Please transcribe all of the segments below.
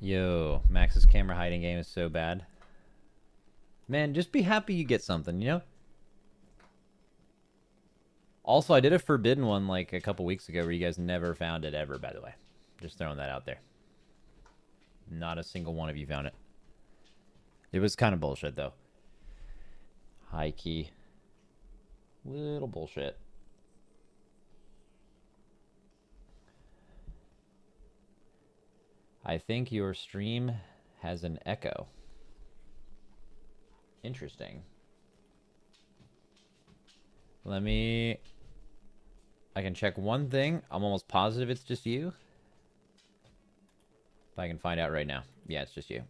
Yo, Max's camera hiding game is so bad. Man, just be happy you get something, you know? Also, I did a forbidden one like a couple weeks ago where you guys never found it ever, by the way. Just throwing that out there. Not a single one of you found it. It was kind of bullshit, though. High key. Little bullshit. I think your stream has an echo. Interesting. Let me... I can check one thing. I'm almost positive it's just you. If I can find out right now. Yeah, it's just you.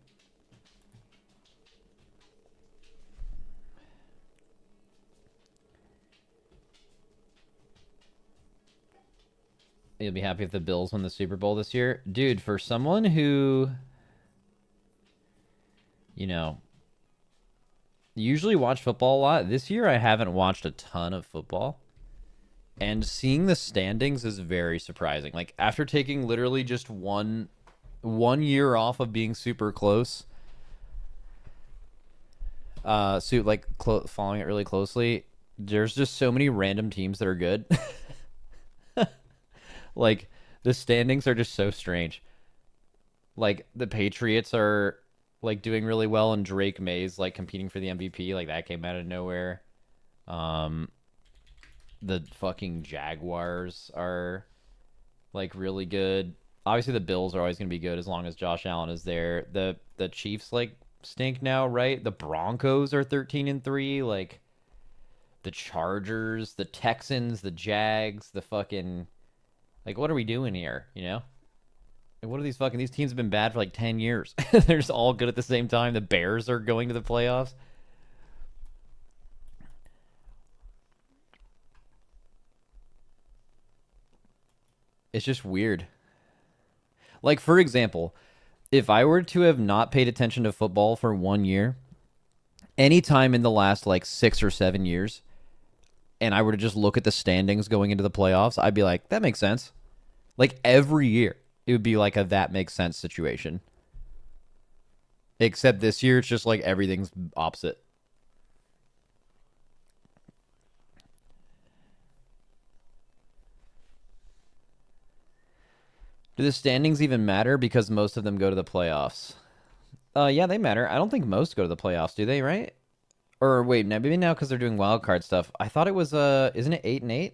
You'll be happy if the Bills win the Super Bowl this year. Dude, for someone who, you know, usually watch football a lot, this year I haven't watched a ton of football. And seeing the standings is very surprising. Like, after taking literally just one year off of being super close, following it really closely, there's just so many random teams that are good. Like, the standings are just so strange. Like, the Patriots are, like, doing really well, and Drake May's, like, competing for the MVP. Like, that came out of nowhere. The fucking Jaguars are, like, really good. Obviously, the Bills are always going to be good as long as Josh Allen is there. The Chiefs, like, stink now, right? The Broncos are 13-3. Like, the Chargers, the Texans, the Jags, the fucking... Like, what are we doing here, you know? Like, what are these fucking... These teams have been bad for, like, 10 years. They're just all good at the same time. The Bears are going to the playoffs. It's just weird. Like, for example, if I were to have not paid attention to football for 1 year, anytime in the last, like, 6 or 7 years, and I were to just look at the standings going into the playoffs, I'd be like, that makes sense. Like, every year, it would be like a that makes sense situation. Except this year, it's just like everything's opposite. Do the standings even matter? Because most of them go to the playoffs. Yeah, they matter. I don't think most go to the playoffs, do they, right? Or wait, maybe now because they're doing wild card stuff. I thought it was isn't it 8-8?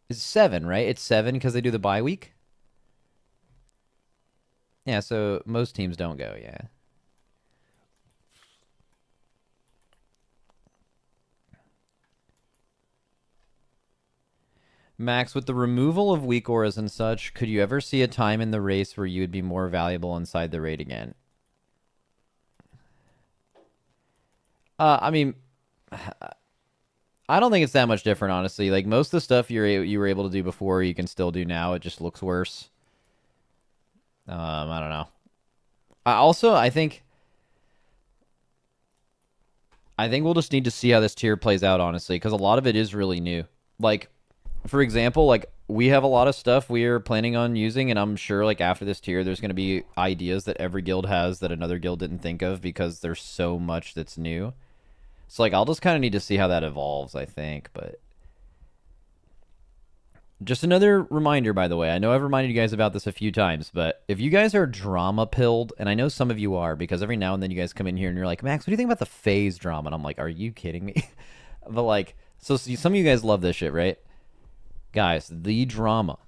It's 7, right? It's 7 because they do the bye week. Yeah, so most teams don't go, yeah. Max, with the removal of weak auras and such, could you ever see a time in the race where you would be more valuable inside the raid again? I mean, I don't think it's that much different, honestly. Like, most of the stuff you were able to do before, you can still do now. It just looks worse. I don't know. I think we'll just need to see how this tier plays out, honestly, because a lot of it is really new. Like, for example, like, we have a lot of stuff we are planning on using, and I'm sure, like, after this tier, there's going to be ideas that every guild has that another guild didn't think of because there's so much that's new. So, like, I'll just kind of need to see how that evolves, I think, but... Just another reminder, by the way. I know I've reminded you guys about this a few times, but if you guys are drama-pilled, and I know some of you are, because every now and then you guys come in here and you're like, Max, what do you think about the FaZe drama? And I'm like, are you kidding me? But, like, so some of you guys love this shit, right? Guys, the drama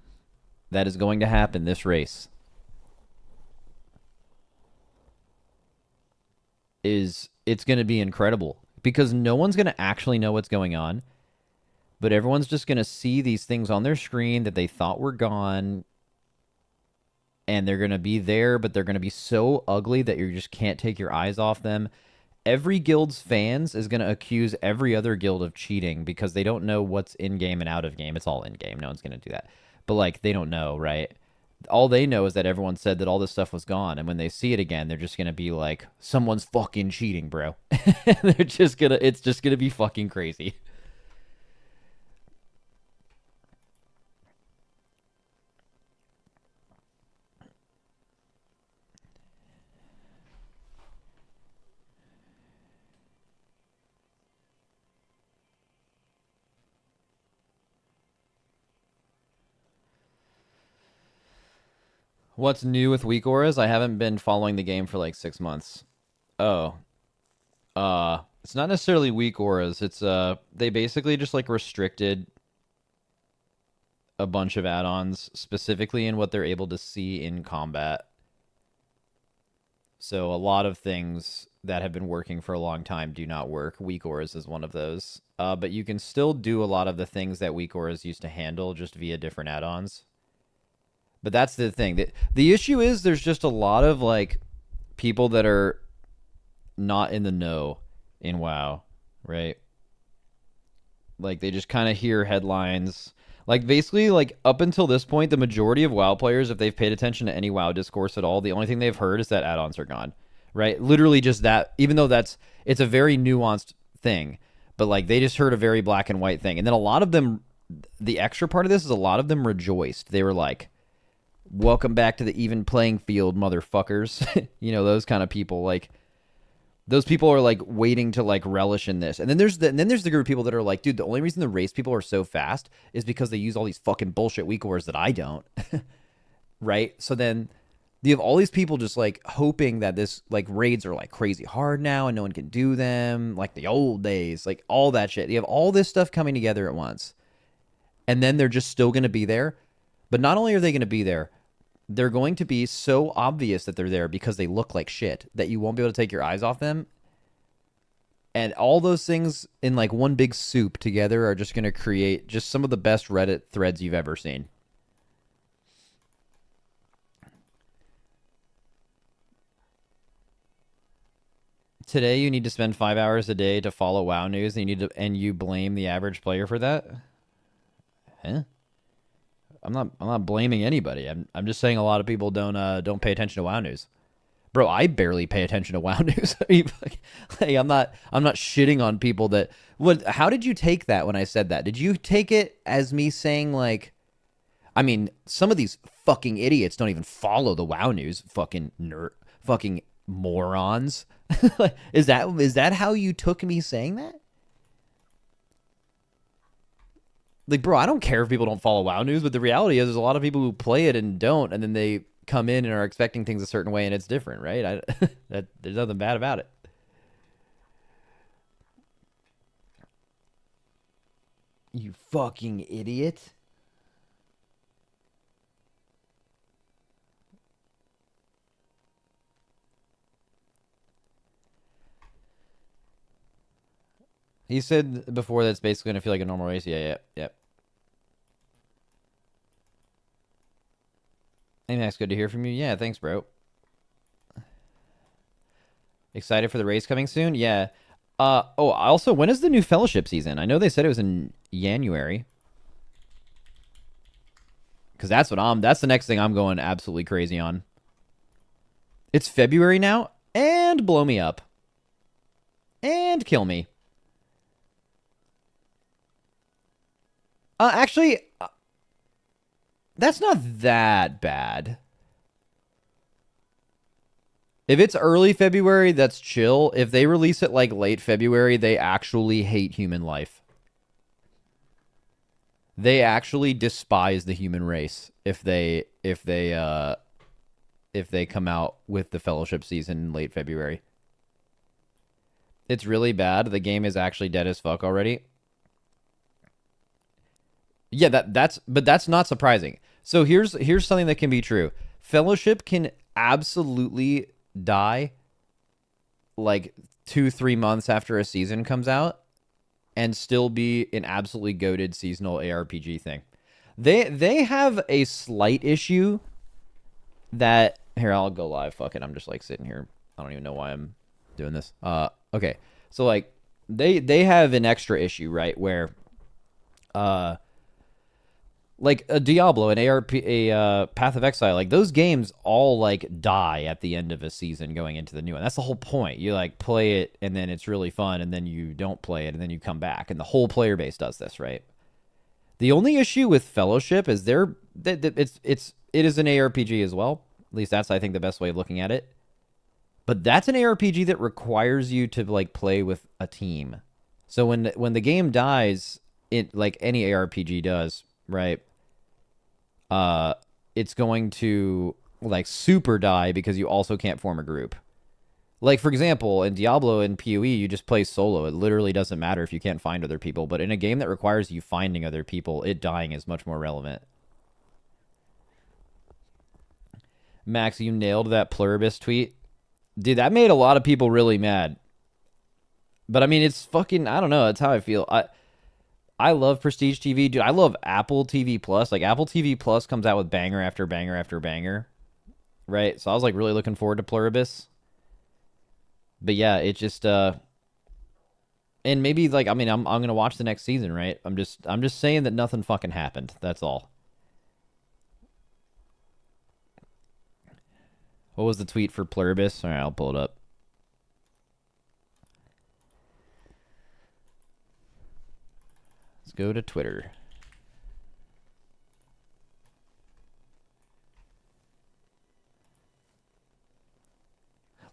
that is going to happen this race it's going to be incredible because no one's going to actually know what's going on, but everyone's just going to see these things on their screen that they thought were gone, and they're going to be there, but they're going to be so ugly that you just can't take your eyes off them. Every guild's fans is going to accuse every other guild of cheating because they don't know what's in-game and out of game. It's all in-game. No one's going to do that. But, like, they don't know, right? All they know is that everyone said that all this stuff was gone, and when they see it again, they're just going to be like, someone's fucking cheating, bro. It's just going to be fucking crazy. What's new with weak auras? I haven't been following the game for like 6 months. Oh, it's not necessarily weak auras. It's they basically just like restricted a bunch of add-ons specifically in what they're able to see in combat. So a lot of things that have been working for a long time do not work. Weak auras is one of those. But you can still do a lot of the things that weak auras used to handle just via different add-ons. But that's the thing. The issue is there's just a lot of like people that are not in the know in WoW, right? Like they just kind of hear headlines. Like basically, like up until this point, the majority of WoW players, if they've paid attention to any WoW discourse at all, the only thing they've heard is that add-ons are gone, right? Literally just that. Even though it's a very nuanced thing, but like they just heard a very black and white thing, and then a lot of them, the extra part of this is a lot of them rejoiced. They were like, "Welcome back to the even playing field, motherfuckers." You know, those kind of people. Like those people are like waiting to like relish in this. And then there's the group of people that are like, dude, the only reason the race people are so fast is because they use all these fucking bullshit weak auras that I don't. Right? So then you have all these people just like hoping that this like raids are like crazy hard now and no one can do them like the old days, like all that shit. You have all this stuff coming together at once. And then they're just still going to be there. But not only are they going to be there, they're going to be so obvious that they're there because they look like shit that you won't be able to take your eyes off them. And all those things in like one big soup together are just going to create just some of the best Reddit threads you've ever seen. Today you need to spend 5 hours a day to follow WoW news, and you blame the average player for that? Huh? I'm not blaming anybody. I'm just saying a lot of people don't pay attention to WoW news. Bro, I barely pay attention to WoW news. Like, I'm not shitting on people that what how did you take that when I said that? Did you take it as me saying like I mean, some of these fucking idiots don't even follow the WoW news, fucking nerd, fucking morons. Is that how you took me saying that? Like, bro, I don't care if people don't follow WoW news, but the reality is there's a lot of people who play it and don't, and then they come in and are expecting things a certain way, and it's different, right? There's nothing bad about it. You fucking idiot. He said before that's basically gonna feel like a normal race. Yeah, yeah, yep. Hey Max, good to hear from you. Yeah, thanks, bro. Excited for the race coming soon? Yeah. Oh, also, when is the new fellowship season? I know they said it was in January. Because that's the next thing I'm going absolutely crazy on. It's February now, and blow me up. And kill me. Actually, that's not that bad. If it's early February, that's chill. If they release it like late February, they actually hate human life. They actually despise the human race if they come out with the fellowship season in late February. It's really bad. The game is actually dead as fuck already. Yeah, that's not surprising. So here's something that can be true. Fellowship can absolutely die like 2-3 months after a season comes out and still be an absolutely goated seasonal ARPG thing. They have a slight issue that here I'll go live. Fuck it, I'm just like sitting here. I don't even know why I'm doing this. Okay, so like they have an extra issue, right, where like a Diablo, an ARP, a Path of Exile, like those games all like die at the end of a season going into the new one. That's the whole point. You like play it and then it's really fun, and then you don't play it and then you come back, and the whole player base does this, right? The only issue with Fellowship is it is an ARPG as well. At least that's I think the best way of looking at it. But that's an ARPG that requires you to like play with a team. So when the game dies, it like any ARPG does, right? It's going to like super die because you also can't form a group. Like, for example, in Diablo and PoE, you just play solo. It literally doesn't matter if you can't find other people. But in a game that requires you finding other people, it dying is much more relevant. Max, you nailed that Pluribus tweet. Dude, that made a lot of people really mad. But I mean, it's fucking, I don't know. That's how I feel. I love Prestige TV. Dude, I love Apple TV Plus. Like, Apple TV Plus comes out with banger after banger after banger. Right? So I was like really looking forward to Pluribus. But yeah, it just and maybe like I mean I'm gonna watch the next season, right? I'm just saying that nothing fucking happened. That's all. What was the tweet for Pluribus? All right, I'll pull it up. Let's go to Twitter.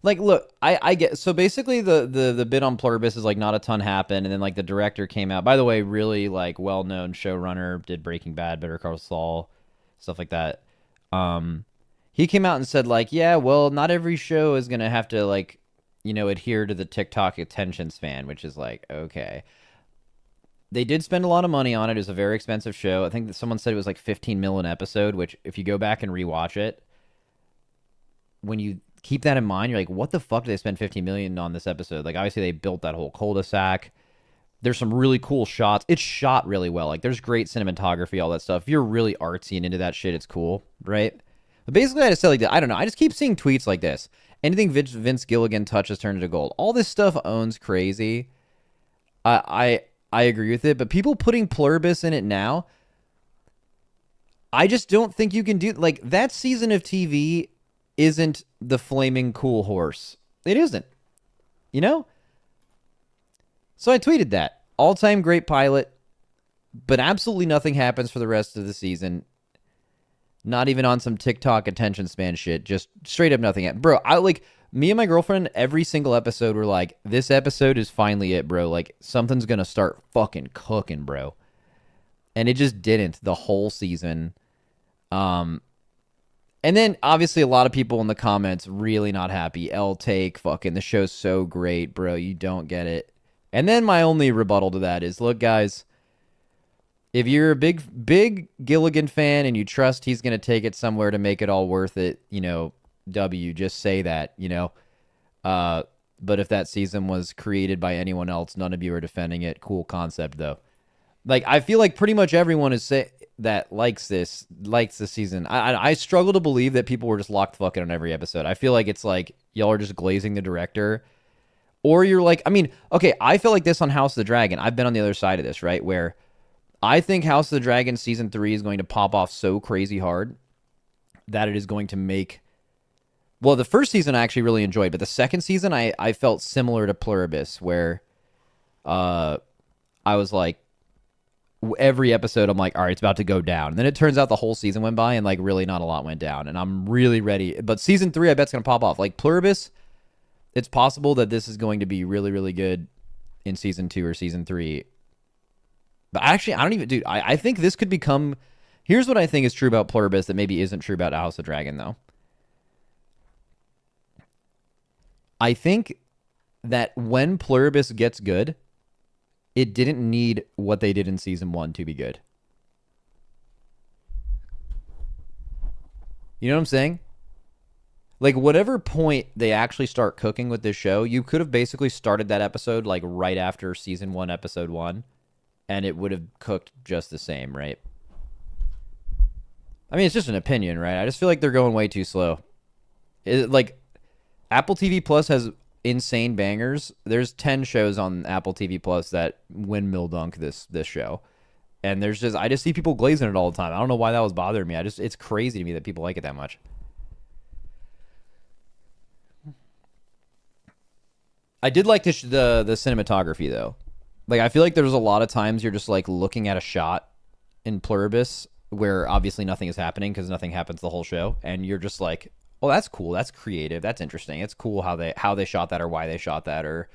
Like, look, I get so basically the bit on Pluribus is like not a ton happened, and then like the director came out. By the way, really like well known showrunner, did Breaking Bad, Better Call Saul, stuff like that. He came out and said like, yeah, well, not every show is gonna have to like, adhere to the TikTok attention span, which is like okay. They did spend a lot of money on it. It was a very expensive show. I think that someone said it was like 15 mil an episode, which if you go back and rewatch it, when you keep that in mind, you're like, what the fuck did they spend 15 million on this episode? Like, obviously they built that whole cul-de-sac. There's some really cool shots. It's shot really well. Like, there's great cinematography, all that stuff. If you're really artsy and into that shit, it's cool, right? But basically, I just said like that. I don't know. I just keep seeing tweets like this. Anything Vince Gilligan touches turns to gold. All this stuff owns crazy. I agree with it, but people putting Pluribus in it now, I just don't think you can do like that season of TV isn't the flaming cool horse. It isn't. You know? So I tweeted that. All-time great pilot, but absolutely nothing happens for the rest of the season. Not even on some TikTok attention span shit. Just straight up nothing. Bro, me and my girlfriend, every single episode, we're like, this episode is finally it, bro. Like, something's going to start fucking cooking, bro. And it just didn't the whole season. And then, obviously, a lot of people in the comments really not happy. Take, fucking, the show's so great, bro. You don't get it. And then my only rebuttal to that is, look, guys, if you're a big Gilligan fan and you trust he's going to take it somewhere to make it all worth it, just say that, but if that season was created by anyone else, none of you are defending it. Cool concept, though. Like, I feel like pretty much everyone is that likes this season. I struggle to believe that people were just locked fucking on every episode. I feel like it's like y'all are just glazing the director, or you're like, I mean, okay, I feel like this on House of the Dragon. I've been on the other side of this, right? Where I think House of the Dragon season 3 is going to pop off so crazy hard that it is going to make. Well, the first season I actually really enjoyed, but the second season I felt similar to Pluribus, where I was like, every episode I'm like, all right, it's about to go down. And then it turns out the whole season went by and like really not a lot went down. And I'm really ready. But season 3, I bet it's going to pop off. Like Pluribus, it's possible that this is going to be really, really good in season 2 or season 3. But actually, I don't even, dude, I think this could become, here's what I think is true about Pluribus that maybe isn't true about House of Dragon, though. I think that when Pluribus gets good, it didn't need what they did in season 1 to be good. You know what I'm saying? Like, whatever point they actually start cooking with this show, you could have basically started that episode like right after season 1, episode 1, and it would have cooked just the same, right? I mean, it's just an opinion, right? I just feel like they're going way too slow. Like, Apple TV Plus has insane bangers. There's 10 shows on Apple TV Plus that windmill dunk this show. And I just see people glazing it all the time. I don't know why that was bothering me. It's crazy to me that people like it that much. I did like the cinematography, though. Like, I feel like there's a lot of times you're just like looking at a shot in Pluribus where obviously nothing is happening because nothing happens the whole show, and you're just like, oh, that's cool, that's creative, that's interesting, it's cool how they shot that, or why they shot that, or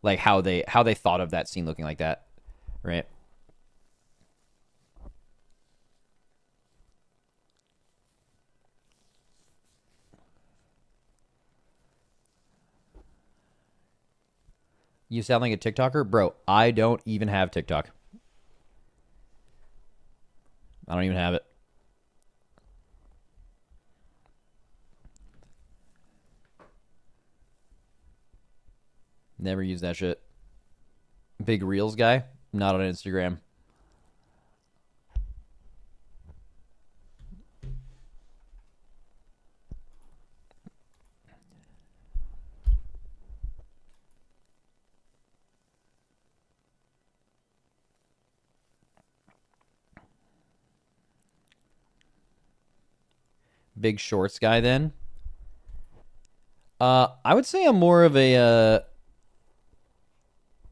like how they thought of that scene looking like that, right? You sound like a TikToker? Bro, I don't even have TikTok. I don't even have it. Never use that shit. Big Reels guy? Not on Instagram. Big Shorts guy then? I would say I'm more of a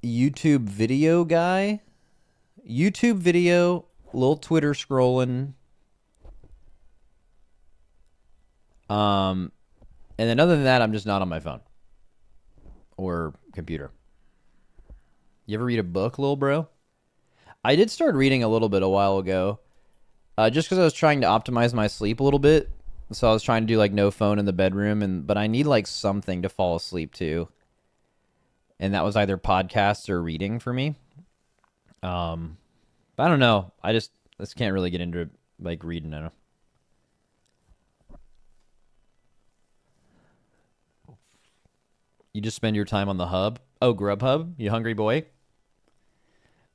YouTube video guy. YouTube video, little Twitter scrolling. And then other than that, I'm just not on my phone or computer. You ever read a book, little bro? I did start reading a little bit a while ago, just because I was trying to optimize my sleep a little bit. So I was trying to do like no phone in the bedroom, but I need like something to fall asleep to, and that was either podcasts or reading for me. But I don't know. I just can't really get into like reading. I don't know. You just spend your time on the hub? Oh, Grubhub? You hungry boy?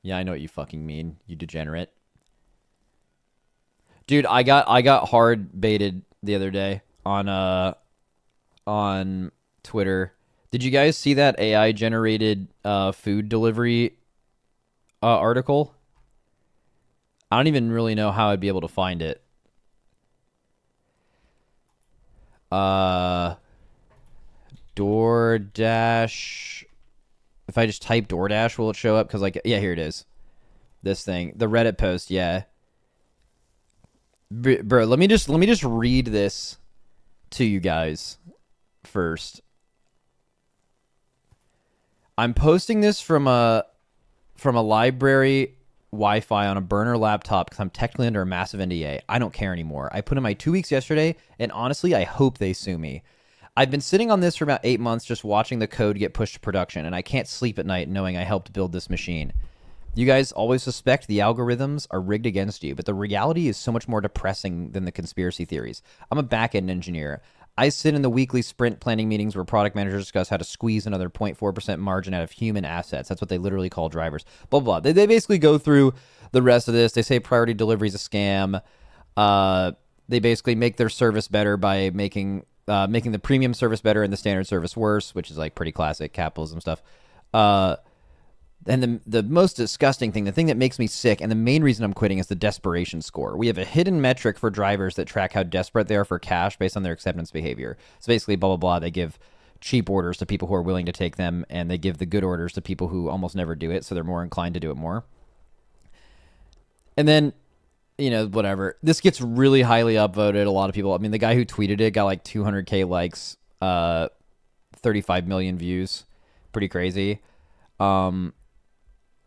Yeah, I know what you fucking mean, you degenerate. Dude, I got hard baited the other day on Twitter. Did you guys see that AI generated food delivery article? I don't even really know how I'd be able to find it. DoorDash. If I just type DoorDash, will it show up? Because like, yeah, here it is. This thing, the Reddit post, yeah. Bro, let me just read this to you guys first. I'm posting this from a library Wi-Fi on a burner laptop because I'm technically under a massive NDA. I don't care anymore. I put in my 2 weeks yesterday, and honestly, I hope they sue me. I've been sitting on this for about 8 months just watching the code get pushed to production, and I can't sleep at night knowing I helped build this machine. You guys always suspect the algorithms are rigged against you, but the reality is so much more depressing than the conspiracy theories. I'm a back-end engineer. I sit in the weekly sprint planning meetings where product managers discuss how to squeeze another 0.4% margin out of human assets. That's what they literally call drivers. Blah, blah, blah. They basically go through the rest of this. They say priority delivery is a scam. They basically make their service better by making the premium service better and the standard service worse, which is like pretty classic capitalism stuff. And the most disgusting thing, the thing that makes me sick, and the main reason I'm quitting is the desperation score. We have a hidden metric for drivers that track how desperate they are for cash based on their acceptance behavior. So basically, blah, blah, blah. They give cheap orders to people who are willing to take them, and they give the good orders to people who almost never do it, so they're more inclined to do it more. And then, you know, whatever. This gets really highly upvoted. A lot of people, I mean, the guy who tweeted it got like 200K likes, 35 million views. Pretty crazy.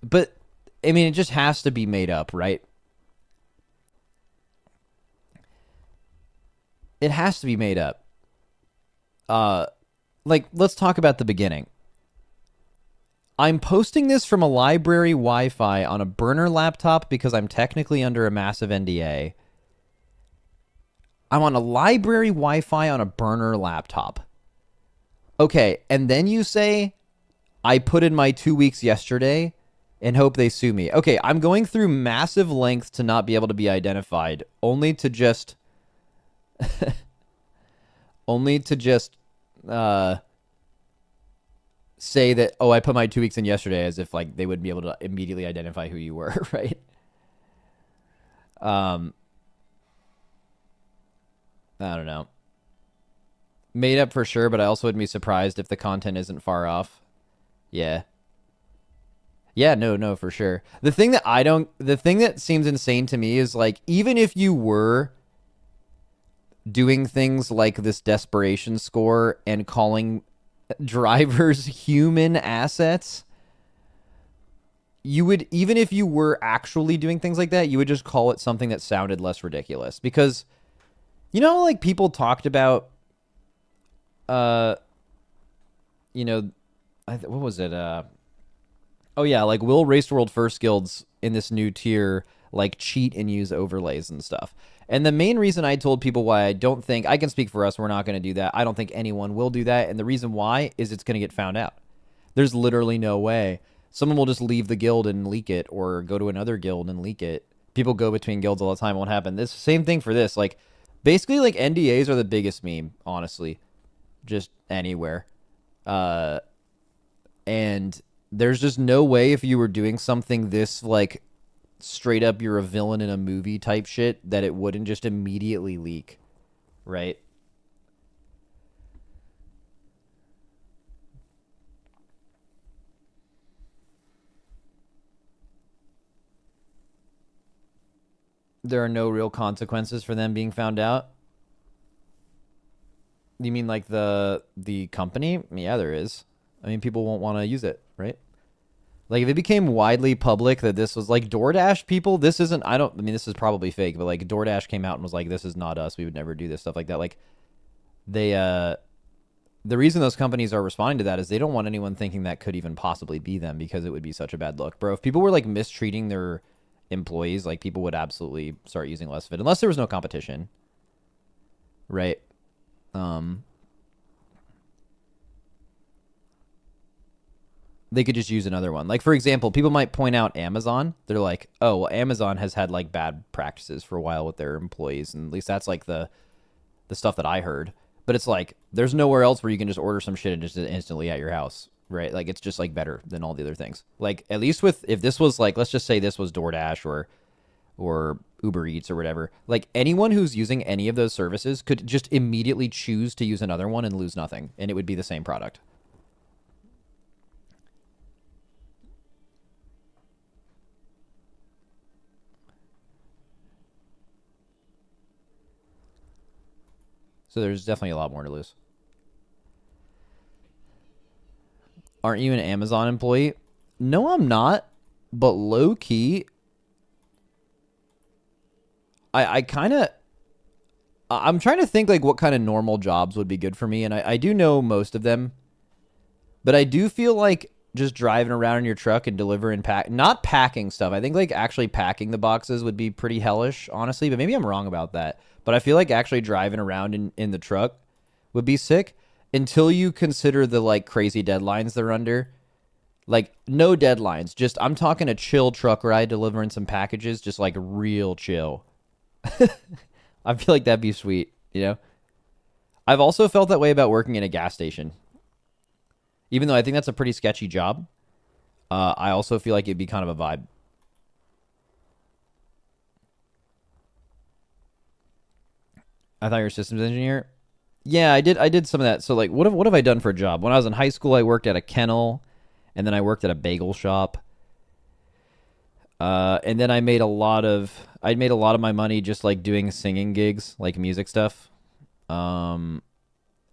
But, I mean, it just has to be made up, right? It has to be made up. Like, let's talk about the beginning. I'm posting this from a library Wi-Fi on a burner laptop because I'm technically under a massive NDA. I'm on a library Wi-Fi on a burner laptop. Okay, and then you say, I put in my 2 weeks yesterday and hope they sue me. Okay, I'm going through massive lengths to not be able to be identified, only to just say that, oh, I put my 2 weeks in yesterday, as if like they would be able to immediately identify who you were, right? I don't know. Made up for sure, but I also wouldn't be surprised if the content isn't far off. Yeah. Yeah, no, for sure. The thing that seems insane to me is like, even if you were doing things like this desperation score and calling drivers human assets, you would, even if you were actually doing things like that, you would just call it something that sounded less ridiculous. Because, you know, like people talked about, you know, what was it? Oh yeah, like will Race World First guilds in this new tier like cheat and use overlays and stuff. And the main reason I told people why I don't think I can speak for us, we're not going to do that. I don't think anyone will do that, and the reason why is it's going to get found out. There's literally no way. Someone will just leave the guild and leak it or go to another guild and leak it. People go between guilds all the time, it won't happen. This same thing for this. Like basically like NDAs are the biggest meme, honestly. Just anywhere. And there's just no way if you were doing something this like straight up you're a villain in a movie type shit that it wouldn't just immediately leak, right? There are no real consequences for them being found out. You mean like the company? Yeah, there is. I mean, people won't want to use it, right? Like if it became widely public that this was like DoorDash people, this isn't I mean this is probably fake, but like DoorDash came out and was like this is not us. We would never do this stuff like that. Like they the reason those companies are responding to that is they don't want anyone thinking that could even possibly be them because it would be such a bad look. Bro, if people were like mistreating their employees, like people would absolutely start using less of it unless there was no competition. Right? Um they could just use another one. Like for example, people might point out Amazon. They're like, "Oh, well, Amazon has had like bad practices for a while with their employees." And at least that's like the stuff that I heard. But it's like there's nowhere else where you can just order some shit and just instantly at your house, right? Like it's just like better than all the other things. Like at least with if this was like let's just say this was DoorDash or Uber Eats or whatever. Like anyone who's using any of those services could just immediately choose to use another one and lose nothing, and it would be the same product. So there's definitely a lot more to lose. Aren't you an Amazon employee? No, I'm not. But low key, I kind of I'm trying to think like what kind of normal jobs would be good for me, and I do know most of them, but I do feel like just driving around in your truck and delivering not packing stuff. I think like actually packing the boxes would be pretty hellish, honestly, but maybe I'm wrong about that. But I feel like actually driving around in the truck would be sick until you consider the like crazy deadlines they're under. Like no deadlines, just I'm talking a chill truck ride delivering some packages, just like real chill. I feel like that'd be sweet, you know? I've also felt that way about working in a gas station. Even though I think that's a pretty sketchy job, I also feel like it'd be kind of a vibe. I thought you were a systems engineer. Yeah, I did some of that. So like what have I done for a job? When I was in high school, I worked at a kennel and then I worked at a bagel shop. And then I made a lot of my money just like doing singing gigs, like music stuff. Um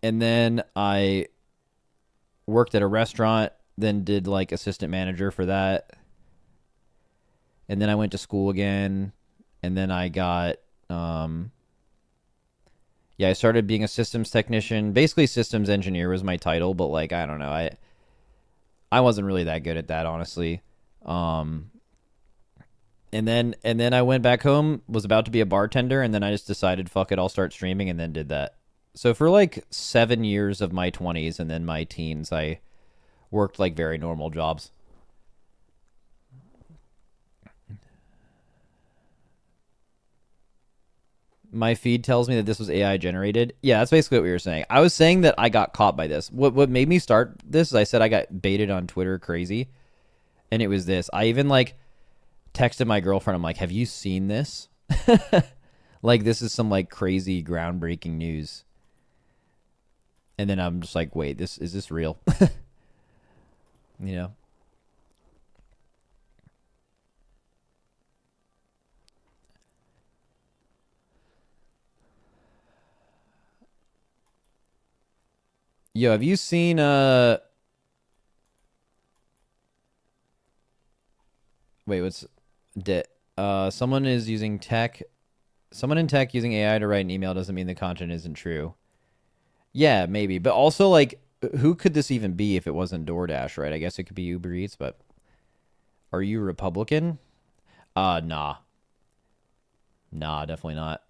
and then I worked at a restaurant, then did like assistant manager for that. And then I went to school again, and then I got yeah, I started being a systems technician. Basically systems engineer was my title, but like I don't know. I wasn't really that good at that, honestly. Um and then I went back home, was about to be a bartender, and then I just decided fuck it, I'll start streaming and then did that. So for like 7 years of my 20s and then my teens, I worked like very normal jobs. My feed tells me that this was AI generated. Yeah, that's basically what we were saying. I was saying that I got caught by this. What made me start this is I said I got baited on Twitter crazy, and it was this. I even like texted my girlfriend. I'm like, "Have you seen this?" Like this is some like crazy groundbreaking news. And then I'm just like, "Wait, this is this real?" You know. Yo, have you seen wait, what's someone is using tech someone in tech using AI to write an email doesn't mean the content isn't true. Yeah, maybe. But also like who could this even be if it wasn't DoorDash, right? I guess it could be Uber Eats, but Are you Republican? Nah. Nah, definitely not.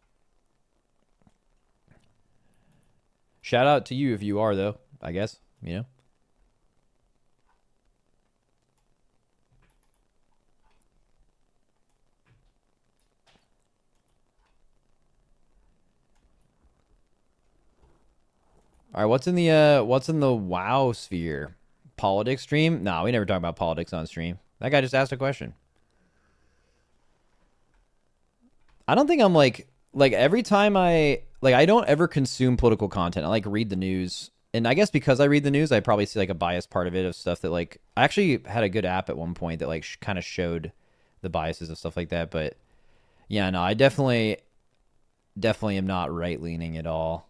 Shout out to you if you are, though, I guess, you know? All right, what's in the WoW sphere? Politics stream? No, we never talk about politics on stream. That guy just asked a question. I don't think I'm like every time I don't ever consume political content. I like read the news. And I guess because I read the news, I probably see like a biased part of it of stuff that like I actually had a good app at one point that like kind of showed the biases of stuff like that, but yeah, no, I definitely am not right leaning at all.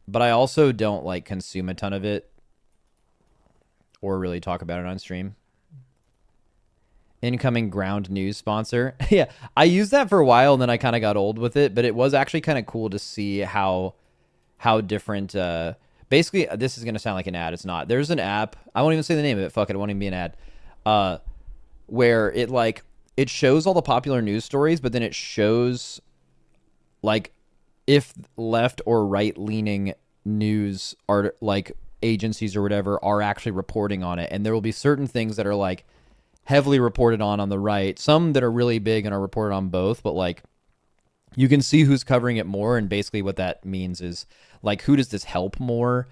But I also don't like consume a ton of it or really talk about it on stream. Incoming ground news sponsor. Yeah, I used that for a while and then I kind of got old with it, but it was actually kind of cool to see how different basically this is going to sound like an ad. It's not. There's an app. I won't even say the name of it. Fuck it. It won't even be an ad. Where it shows all the popular news stories, but then it shows like if left or right leaning news are like agencies or whatever are actually reporting on it, and there will be certain things that are like heavily reported on the right, some that are really big and are reported on both, but like you can see who's covering it more, and basically what that means is like who does this help more.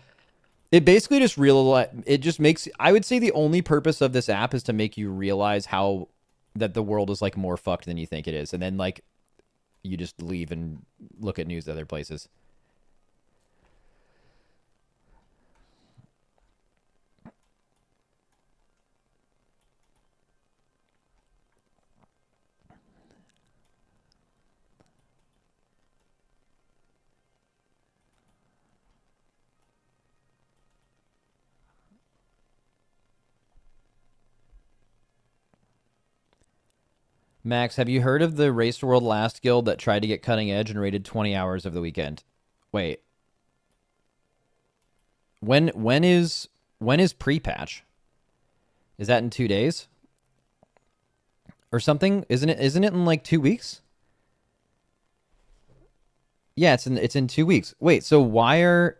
It basically just it just makes, I would say the only purpose of this app is to make you realize how that the world is like more fucked than you think it is, and then like you just leave and look at news other places. Max, have you heard of the Race World Last guild that tried to get cutting edge and rated 20 hours of the weekend? Wait. When is pre-patch? Is that in 2 days? Or something? Isn't it in like 2 weeks? Yeah, it's in 2 weeks. Wait, so why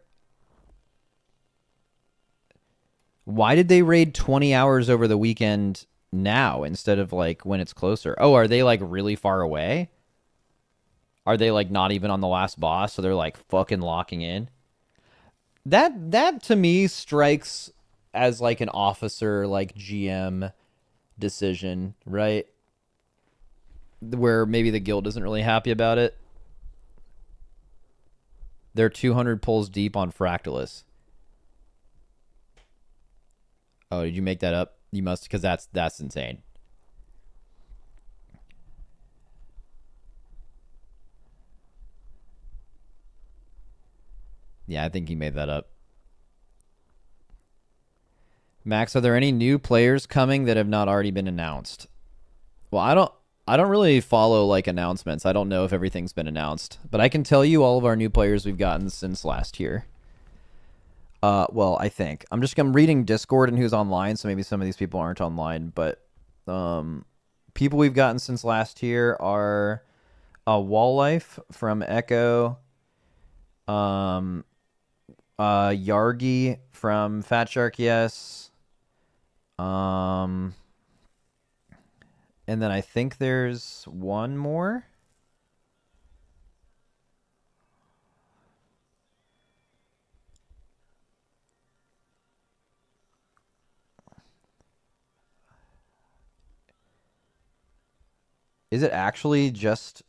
did they raid 20 hours over the weekend now instead of like when it's closer? Oh, are they like really far away? Are they like not even on the last boss, so they're like fucking locking in? That to me strikes as like an officer like GM decision, right? Where maybe the guild isn't really happy about it. They're 200 pulls deep on Fractalus. Oh, did you make that up? You must, because that's insane. Yeah, I think he made that up. Max, are there any new players coming that have not already been announced? Well, I don't really follow like announcements. I don't know if everything's been announced, but I can tell you all of our new players we've gotten since last year. Well, I think I'm reading Discord and who's online, so maybe some of these people aren't online, but people we've gotten since last year are Wall Life from Echo, Yargi from Fat Shark, yes. And then I think there's one more. Is it actually just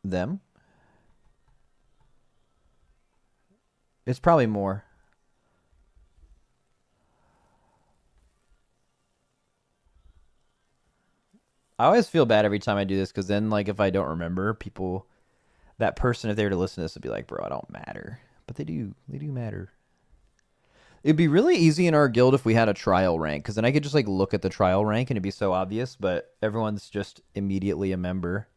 them? It's probably more. I always feel bad every time I do this because then, like, if I don't remember, people, that person, if they were to listen to this, would be like, bro, I don't matter. But they do. They do matter. It'd be really easy in our guild if we had a trial rank, because then I could just, like, look at the trial rank and it'd be so obvious, but everyone's just immediately a member.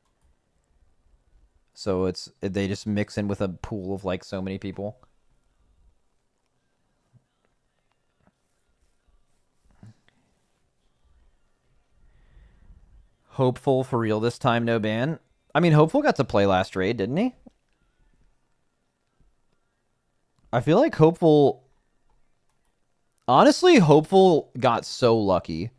So they just mix in with a pool of, like, so many people. Hopeful for real this time, no ban. I mean, Hopeful got to play last raid, didn't he? I feel like Hopeful... Honestly, Hopeful got so lucky.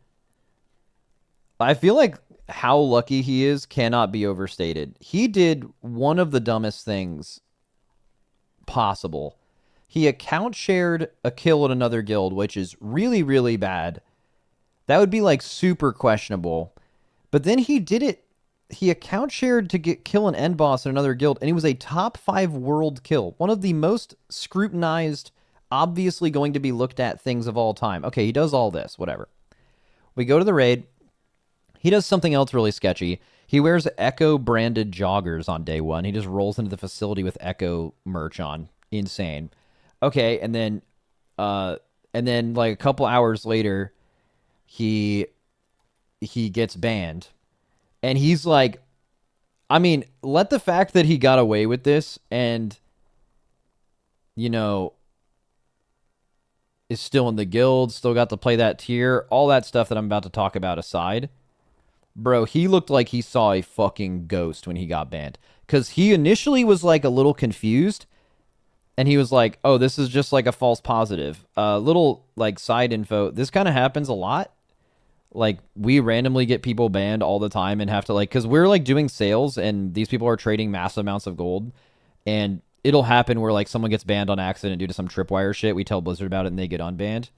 I feel like how lucky he is cannot be overstated. He did one of the dumbest things possible. He account shared a kill at another guild, which is really, really bad. That would be like super questionable. But then he did it. He account shared to kill an end boss in another guild, and he was a top 5 world kill. One of the most scrutinized, obviously going to be looked at things of all time. Okay, he does all this, whatever. We go to the raid. He does something else really sketchy. He wears Echo branded joggers on day 1. He just rolls into the facility with Echo merch on. Insane. Okay, and then like a couple hours later, he gets banned. And he's like, I mean, let the fact that he got away with this and, you know, is still in the guild, still got to play that tier, all that stuff that I'm about to talk about aside. Bro, he looked like he saw a fucking ghost when he got banned. Because he initially was like a little confused. And he was like, oh, this is just like a false positive. Little like side info. This kind of happens a lot. Like, we randomly get people banned all the time and have to, like, because we're, like, doing sales and these people are trading massive amounts of gold. And it'll happen where, like, someone gets banned on accident due to some tripwire shit. We tell Blizzard about it and they get unbanned.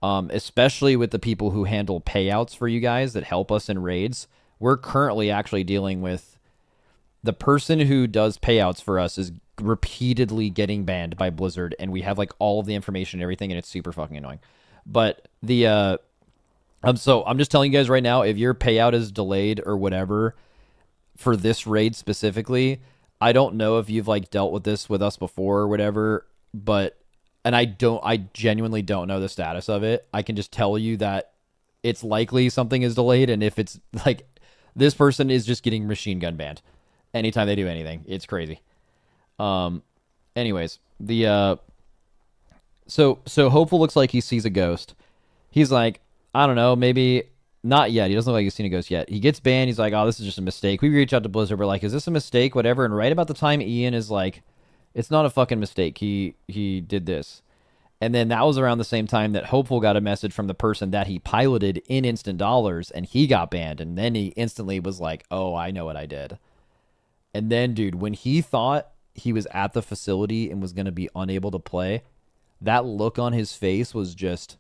Especially with the people who handle payouts for you guys that help us in raids. We're currently actually dealing with the person who does payouts for us is repeatedly getting banned by Blizzard. And we have, like, all of the information and everything, and it's super fucking annoying. But the, so I'm just telling you guys right now, if your payout is delayed or whatever for this raid specifically, I don't know if you've like dealt with this with us before or whatever, but I genuinely don't know the status of it. I can just tell you that it's likely something is delayed, and if it's like this person is just getting machine gun banned anytime they do anything. It's crazy. Anyways, the so Hopeful looks like he sees a ghost. He's like, I don't know, maybe not yet. He doesn't look like he's seen a ghost yet. He gets banned. He's like, oh, this is just a mistake. We reach out to Blizzard. We're like, is this a mistake? Whatever. And right about the time Ian is like, it's not a fucking mistake. He did this. And then that was around the same time that Hopeful got a message from the person that he piloted in Instant Dollars, and he got banned. And then he instantly was like, oh, I know what I did. And then, dude, when he thought he was at the facility and was going to be unable to play, that look on his face was just...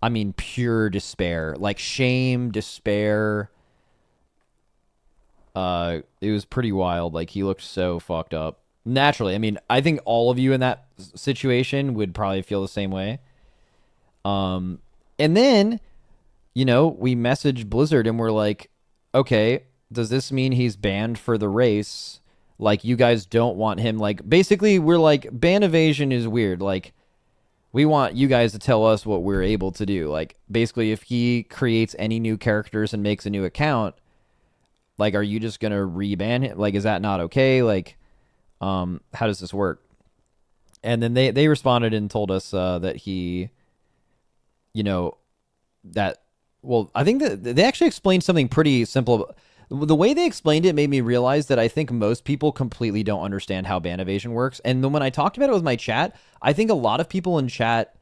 I mean, pure despair. Like, shame, despair. It was pretty wild. Like, he looked so fucked up. Naturally, I mean, I think all of you in that situation would probably feel the same way. And then, you know, we messaged Blizzard and we're like, okay, does this mean he's banned for the race? Like, you guys don't want him. Like, basically, we're like, ban evasion is weird. Like, we want you guys to tell us what we're able to do. Like, basically, if he creates any new characters and makes a new account, like, are you just going to reban him? Like, is that not okay? Like, how does this work? And then they responded and told us that he, you know, that, well, I think that they actually explained something pretty simple. The way they explained it made me realize that I think most people completely don't understand how ban evasion works. And then when I talked about it with my chat, I think a lot of people in chat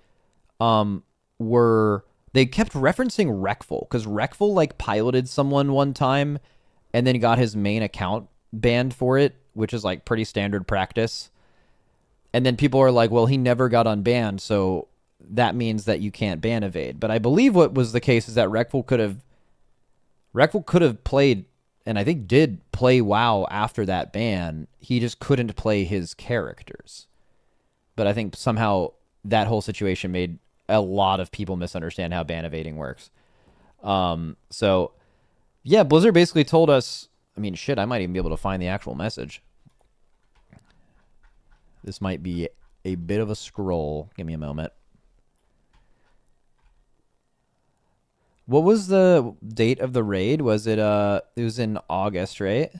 they kept referencing Wreckful, because Wreckful like piloted someone one time and then got his main account banned for it, which is like pretty standard practice. And then people are like, well, he never got unbanned, so that means that you can't ban evade. But I believe what was the case is that Wreckful could have played, and I think did play WoW after that ban. He just couldn't play his characters. But I think somehow that whole situation made a lot of people misunderstand how ban evading works. So, yeah, Blizzard basically told us, I mean, shit, I might even be able to find the actual message. This might be a bit of a scroll. Give me a moment. What was the date of the raid? Was it it was in August, right?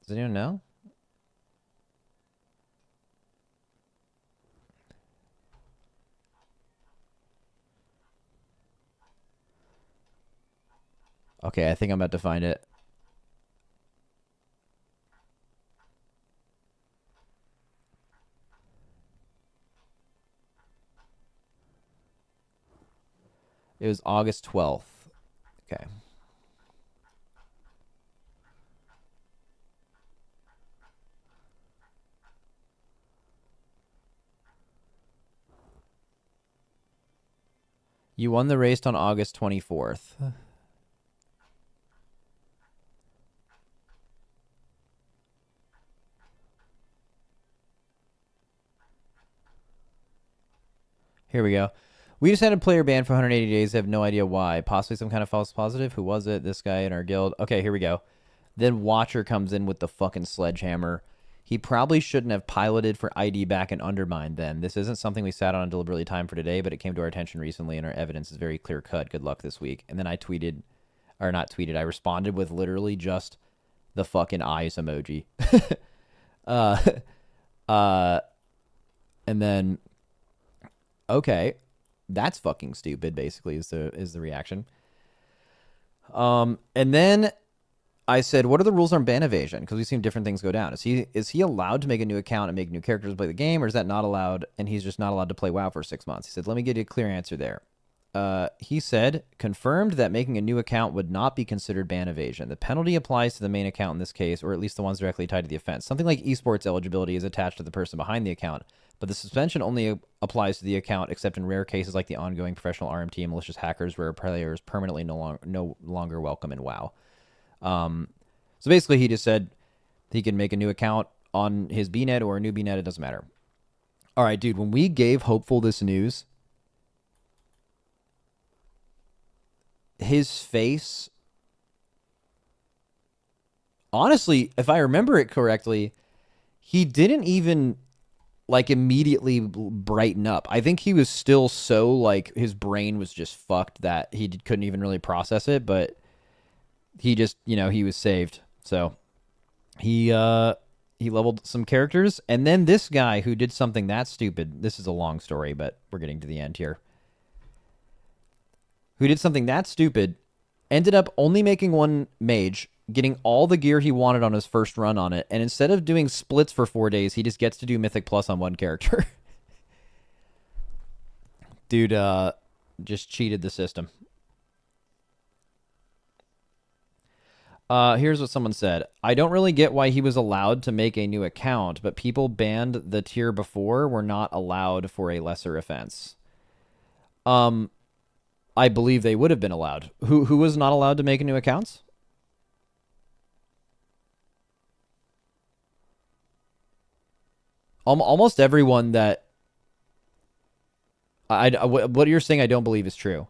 Does anyone know? Okay, I think I'm about to find it. It was August 12th. Okay. You won the race on August 24th. Here we go. We just had a player banned for 180 days. I have no idea why. Possibly some kind of false positive. Who was it? This guy in our guild. Okay, here we go. Then Watcher comes in with the fucking sledgehammer. He probably shouldn't have piloted for ID back and undermined then. This isn't something we sat on and deliberately timed for today, but it came to our attention recently, and our evidence is very clear cut. Good luck this week. And then I tweeted, or not tweeted, I responded with literally just the fucking eyes emoji. uh, and then, okay, that's fucking stupid. Basically, is the reaction. And then I said, what are the rules on ban evasion? Because we've seen different things go down. Is he allowed to make a new account and make new characters to play the game, or is that not allowed? And he's just not allowed to play WoW for 6 months. He said, let me get you a clear answer there. He said, confirmed that making a new account would not be considered ban evasion. The penalty applies to the main account in this case, or at least the ones directly tied to the offense. Something like esports eligibility is attached to the person behind the account, but the suspension only applies to the account, except in rare cases like the ongoing professional RMT and malicious hackers, where a player is permanently no longer welcome in WoW. So basically, he just said he can make a new account on his BNet or a new BNet. It doesn't matter. All right, dude, when we gave Hopeful this news, his face, honestly, if I remember it correctly, he didn't even like immediately brighten up. I think he was still so like his brain was just fucked that he couldn't even really process it, but he just, he was saved. So he leveled some characters, and then this guy who did something that stupid. This is a long story, but we're getting to the end here. Who did something that stupid, ended up only making one mage, getting all the gear he wanted on his first run on it, and instead of doing splits for 4 days, he just gets to do Mythic Plus on one character. Dude, just cheated the system. Here's what someone said. I don't really get why he was allowed to make a new account, but people banned the tier before were not allowed for a lesser offense. I believe they would have been allowed. Who was not allowed to make new accounts? Almost everyone that what you're saying I don't believe is true.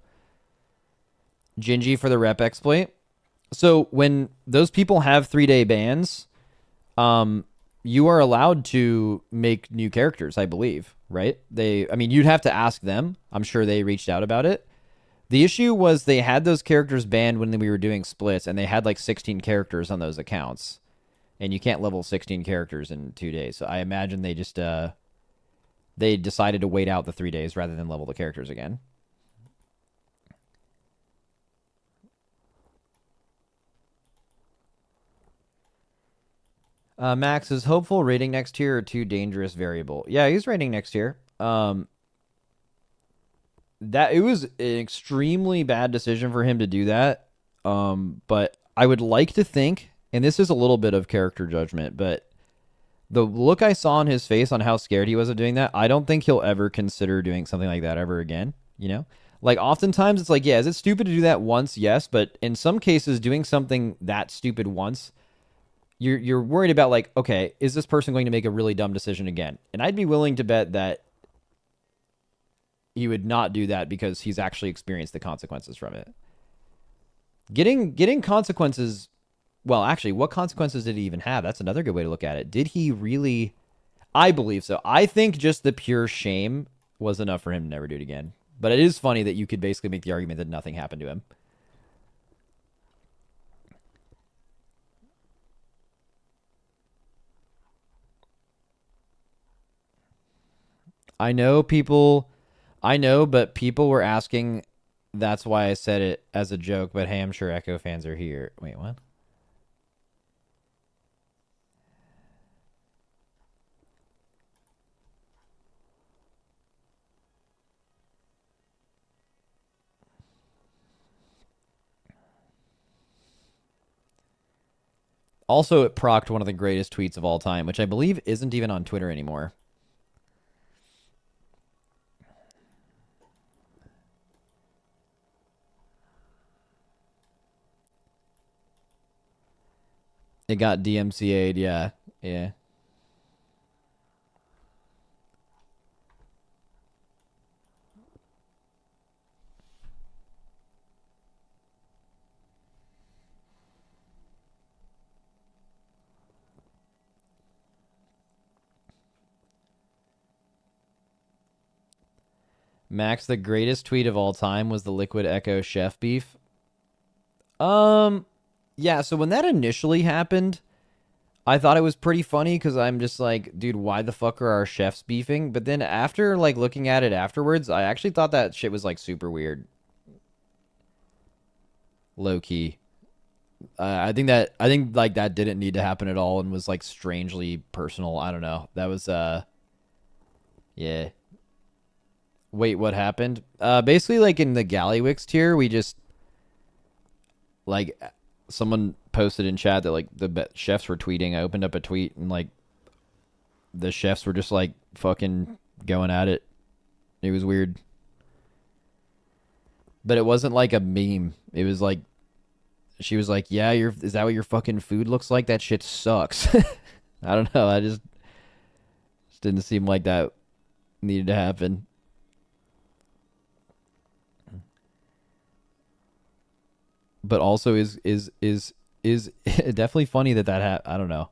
Gingy for the rep exploit. So when those people have 3-day bans, you are allowed to make new characters, I believe, right? You'd have to ask them. I'm sure they reached out about it. The issue was they had those characters banned when we were doing splits, and they had like 16 characters on those accounts. And you can't level 16 characters in 2 days. So I imagine they just they decided to wait out the 3 days rather than level the characters again. Max is hopeful rating next year or too dangerous variable. Yeah, he's rating next year. That it was an extremely bad decision for him to do that. But I would like to think, and this is a little bit of character judgment, but the look I saw on his face on how scared he was of doing that, I don't think he'll ever consider doing something like that ever again. Like oftentimes it's like, yeah, is it stupid to do that once? Yes, but in some cases, doing something that stupid once, you're worried about like, okay, is this person going to make a really dumb decision again? And I'd be willing to bet that he would not do that because he's actually experienced the consequences from it. Getting consequences. Well, actually, what consequences did he even have? That's another good way to look at it. Did he really? I believe so. I think just the pure shame was enough for him to never do it again. But it is funny that you could basically make the argument that nothing happened to him. I know people. I know, but people were asking. That's why I said it as a joke. But hey, I'm sure Echo fans are here. Wait, what? Also, it procced one of the greatest tweets of all time, which I believe isn't even on Twitter anymore. It got DMCA'd, yeah. Yeah. Max, the greatest tweet of all time was the Liquid Echo chef beef. Yeah, so when that initially happened, I thought it was pretty funny because I'm just like, dude, why the fuck are our chefs beefing? But then after like looking at it afterwards, I actually thought that shit was like super weird. Low key. I think like that didn't need to happen at all and was like strangely personal. I don't know. That was yeah. Wait, what happened? Basically like in the Gallywix tier, we just like someone posted in chat that like the chefs were tweeting. I opened up a tweet and like the chefs were just like fucking going at it. It was weird. But it wasn't like a meme. It was like she was like, "Yeah, is that what your fucking food looks like? That shit sucks." I don't know. I just didn't seem like that needed to happen. But also is definitely funny that I don't know.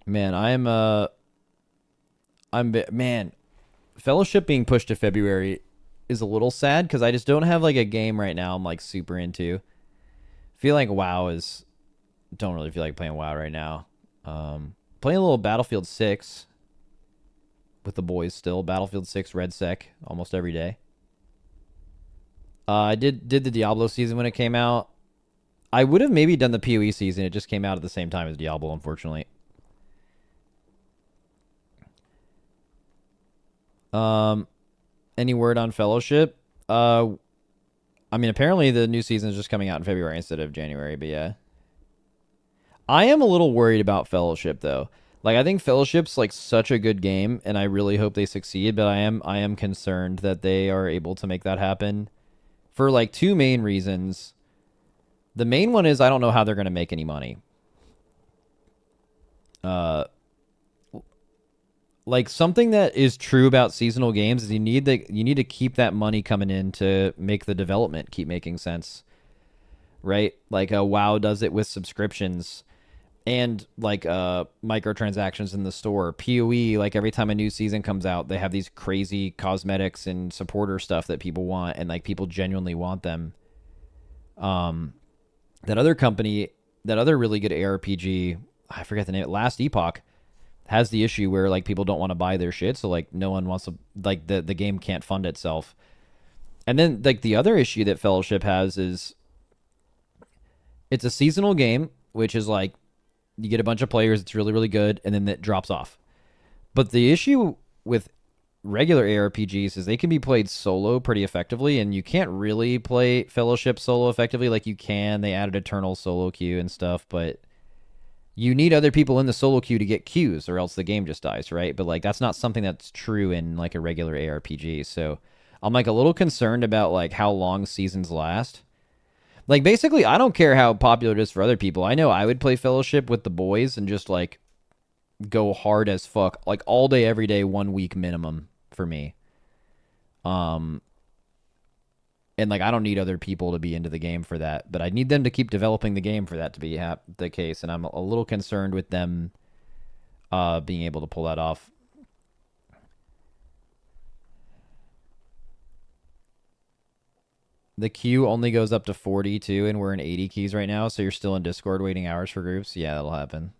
Man, man, Fellowship being pushed to February is a little sad because I just don't have like a game right now I'm like super into. Feel like WoW is don't really feel like playing WoW right now. Playing a little Battlefield 6 with the boys still. Battlefield 6 Red Sec almost every day. I did the Diablo season when it came out. I would have maybe done the PoE season. It just came out at the same time as Diablo, unfortunately. Um, any word on Fellowship? I mean, apparently the new season is just coming out in February instead of January. But yeah, I am a little worried about Fellowship though. Like, I think Fellowship's like such a good game, and I really hope they succeed. But I am concerned that they are able to make that happen for like two main reasons. The main one is I don't know how they're going to make any money. Uh, like something that is true about seasonal games is you need to keep that money coming in to make the development keep making sense, right? Like WoW does it with subscriptions and like microtransactions in the store. PoE, like every time a new season comes out, they have these crazy cosmetics and supporter stuff that people want, and like people genuinely want them. Um, that other company, that other really good ARPG, I forget the name, Last Epoch, has the issue where like people don't want to buy their shit, so like no one wants to, like the game can't fund itself. And then like the other issue that Fellowship has is it's a seasonal game, which is like you get a bunch of players, it's really really good, and then it drops off. But the issue with regular ARPGs is they can be played solo pretty effectively, and you can't really play Fellowship solo effectively like you can. They added Eternal solo queue and stuff, but you need other people in the solo queue to get queues or else the game just dies, right? But like that's not something that's true in like a regular ARPG. So I'm like a little concerned about like how long seasons last. Like, basically, I don't care how popular it is for other people. I know I would play Fellowship with the boys and just, like, go hard as fuck. Like, all day, every day, 1 week minimum for me. Um, and, like, I don't need other people to be into the game for that. But I need them to keep developing the game for that to be the case. And I'm a little concerned with them being able to pull that off. The queue only goes up to 42, and we're in 80 keys right now, so you're still in Discord waiting hours for groups? Yeah, that'll happen.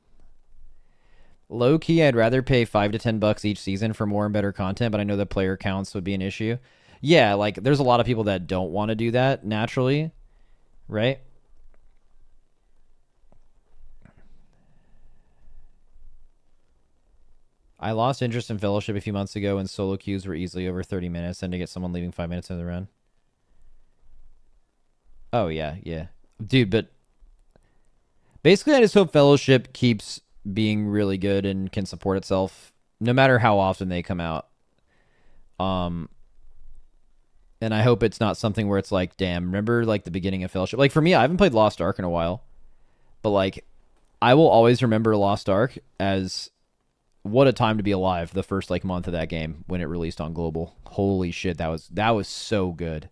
Low key, I'd rather pay $5 to $10 each season for more and better content, but I know the player counts would be an issue. Yeah, like, there's a lot of people that don't want to do that naturally, right? I lost interest in Fellowship a few months ago when solo queues were easily over 30 minutes and to get someone leaving 5 minutes into the run. Oh, yeah, yeah. Dude, but basically, I just hope Fellowship keeps being really good and can support itself no matter how often they come out. And I hope it's not something where it's like, damn, remember like the beginning of Fellowship? Like for me, I haven't played Lost Ark in a while, but like I will always remember Lost Ark as what a time to be alive the first like month of that game when it released on global. Holy shit, that was so good.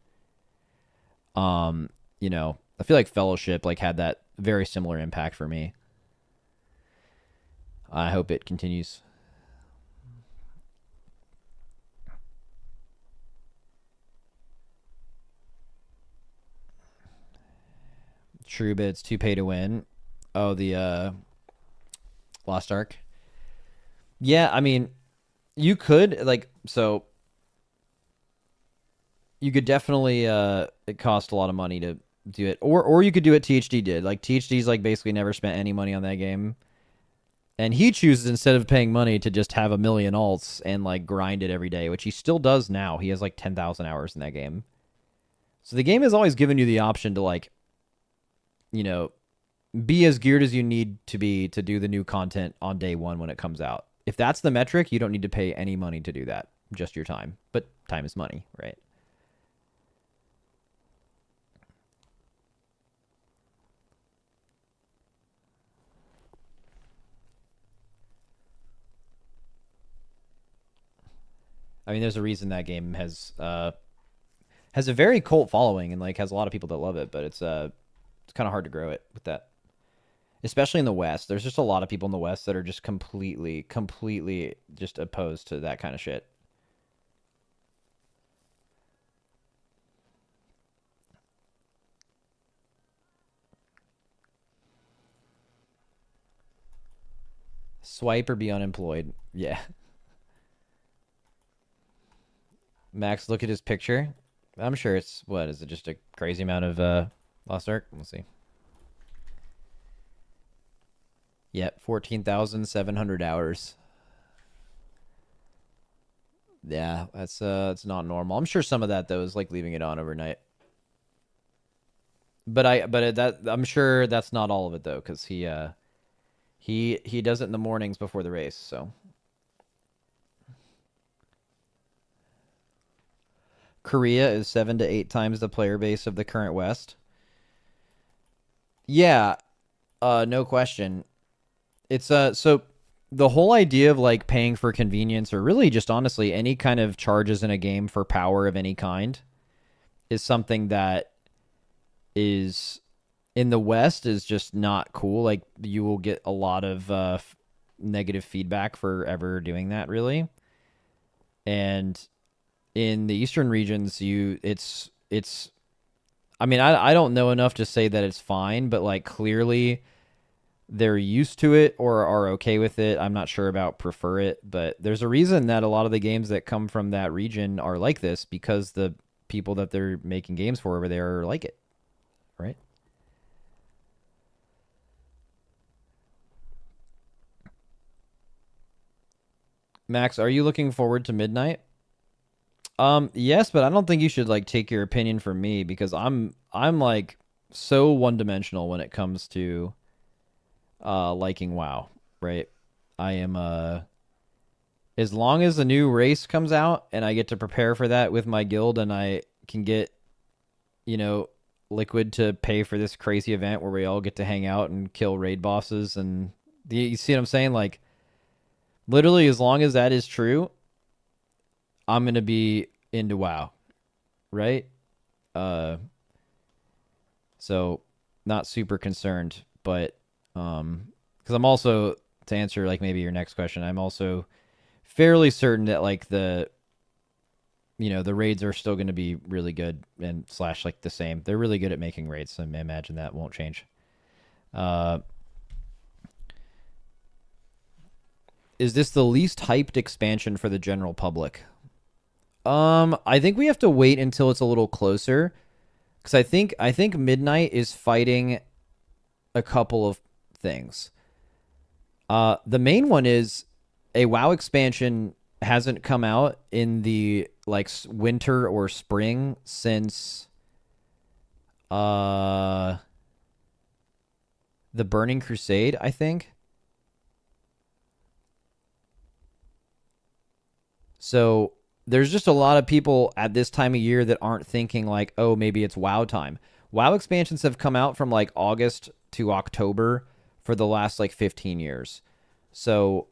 You know, I feel like Fellowship like had that very similar impact for me. I hope it continues. True, but it's too pay to win. Oh, the Lost Ark. Yeah, I mean, you could like so you could definitely it cost a lot of money to do it. Or you could do what THD did. Like THD's like basically never spent any money on that game. And he chooses instead of paying money to just have a million alts and like grind it every day, which he still does now. He has like 10,000 hours in that game. So the game has always given you the option to like, you know, be as geared as you need to be to do the new content on day one when it comes out. If that's the metric, you don't need to pay any money to do that, just your time. But time is money, right? I mean, there's a reason that game has a very cult following and like has a lot of people that love it, but it's kind of hard to grow it with that. Especially in the West. There's just a lot of people in the West that are just completely just opposed to that kind of shit. Swipe or be unemployed. Yeah. Max, look at his picture. I'm sure it's, what, is it just a crazy amount of Lost Ark? We'll see. Yep, 14,700 hours. Yeah, that's it's not normal. I'm sure some of that though is like leaving it on overnight. I'm sure that's not all of it though, because he does it in the mornings before the race. So Korea is 7 to 8 times the player base of the current West. Yeah, no question. It's so the whole idea of like paying for convenience or really just honestly any kind of charges in a game for power of any kind is something that is in the West is just not cool. Like you will get a lot of negative feedback for ever doing that really. And in the Eastern regions, it's I mean, I don't know enough to say that it's fine, but like clearly they're used to it or are okay with it. I'm not sure about prefer it, but there's a reason that a lot of the games that come from that region are like this because the people that they're making games for over there are like it, right? Max, are you looking forward to midnight? Yes, but I don't think you should like take your opinion from me because I'm like so one-dimensional when it comes to liking WoW, right? I am as long as a new race comes out and I get to prepare for that with my guild and I can get, you know, Liquid to pay for this crazy event where we all get to hang out and kill raid bosses. And you see what I'm saying? Like, literally, as long as that is true, I'm going to be into WoW, right? So not super concerned, but because I'm also, to answer like maybe your next question, I'm also fairly certain that like the raids are still going to be really good and slash like the same. They're really good at making raids, so I imagine that won't change. Is this the least hyped expansion for the general public? I think we have to wait until it's a little closer, because I think Midnight is fighting a couple of things. The main one is a WoW expansion hasn't come out in the like winter or spring since the Burning Crusade, I think. So there's just a lot of people at this time of year that aren't thinking like, oh, maybe it's WoW time. WoW expansions have come out from like August to October for the last like 15 years. So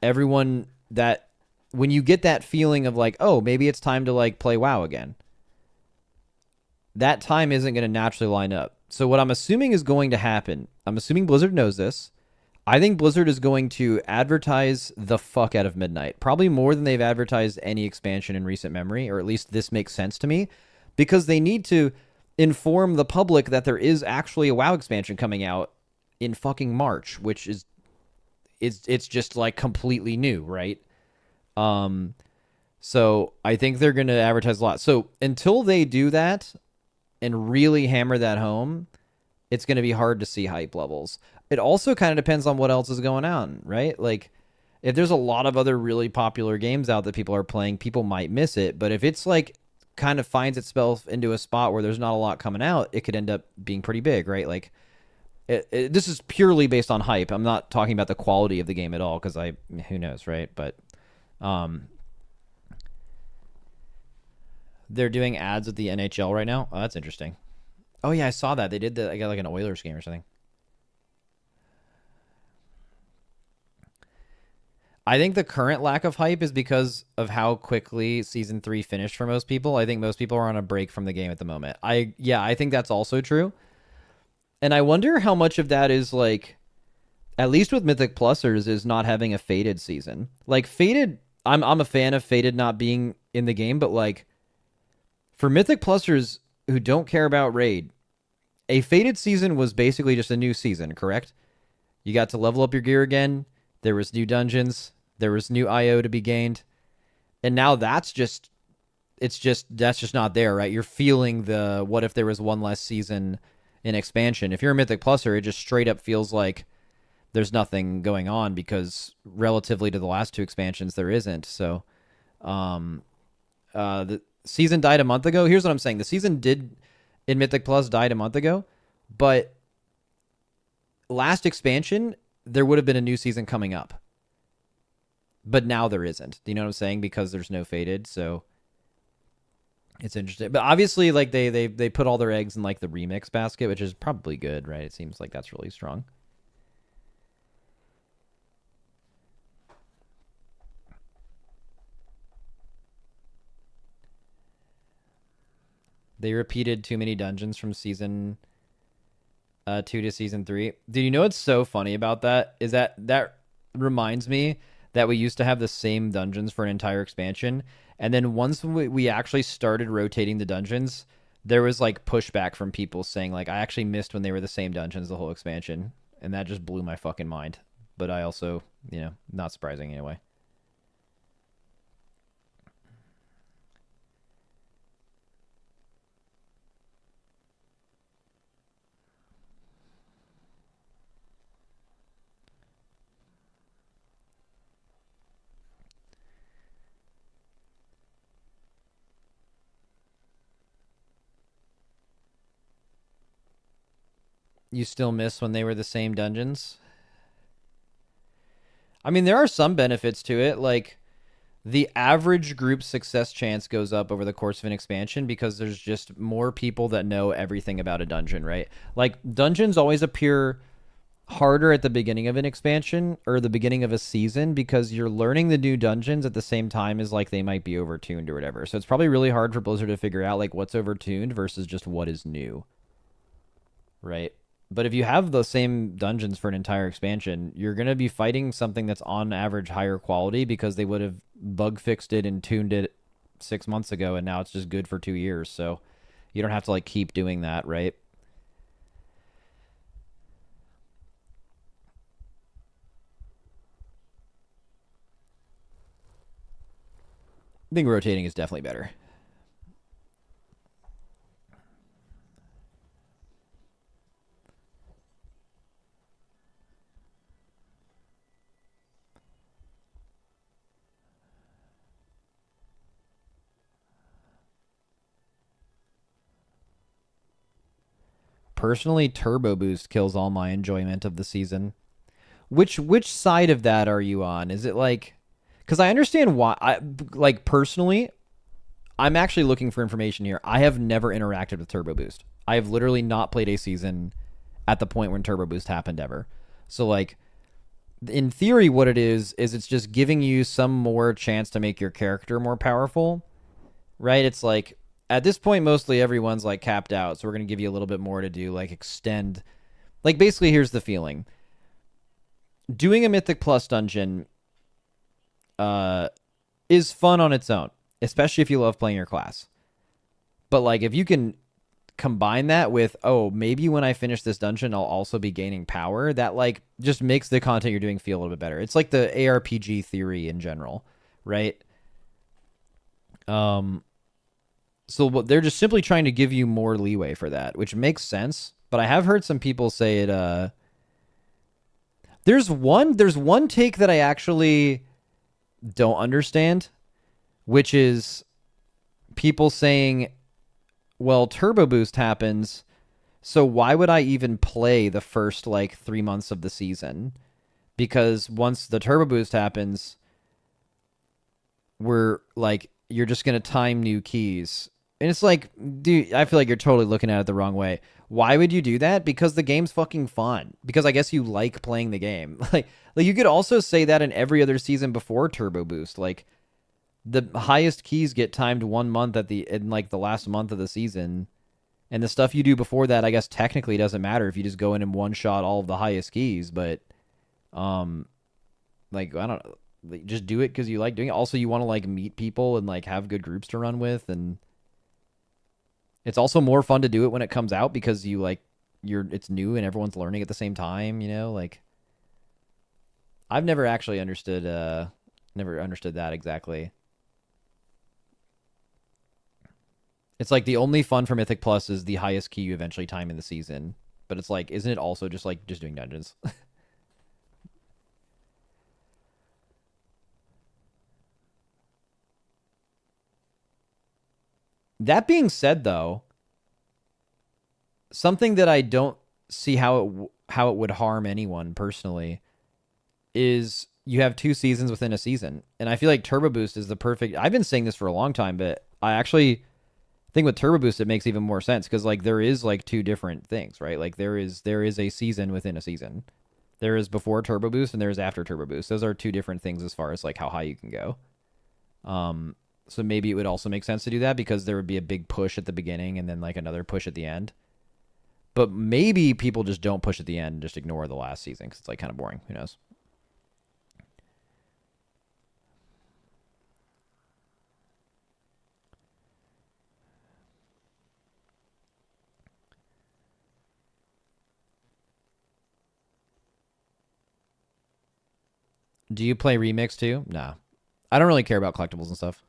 everyone that when you get that feeling of like, oh, maybe it's time to like play WoW again, that time isn't going to naturally line up. So what I'm assuming is going to happen, I'm assuming Blizzard knows this. I think Blizzard is going to advertise the fuck out of Midnight, probably more than they've advertised any expansion in recent memory, or at least this makes sense to me, because they need to inform the public that there is actually a WoW expansion coming out in fucking March, which is it's just like completely new, right? So I think they're going to advertise a lot. So until they do that and really hammer that home, it's going to be hard to see hype levels. It also kind of depends on what else is going on, right? Like, if there's a lot of other really popular games out that people are playing, people might miss it. But if it's like kind of finds itself into a spot where there's not a lot coming out, it could end up being pretty big, right? Like, this is purely based on hype. I'm not talking about the quality of the game at all, because who knows, right? But they're doing ads with the NHL right now. Oh, that's interesting. Oh yeah, I saw that. They did I got like an Oilers game or something. I think the current lack of hype is because of how quickly season 3 finished for most people. I think most people are on a break from the game at the moment. I think that's also true. And I wonder how much of that is like, at least with Mythic Plusers, is not having a Fated season. Like Fated, I'm a fan of Fated not being in the game, but like for Mythic Plusers who don't care about Raid, a Fated season was basically just a new season, correct? You got to level up your gear again. There was new dungeons. There was new IO to be gained. And now that's just not there, right? You're feeling the what if there was one less season in expansion. If you're a Mythic Pluser, it just straight up feels like there's nothing going on, because relatively to the last two expansions, there isn't. So the season died a month ago. Here's what I'm saying. The season did in Mythic Plus died a month ago, but last expansion, there would have been a new season coming up. But now there isn't. Do you know what I'm saying? Because there's no Fated, so it's interesting. But obviously, like they put all their eggs in like the remix basket, which is probably good, right? It seems like that's really strong. They repeated too many dungeons from season 2 to season 3. Do you know what's so funny about that? Is that reminds me that we used to have the same dungeons for an entire expansion. And then once we actually started rotating the dungeons, there was like pushback from people saying like, I actually missed when they were the same dungeons the whole expansion. And that just blew my fucking mind. But I also, not surprising anyway. You still miss when they were the same dungeons? I mean, there are some benefits to it. Like, The average group success chance goes up over the course of an expansion because there's just more people that know everything about a dungeon, right? Like dungeons always appear harder at the beginning of an expansion or the beginning of a season because you're learning the new dungeons at the same time as like they might be overtuned or whatever. So it's probably really hard for Blizzard to figure out like what's overtuned versus just what is new, right? But if you have the same dungeons for an entire expansion, you're going to be fighting something that's on average higher quality because they would have bug fixed it and tuned it 6 months ago and now it's just good for 2 years. So you don't have to like keep doing that, right? I think rotating is definitely better. Personally, Turbo Boost kills all my enjoyment of the season. Which side of that are you on? Is it like cuz I understand why I like personally I'm actually looking for information here. I have never interacted with Turbo Boost. I have literally not played a season at the point when Turbo Boost happened ever. So like in theory what it is it's just giving you some more chance to make your character more powerful, right? It's like at this point mostly everyone's like capped out, so we're going to give you a little bit more to do, like extend. Like basically here's the feeling. Doing a Mythic Plus dungeon is fun on its own, especially if you love playing your class. But like if you can combine that with, oh, maybe when I finish this dungeon I'll also be gaining power, that like just makes the content you're doing feel a little bit better. It's like the ARPG theory in general, right? Um so they're just simply trying to give you more leeway for that, which makes sense, but I have heard some people say it there's one take that I actually don't understand, which is people saying, well, Turbo Boost happens, so why would I even play the first like 3 months of the season? Because once the Turbo Boost happens, we're like, you're just going to time new keys. And it's like, dude, I feel like you're totally looking at it the wrong way. Why would you do that? Because the game's fucking fun. Because I guess you like playing the game. Like you could also say that in every other season before Turbo Boost. Like the highest keys get timed 1 month in like the last month of the season, and the stuff you do before that, I guess technically doesn't matter if you just go in and one shot all of the highest keys. But um, like I don't like, just do it because you like doing it. Also, you want to like meet people and like have good groups to run with, and it's also more fun to do it when it comes out because you like it's new and everyone's learning at the same time. You know, like I've never understood that exactly. It's like the only fun for Mythic Plus is the highest key you eventually time in the season. But it's like, isn't it also just like just doing dungeons? That being said, though, something that I don't see how it would harm anyone personally is you have 2 seasons within a season, and I feel like Turbo Boost is the perfect. I've been saying this for a long time, but I actually think with Turbo Boost it makes even more sense because like there is like two different things, right? Like there is a season within a season. There is before Turbo Boost and there is after Turbo Boost. Those are two different things as far as like how high you can go. So maybe it would also make sense to do that because there would be a big push at the beginning and then like another push at the end. But maybe people just don't push at the end and just ignore the last season because it's like kind of boring. Who knows? Do you play Remix too? Nah. I don't really care about collectibles and stuff.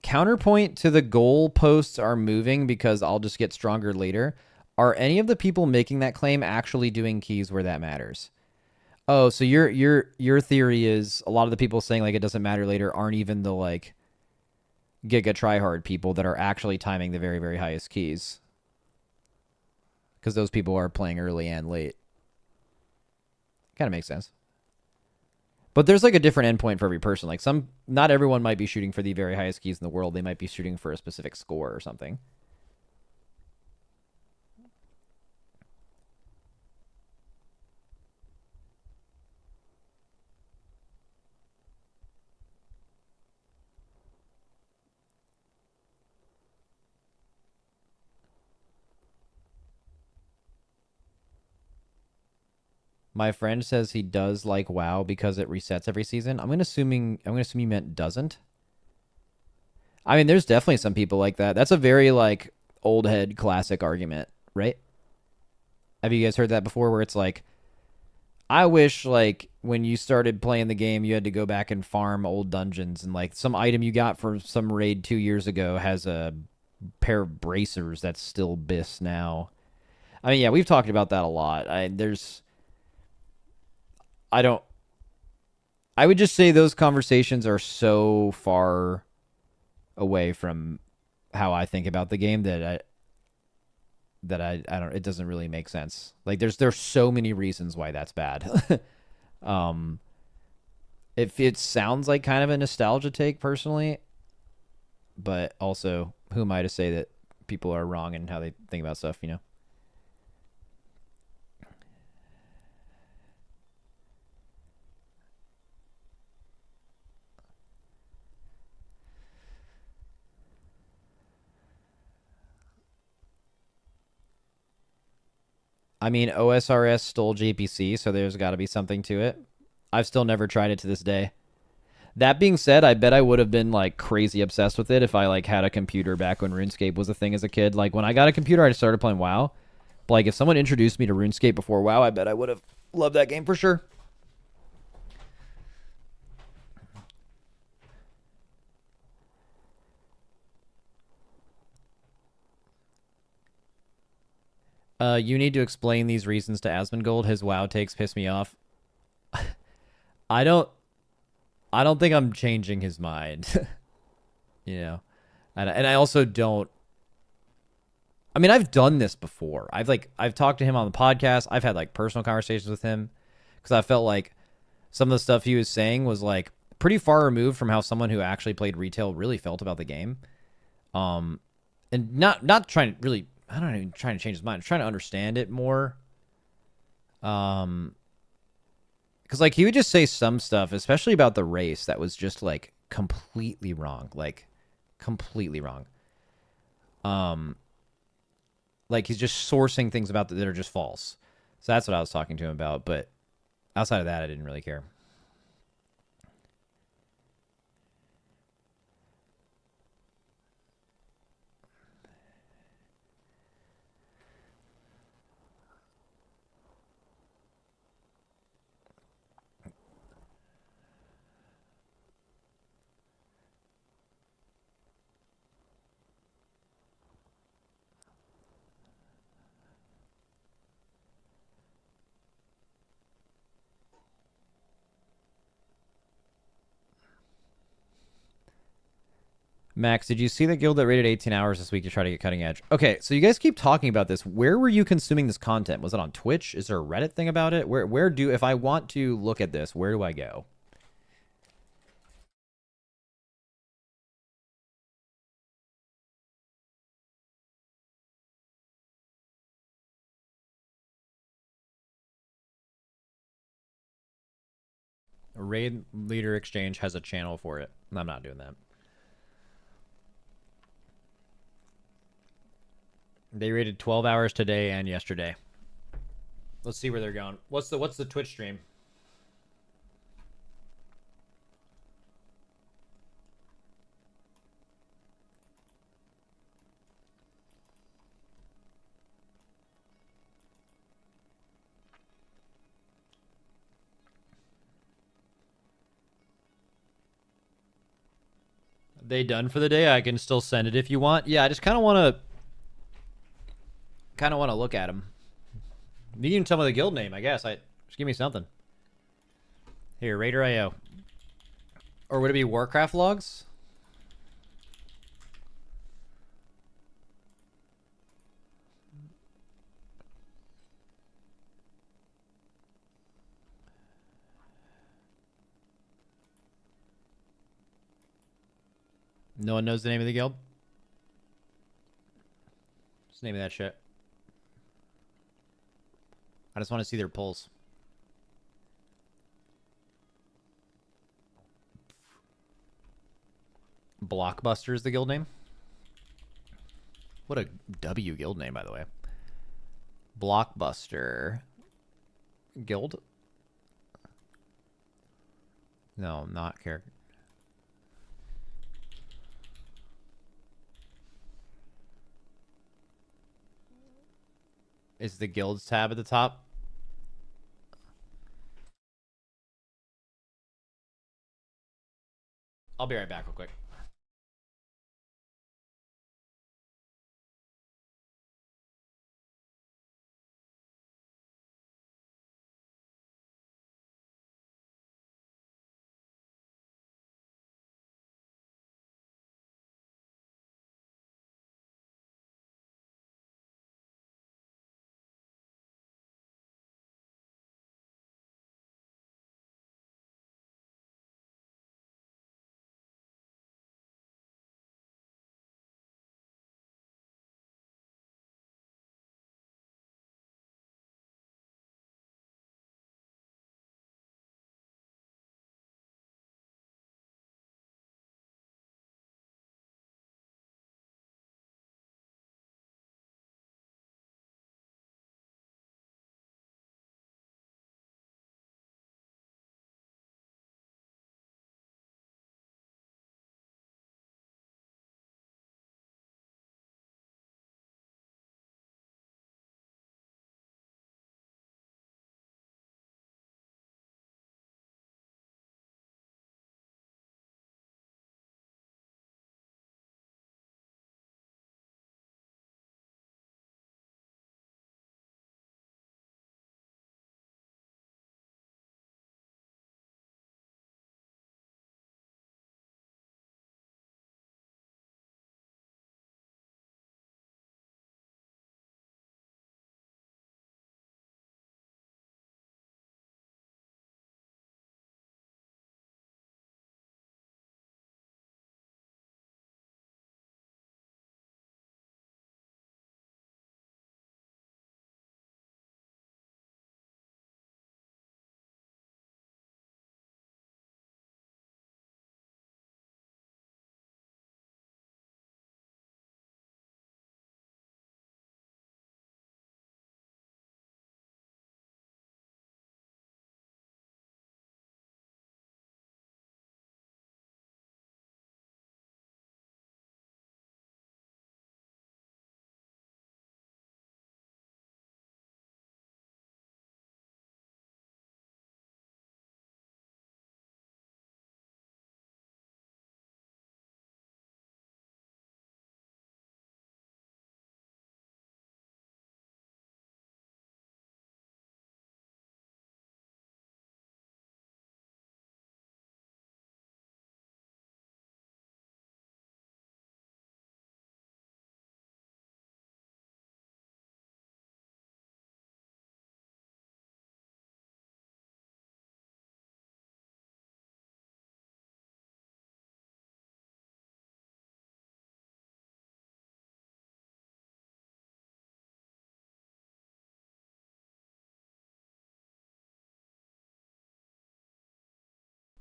Counterpoint to the goal posts are moving because I'll just get stronger later. Are any of the people making that claim actually doing keys where that matters? Oh, so your theory is a lot of the people saying like it doesn't matter later aren't even the like Giga tryhard people that are actually timing the very, very highest keys. because those people are playing early and late. Kind of makes sense. But there's like a different endpoint for every person. Like not everyone might be shooting for the very highest keys in the world. They might be shooting for a specific score or something. My friend says he does like WoW because it resets every season. I'm gonna assume you meant doesn't. I mean, there's definitely some people like that. That's a very like old head classic argument, right? Have you guys heard that before? Where it's like, I wish like when you started playing the game, you had to go back and farm old dungeons, and like some item you got for some raid 2 years ago has a pair of bracers that's still bis now. I mean, yeah, we've talked about that a lot. I would just say those conversations are so far away from how I think about the game that I don't, it doesn't really make sense. Like there's so many reasons why that's bad. um it sounds like kind of a nostalgia take personally, but also who am I to say that people are wrong in how they think about stuff, you know? I mean, OSRS stole JPC, so there's got to be something to it. I've still never tried it to this day. That being said, I bet I would have been like crazy obsessed with it if I like had a computer back when RuneScape was a thing as a kid. Like when I got a computer, I just started playing WoW. But like if someone introduced me to RuneScape before WoW, I bet I would have loved that game for sure. You need to explain these reasons to Asmongold. His WoW takes piss me off. I don't I don't think I'm changing his mind. You know. And I also don't. I mean, I've done this before. I've talked to him on the podcast. I've had like personal conversations with him because I felt like some of the stuff he was saying was like pretty far removed from how someone who actually played retail really felt about the game. And not trying to really, I don't even trying to change his mind. I'm trying to understand it more. Because like he would just say some stuff, especially about the race, that was just like completely wrong, like completely wrong. Like he's just sourcing things about that are just false. So that's what I was talking to him about. But outside of that, I didn't really care. Max, did you see the guild that rated 18 hours this week to try to get cutting edge? Okay, so you guys keep talking about this. Where were you consuming this content? Was it on Twitch? Is there a Reddit thing about it? If I want to look at this, where do I go? Raid Leader Exchange has a channel for it. I'm not doing that. They rated 12 hours today and yesterday. Let's see where they're going. What's the Twitch stream? They done for the day? I can still send it if you want. Yeah, I just kind of want to look at them. You can tell me the guild name, I guess. Just give me something. Here, Raider.io. Or would it be Warcraft logs? No one knows the name of the guild? What's the name of that shit? I just want to see their pulls. Blockbuster is the guild name? What a W guild name, by the way. Blockbuster guild? No, not character. Is the guilds tab at the top? I'll be right back real quick.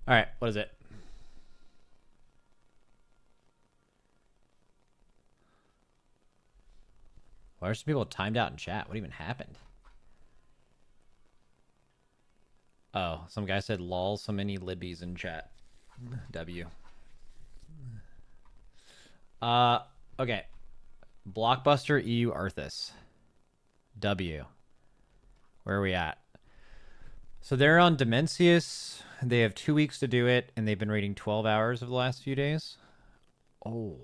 All right, what is it? Why are some people timed out in chat? What even happened? Oh, some guy said lol, so many libbies in chat. W. Okay. Blockbuster EU Arthas. W. Where are we at? So they're on Dimensius. They have 2 weeks to do it, and they've been raiding 12 hours of the last few days. Oh.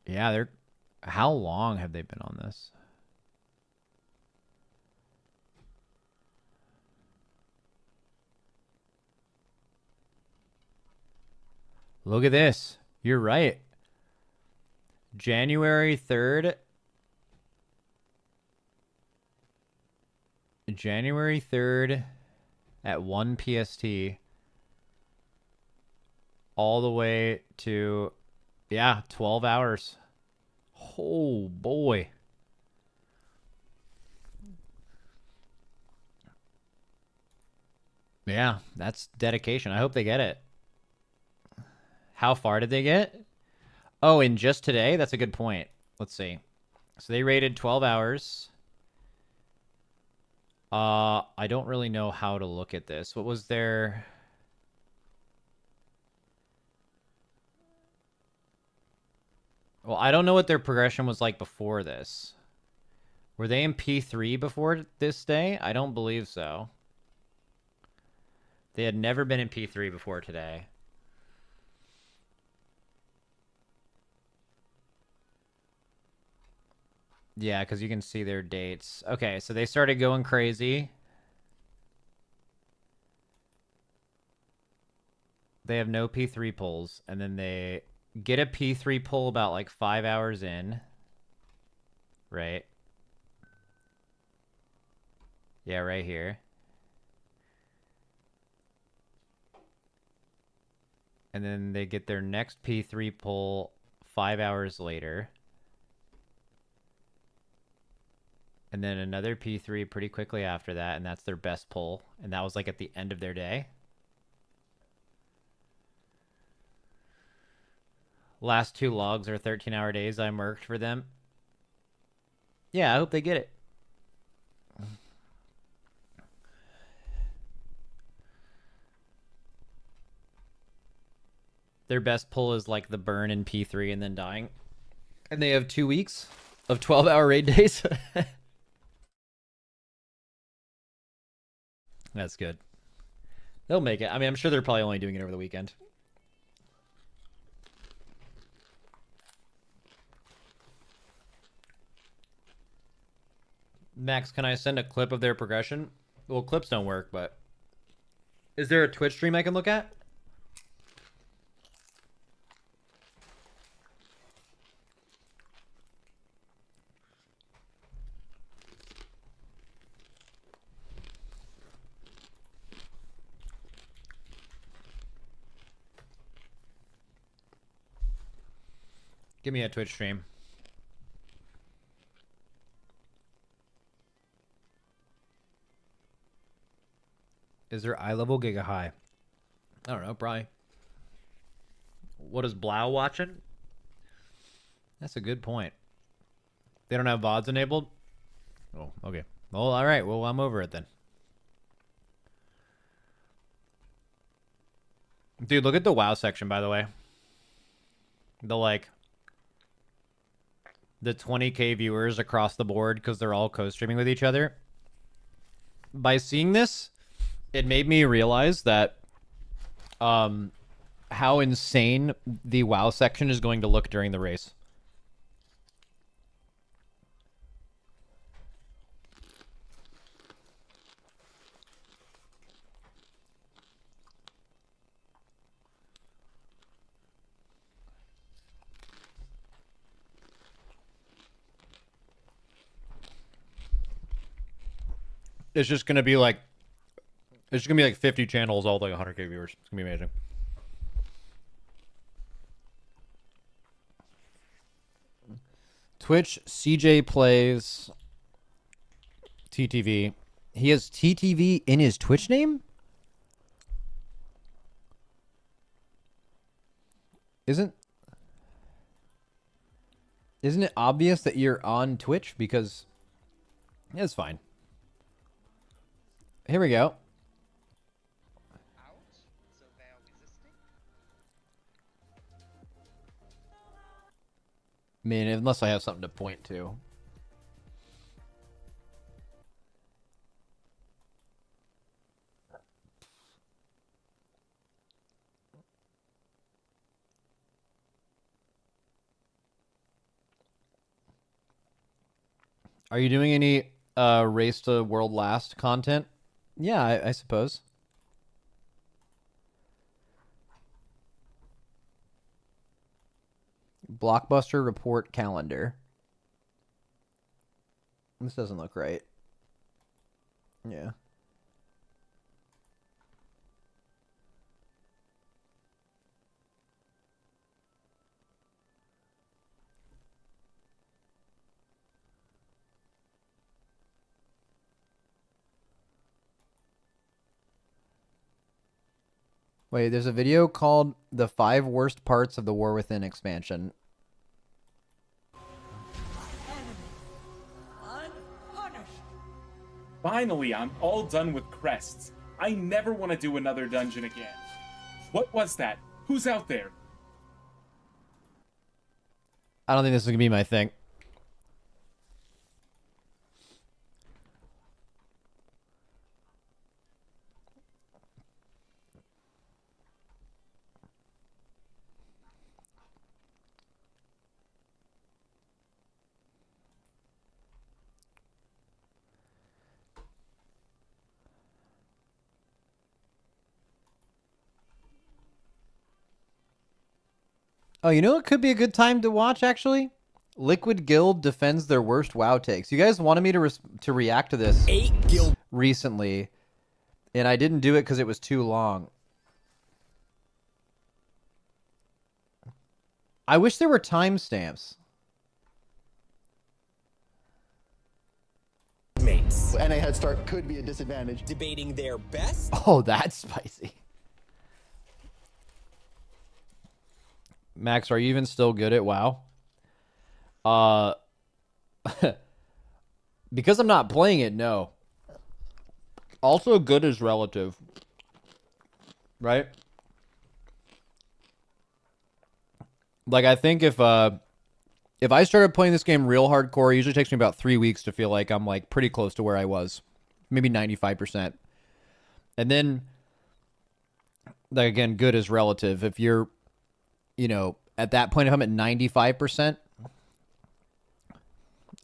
Yeah, they're... How long have they been on this? Look at this. You're right. January 3rd. January 3rd at 1 PST all the way to, yeah, 12 hours. Oh, boy. Yeah, that's dedication. I hope they get it. How far did they get? Oh, in just today? That's a good point. Let's see. So they rated 12 hours. I don't really know how to look at this. What was their... Well, I don't know what their progression was like before this. Were they in P3 before this day? I don't believe so. They had never been in P3 before today. Yeah, because you can see their dates. Okay, so they started going crazy. They have no P3 pulls, and then they get a P3 pull about like 5 hours in. Right? Yeah, right here. And then they get their next P3 pull 5 hours later. And then another P3 pretty quickly after that, and that's their best pull. And that was like at the end of their day. Last two logs are 13-hour days I marked for them. Yeah, I hope they get it. Their best pull is like the burn in P3 and then dying. And they have 2 weeks of 12-hour raid days. That's good. They'll make it. I mean, I'm sure they're probably only doing it over the weekend. Max, can I send a clip of their progression? Well, clips don't work, but... Is there a Twitch stream I can look at? Give me a Twitch stream. Is there eye level Giga High? I don't know, probably. What is Blau watching? That's a good point. They don't have VODs enabled? Oh, okay. Well, all right. Well, I'm over it then. Dude, look at the WoW section, by the way. The 20K viewers across the board because they're all co-streaming with each other. By seeing this, it made me realize that how insane the WoW section is going to look during the race. It's just gonna be like, 50 channels, all like 100K viewers. It's gonna be amazing. Twitch, CJ plays TTV. He has TTV in his Twitch name? Isn't it obvious that you're on Twitch? Because it's fine. Here we go. I mean, unless I have something to point to. Are you doing any race to world last content? Yeah, I suppose. Blockbuster report calendar. This doesn't look right. Yeah. Wait, there's a video called The 5 Worst Parts of the War Within expansion. Finally, I'm all done with crests. I never want to do another dungeon again. What was that? Who's out there? I don't think this is going to be my thing. Oh, you know what could be a good time to watch, actually? Liquid Guild defends their worst WoW takes. You guys wanted me to react to this recently, and I didn't do it because it was too long. I wish there were timestamps. Mates. NA head start could be a disadvantage. Debating their best. Oh, that's spicy. Max, are you even still good at WoW? Because I'm not playing it, no. Also, good is relative. Right? Like, I think if I started playing this game real hardcore, it usually takes me about 3 weeks to feel like I'm, like, pretty close to where I was. Maybe 95%. And then, like, again, good is relative. If you're, you know, at that point, if I'm at 95%,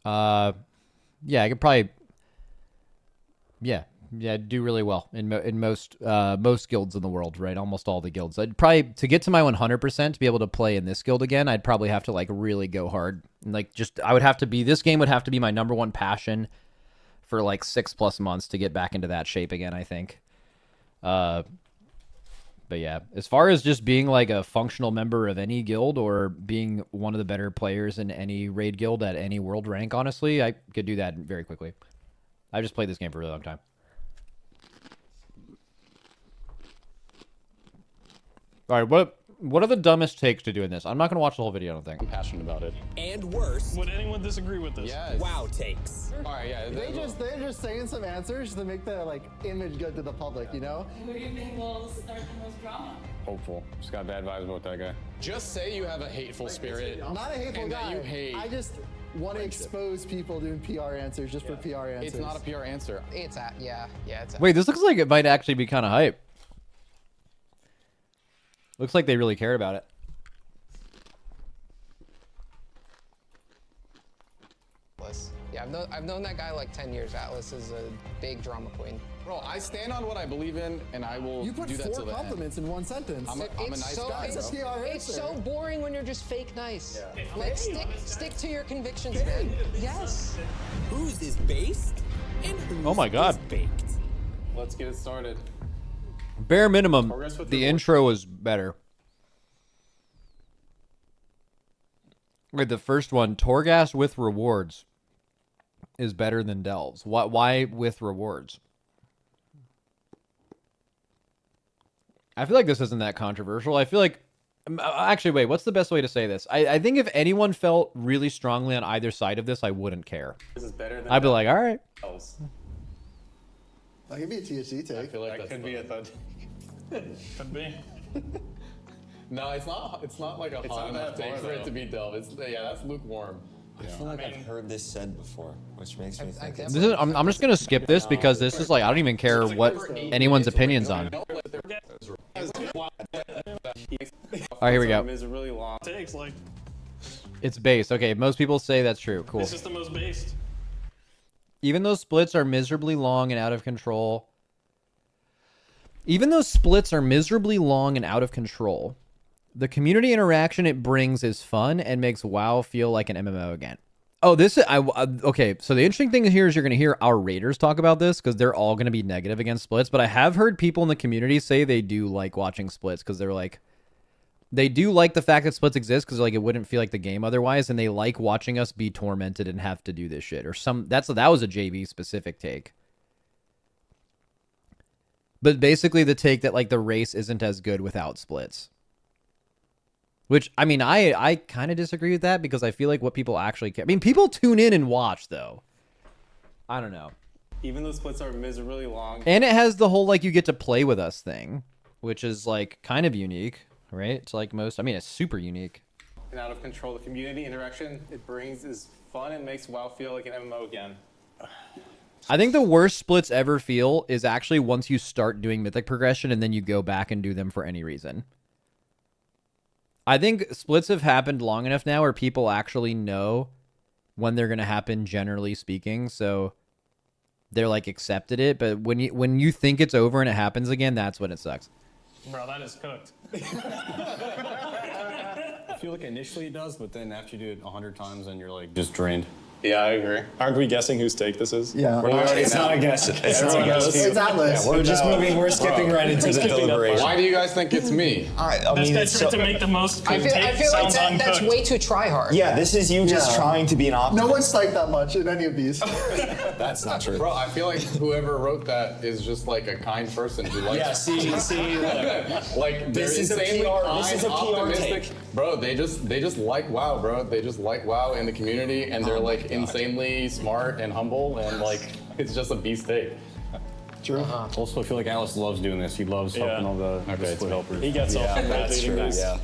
yeah, I could probably, yeah, do really well in most guilds in the world, right? Almost all the guilds. I'd probably, to get to my 100% to be able to play in this guild again, I'd probably have to, like, really go hard. And, like, just, I would have to be, this game would have to be my #1 passion for, like, 6+ months to get back into that shape again, I think. But yeah, as far as just being like a functional member of any guild or being one of the better players in any raid guild at any world rank, honestly, I could do that very quickly. I just played this game for a really long time. All right, what are the dumbest takes to doing this? I'm not going to watch the whole video, I don't think. I'm passionate about it. And worse. Would anyone disagree with this? Yes. WoW takes. All right, yeah. They're just saying some answers to make the like image good to the public, you know? Who do you think will start the most drama? Hopeful. Just got bad vibes about that guy. Just say you have a hateful spirit. I'm not a hateful and guy. That you hate. I just want to expose people doing PR answers just for PR answers. It's not a PR answer. It's at, yeah, it's at. Wait, this looks like it might actually be kind of hype. Looks like they really care about it. Yeah, I've known that guy like 10 years. Atlas is a big drama queen. Bro, I stand on what I believe in, and I will You put do that 4 till the end. compliments in 1 sentence. I'm a nice guy, It's bro. a PR It's answer. so boring when you're just fake nice. Like, stick to your convictions, man. Yes. Whose is based and whose Oh my God. is baked. Let's get it started. Bare minimum, Progress with the reward. intro was better. Wait, the first one, Torghast with rewards, is better than Delves. Why with rewards? I feel like this isn't that controversial. I feel like, actually, wait, what's the best way to say this? I think if anyone felt really strongly on either side of this, I wouldn't care. This is better than I'd be like, all right. else. That could be a THC I take. feel like that could be a thud. Could be. No, it's not. It's not like a hot enough take for it to be Delve. It's that's lukewarm. I feel like I've heard this said before, which makes me think it's... This is, I'm just gonna skip this because this is like I don't even care what anyone's opinions on. All right, here we go. It's really long. Takes like It's based. Okay, most people say that's true. Cool. it's just the most based. Even though splits are miserably long and out of control. Even though splits are miserably long and out of control, the community interaction it brings is fun and makes WoW feel like an MMO again. Oh, this is okay. So the interesting thing here is you're going to hear our raiders talk about this because they're all going to be negative against splits. But I have heard people in the community say they do like watching splits because they're like, they do like the fact that splits exist because like it wouldn't feel like the game otherwise, and they like watching us be tormented and have to do this shit or some. That was a JV specific take. But basically the take that like the race isn't as good without splits. Which, I mean, I kind of disagree with that because I feel like what people actually care. I mean, people tune in and watch, though. I don't know. Even though splits are miserably long. And it has the whole, like, you get to play with us thing, which is, like, kind of unique, right? It's like most, I mean, it's super unique. And out of control, the community interaction it brings is fun and makes WoW feel like an MMO again. I think the worst splits ever feel is actually once you start doing mythic progression and then you go back and do them for any reason. I think splits have happened long enough now where people actually know when they're going to happen, generally speaking. So they're like accepted it. But when you think it's over and it happens again, that's when it sucks. Bro, that is cooked. I feel like initially it does, but then after you do it 100 times, then you're like just drained. Yeah, I agree. Aren't we guessing whose take this is? Yeah. It's not a guess. It's not a guess. Exactly. Yeah, we're just moving. We're skipping right into the deliberation. Why do you guys think it's me? I This mean, guy it's tried so, to make the most I feel like sounds that's uncooked. way too try hard. yeah, this is you just Yeah. trying to be an optimist. No one's psyched that much in any of these. That's not true. Bro, I feel like whoever wrote that is just like a kind person who likes. Yeah, see, Like This they're is a insanely PR kind, this is a PR optimistic. take. Bro, they just like WoW, bro. They just like WoW in the community, and they're like insanely smart and humble, and like it's just a beast take. True. Also, I feel like Alice loves doing this. He loves helping all the it's split me. helpers. He gets off Yeah, that's rotating true. this. Yeah.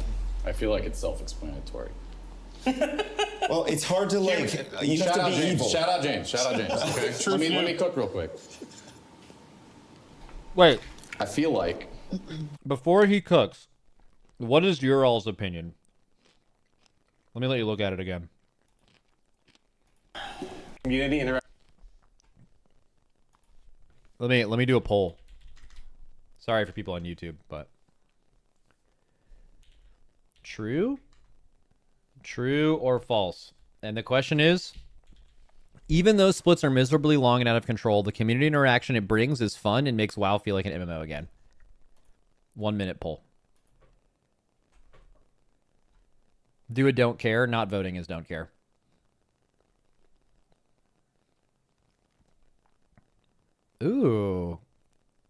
I feel like it's self-explanatory. Well, it's hard to like. You have Shout to out be James. evil. Shout out James. Shout out James. Okay. let me cook real quick. Wait, I feel like before he cooks, what is your all's opinion? Let me let you look at it again. Community interaction. Let me do a poll. Sorry for people on YouTube, but true or false? And the question is, even though splits are miserably long and out of control, the community interaction it brings is fun and makes WoW feel like an MMO again. 1 minute poll. Do a don't care. Not voting is don't care. Ooh.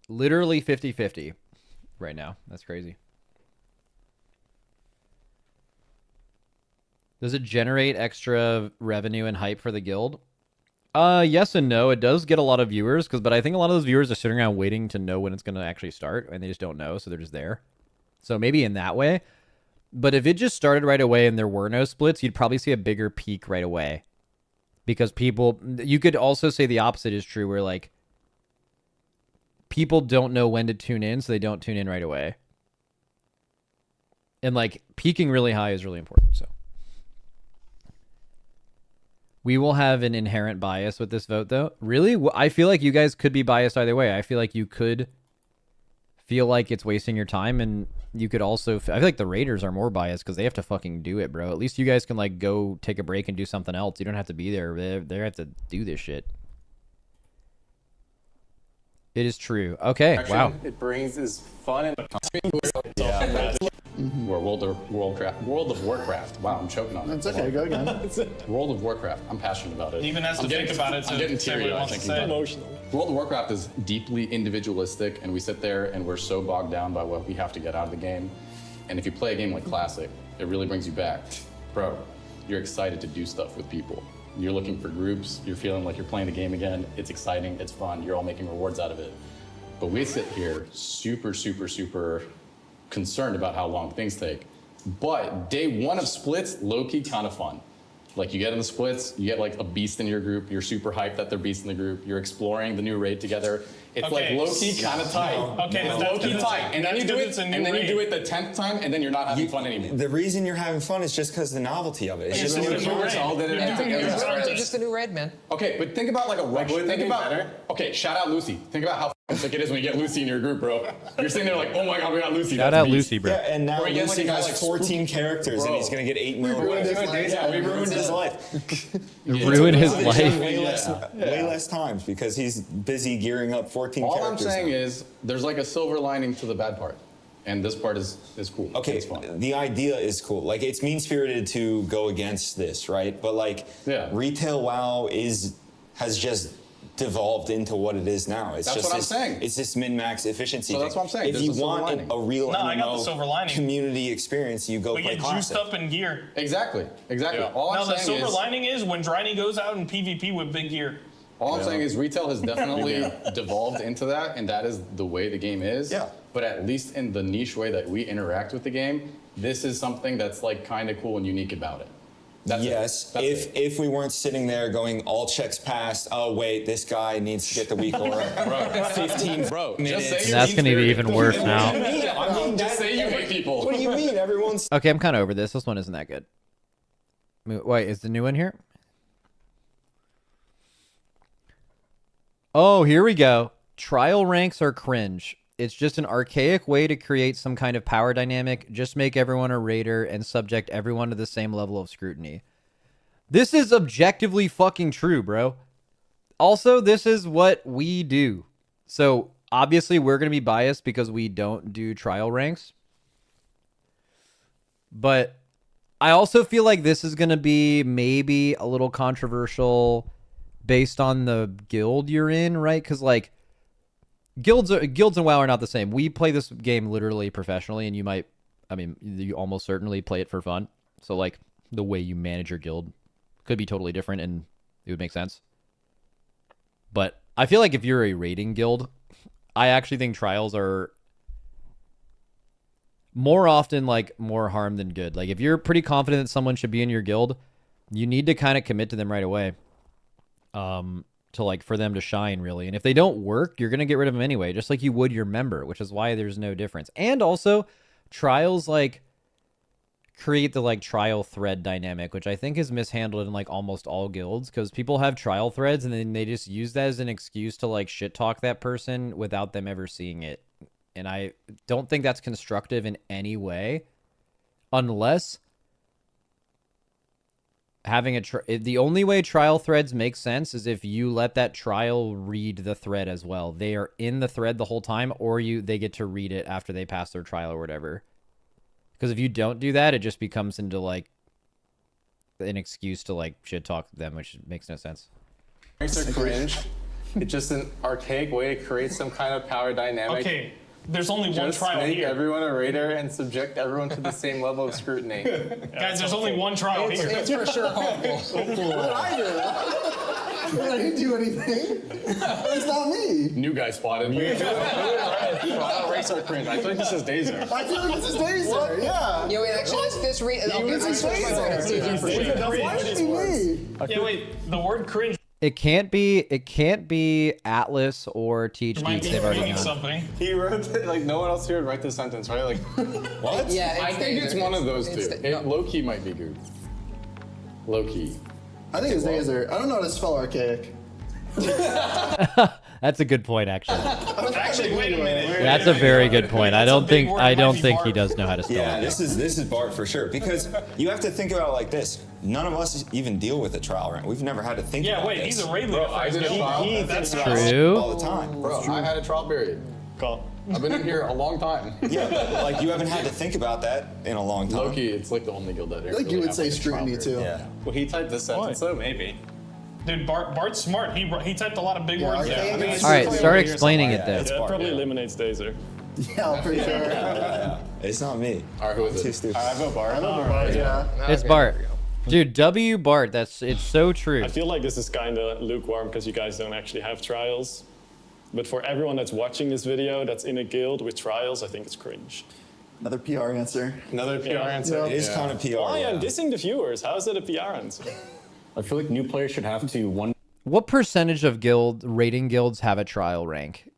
Literally 50-50 right now. That's crazy. Does it generate extra revenue and hype for the guild? Yes and no. It does get a lot of viewers, but I think a lot of those viewers are sitting around waiting to know when it's going to actually start, and they just don't know, so they're just there. So maybe in that way. But if it just started right away and there were no splits, you'd probably see a bigger peak right away. Because people... You could also say the opposite is true, where, like, people don't know when to tune in, so they don't tune in right away. And, like, peaking really high is really important, so... We will have an inherent bias with this vote, though. Really? I feel like you guys could be biased either way. I feel like you could feel like it's wasting your time, and you could also... I feel like the Raiders are more biased because they have to fucking do it, bro. At least you guys can, like, go take a break and do something else. You don't have to be there. They have to do this shit. It is true. Okay, wow. It brings is fun and We're World of Warcraft. Wow, I'm choking on it. It's okay. Go again. World of Warcraft. I'm passionate about it. He even has to I'm think about it to I'm getting say what he teary-eyed wants to thinking say. about it. World of Warcraft is deeply individualistic, and we sit there and we're so bogged down by what we have to get out of the game. And if you play a game like Classic, it really brings you back. Bro, you're excited to do stuff with people. You're looking for groups. You're feeling like you're playing the game again. It's exciting. It's fun. You're all making rewards out of it. But we sit here super, super, super concerned about how long things take. But day one of splits, low-key kind of fun. Like you get in the splits, you get like a beast in your group, you're super hyped that they're beasts in the group, you're exploring the new raid together. It's Okay. like low-key kind of tight. Okay, It's but low-key that's- tight. And then you do that's it, it's a new and then you raid. do it the 10th time, and then you're not having fun anymore. The reason you're having fun is just because the novelty of it. It's It's just just a new raid. all that it Yeah. is. It's just a new red, man. Okay, but think about like a rush. wouldn't Think it be about better? Okay, shout out Lucy. Think about how sick it is when you get Lucy in your group, bro. You're sitting there like, oh my god, we got Lucy. Shout That's out beast. Lucy, bro. Yeah, and now Or you get, like, Lucy a guy has like 14 characters, and Bro. he's gonna get 8 million. ruined his life. Yeah, we ruined his life. Ruin his Way life. way less times because he's busy gearing up 14 All I'm characters. saying now. is there's like a silver lining to the bad part. And this part is cool. Okay, It's fun. the idea is cool. Like, it's mean-spirited to go against this, right? But like, Yeah. retail WoW has just devolved into what it is now. It's That's just what I'm this, saying. It's this min-max efficiency. So that's thing. what I'm saying. If There's you a silver want lining. a real No, I got the MMO silver lining. community experience, you go We play get classic. juiced up in gear. Exactly. All Now I'm the saying silver is, lining is when Dryny goes out in PvP with big gear. all I'm saying is retail has definitely devolved into that, and that is the way the game is. Yeah. But at least in the niche way that we interact with the game, this is something that's like kind of cool and unique about it. That's Yes, it. That's it. if we weren't sitting there going all checks passed, oh wait, this guy needs to get the week or 15 Bro, minutes. just say That's gonna be even worse now. Just say you hate people. What do you mean? Everyone's Okay, I'm kind of over this. This one isn't that good. Wait, is the new one here? Oh, here we go. Trial ranks are cringe. It's just an archaic way to create some kind of power dynamic. Just make everyone a raider and subject everyone to the same level of scrutiny. This is objectively fucking true, bro. Also, this is what we do. So, obviously, we're going to be biased because we don't do trial ranks. But I also feel like this is going to be maybe a little controversial based on the guild you're in, right? Because, like, guilds and WoW are not the same. We play this game literally professionally, and you almost certainly play it for fun. So, like, the way you manage your guild could be totally different, and it would make sense. But I feel like if you're a raiding guild, I actually think trials are more often, like, more harm than good. Like, if you're pretty confident that someone should be in your guild, you need to kind of commit to them right away. To like for them to shine really. And if they don't work, you're going to get rid of them anyway, just like you would your member, which is why there's no difference. And also trials like create the like trial thread dynamic, which I think is mishandled in like almost all guilds because people have trial threads and then they just use that as an excuse to like shit talk that person without them ever seeing it. And I don't think that's constructive in any unless having the only way trial threads make sense is if you let that trial read the thread as well. They are in the thread the whole time, or they get to read it after they pass their trial or whatever. Because if you don't do that, it just becomes into like an excuse to like shit talk them, which makes no sense. Ranks are cringe. It's just an archaic way to create some kind of power dynamic. Okay, there's only one trial make here. everyone a raider and subject everyone to the same level of scrutiny. Guys, there's only one trial here. It's for sure hopeful. What did I do? I didn't do anything. It's not me. New guy spotted. Trial ranks are cringe. I feel like this is Dazer. I feel like this is Dazer. Yeah. Yeah, wait, actually, this This is Dazer. Why should it be me? Yeah, wait, the word cringe It can't be Atlas or Teach might Geeks. be They've already reading gone. something. He wrote it, like no one else here would write this sentence, right? Like, what? Yeah, I think it's one of those two. It low-key might be good. Low-key. I think it's Dazer. I don't know how to spell archaic. That's a good point, actually. Actually, wait a minute. That's a very good point. I don't think word. It might be he Bart. does know how to spell Yeah, it. this is Bart for sure. Because you have to think about it like this. None of us even deal with a trial rank. We've never had to think Yeah, about wait, this. he's a raid leader. I did a trial. He That's thinks about it true. all the time. Bro, I had a trial period. Call. I've been in here a long time. Yeah, but like you haven't had to think about that in a long time. Low-key, it's like the only guild that I think you would say scrutiny too. Yeah. well, he typed this sentence, so maybe. Dude, Bart's smart. He typed a lot of big words. archaic. Yeah, I mean, it's All right, probably start over here explaining it somewhere. then. It's Yeah, Bart, it probably yeah. eliminates Dazer. Yeah, I'm pretty sure. It's not me. All right, who is Too it? stupid. I vote Bart. Yeah. It's Bart. Dude, W Bart. It's so true. I feel like this is kind of lukewarm because you guys don't actually have trials. But for everyone that's watching this video that's in a guild with trials, I think it's cringe. Another PR answer. Another PR answer. It is kind of PR. Why? yeah. I'm dissing the viewers. How is that a PR answer? I feel like new players should have to What percentage of rating guilds have a trial rank?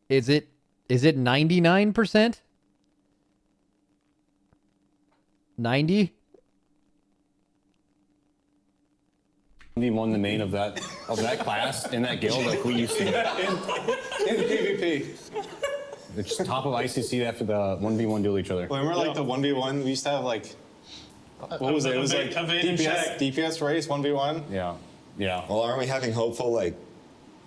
Is it 99%? 90? 1v1 the main of that class in that guild like we used to. In PvP. It's just top of ICC after the 1v1 duel each other. Remember like the 1v1, we used to have like, what was it? It was like Evade and check. DPS race 1v1. Yeah. Yeah. Well, aren't we having hopeful like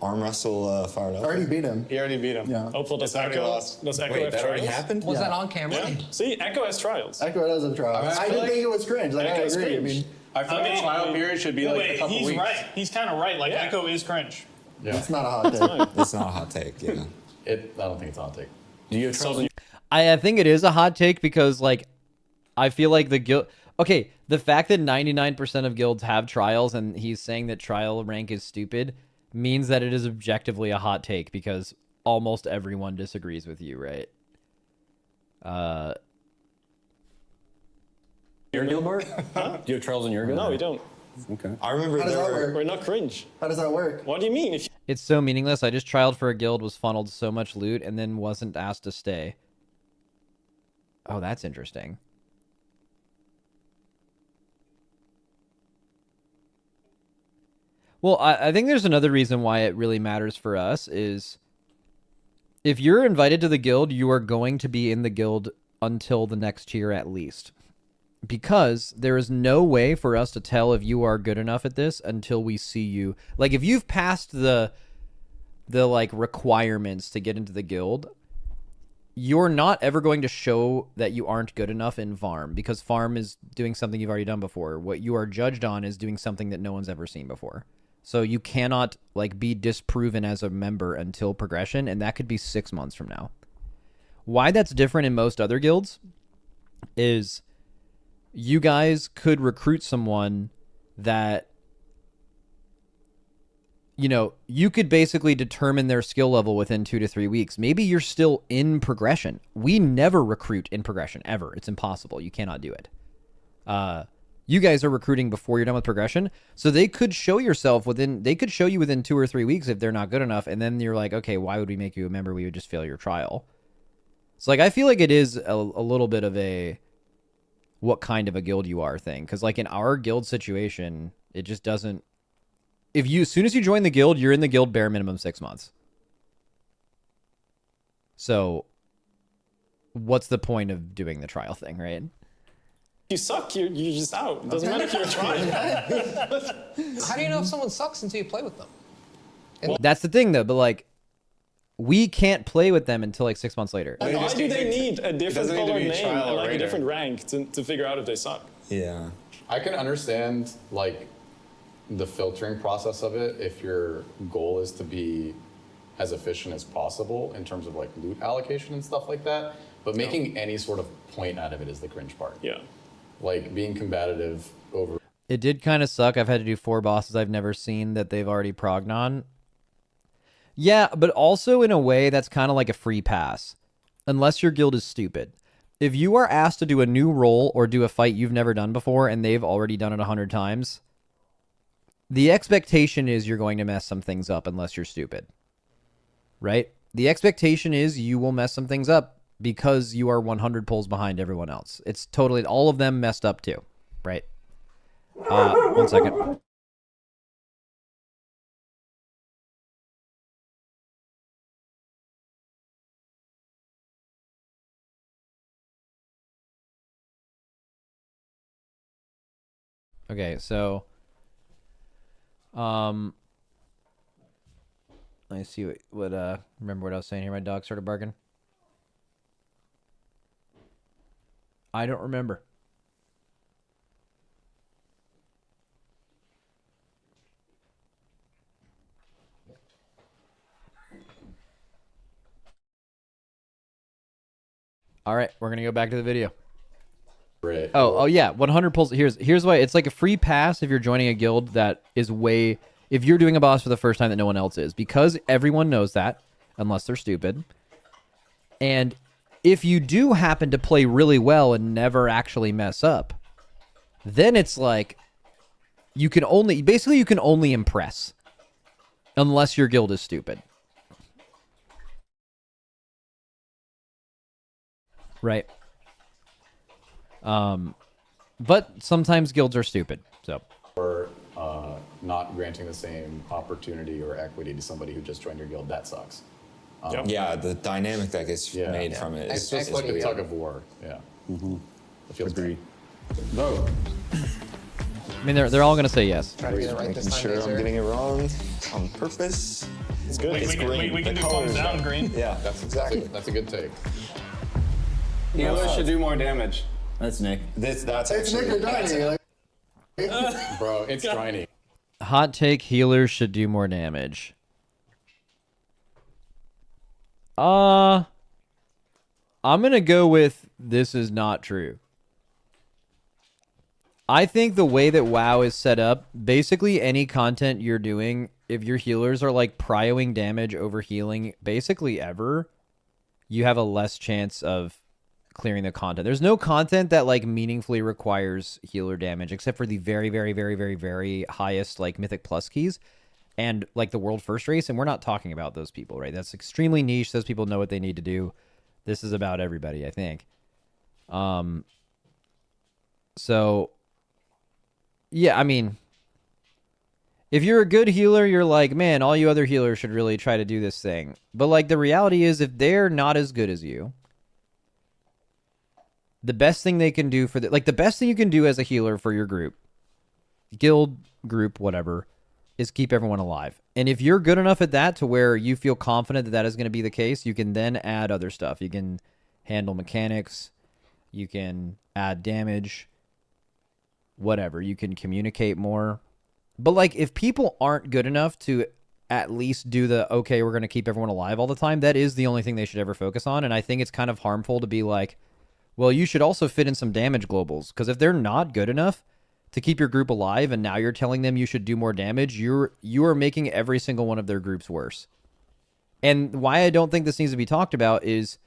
arm wrestle fired up? I already beat him. He already beat him. Yeah. Hopeful does already Echo lost. have Wait, that already trials? happened? Was Yeah. that on camera? Yeah. See, Echo has trials. Echo does have trials. I didn't think it was cringe. Like, I Echo's agree. I cringe. mean, I feel like the trial period should be like a couple he's weeks. right. He's kind of right. Like, Echo is cringe. Yeah. It's not a hot take. It's not a hot take, yeah. I don't think it's a hot take. Do you have trials in I think it is a hot take because, like, I feel like the guild... Okay, the fact that 99% of guilds have trials and he's saying that trial rank is stupid means that it is objectively a hot take because almost everyone disagrees with you, right? your guild, Bart? Do you have trials in your guild? No, we don't. Okay. I remember How does that work? We're not cringe. How does that work? What do you mean? If It's so meaningless. I just trialed for a guild, was funneled so much loot, and then wasn't asked to stay. Oh, that's interesting. Well, I think there's another reason why it really matters for us is if you're invited to the guild, you are going to be in the guild until the next tier at least. Because there is no way for us to tell if you are good enough at this until we see you. Like, if you've passed the like requirements to get into the guild, you're not ever going to show that you aren't good enough in farm because farm is doing something you've already done before. What you are judged on is doing something that no one's ever seen before. So you cannot like be disproven as a member until progression, and that could be 6 months from now. Why that's different in most other guilds is you guys could recruit someone that, you know, you could basically determine their skill level within 2 to 3 weeks. Maybe you're still in progression. We never recruit in progression, ever. It's impossible. You cannot do it. You guys are recruiting before you're done with progression. So they could show yourself they could show you within 2 or 3 weeks if they're not good enough. And then you're like, okay, why would we make you a member? We would just fail your trial. So like, I feel like it is a little bit of a, what kind of a guild you are thing. Cause like in our guild situation, it just doesn't, as soon as you join the guild, you're in the guild bare minimum 6 months. So what's the point of doing the trial thing, right? you suck, you're just out. It doesn't matter if you're trying. How do you know if someone sucks until you play with them? That's the thing though, but like, we can't play with them until like 6 months later. Why do they need a different doesn't need to colored be name trial and like or a different radar. rank to figure out if they suck? Yeah. I can understand like the filtering process of it if your goal is to be as efficient as possible in terms of like loot allocation and stuff like that. But making any sort of point out of it is the cringe part. Yeah. Like being combative over. It did kind of suck. I've had to do 4 bosses I've never seen that they've already progged on. Yeah, but also in a way that's kind of like a free pass. Unless your guild is stupid. If you are asked to do a new role or do a fight you've never done before and they've already done it 100 times, the expectation is you're going to mess some things up unless you're stupid. Right? The expectation is you will mess some things up because you are 100 pulls behind everyone else. It's totally, all of them messed up too. Right? 1 second. Okay, so I see what remember what I was saying here. My dog started barking. I don't remember. All right, we're gonna go back to the video. Right. Oh yeah, 100 pulls. Here's why it's like a free pass if you're joining a guild that is way. If you're doing a boss for the first time that no one else is, because everyone knows that, unless they're stupid. And if you do happen to play really well and never actually mess up, then it's like you can only impress, unless your guild is stupid. Right. But sometimes guilds are stupid, so. Or not granting the same opportunity or equity to somebody who just joined your guild, that sucks. Yeah, the dynamic that gets made from it. It's just a tug of war. Yeah. Mm-hmm. It feels Agreed. Vote. I mean, they're all gonna say yes. Try to get it right this time, Sure, I'm Laser. getting it wrong on purpose. It's good. It's green. We can The do thumbs colors down are- green. Yeah, That's exactly. That's a good take. Healers should do more damage. That's Nick. That's It's actually. Nick or Donnie. Like, Bro, it's Driny. Hot take: healers should do more damage. I'm gonna go with this is not true. I think the way that WoW is set up, basically any content you're doing, if your healers are like prioing damage over healing basically ever, you have a less chance of clearing the content. There's no content that like meaningfully requires healer damage except for the very, very, very, very, very highest like Mythic Plus keys and like the World First race, and we're not talking about those people, right? That's extremely niche. Those people know what they need to do. This is about everybody, I think. So yeah, I mean, if you're a good healer, you're like, man, all you other healers should really try to do this thing. But like the reality is, if they're not as good as you, the best thing they can do for the best thing you can do as a healer for your group, guild, group, whatever, is keep everyone alive. And if you're good enough at that to where you feel confident that that is going to be the case, you can then add other stuff. You can handle mechanics, you can add damage, whatever. You can communicate more. But like if people aren't good enough to at least do the, okay, we're going to keep everyone alive all the time, that is the only thing they should ever focus on. And I think it's kind of harmful to be like, well, you should also fit in some damage globals, because if they're not good enough to keep your group alive and now you're telling them you should do more damage, you are making every single one of their groups worse. And why I don't think this needs to be talked about is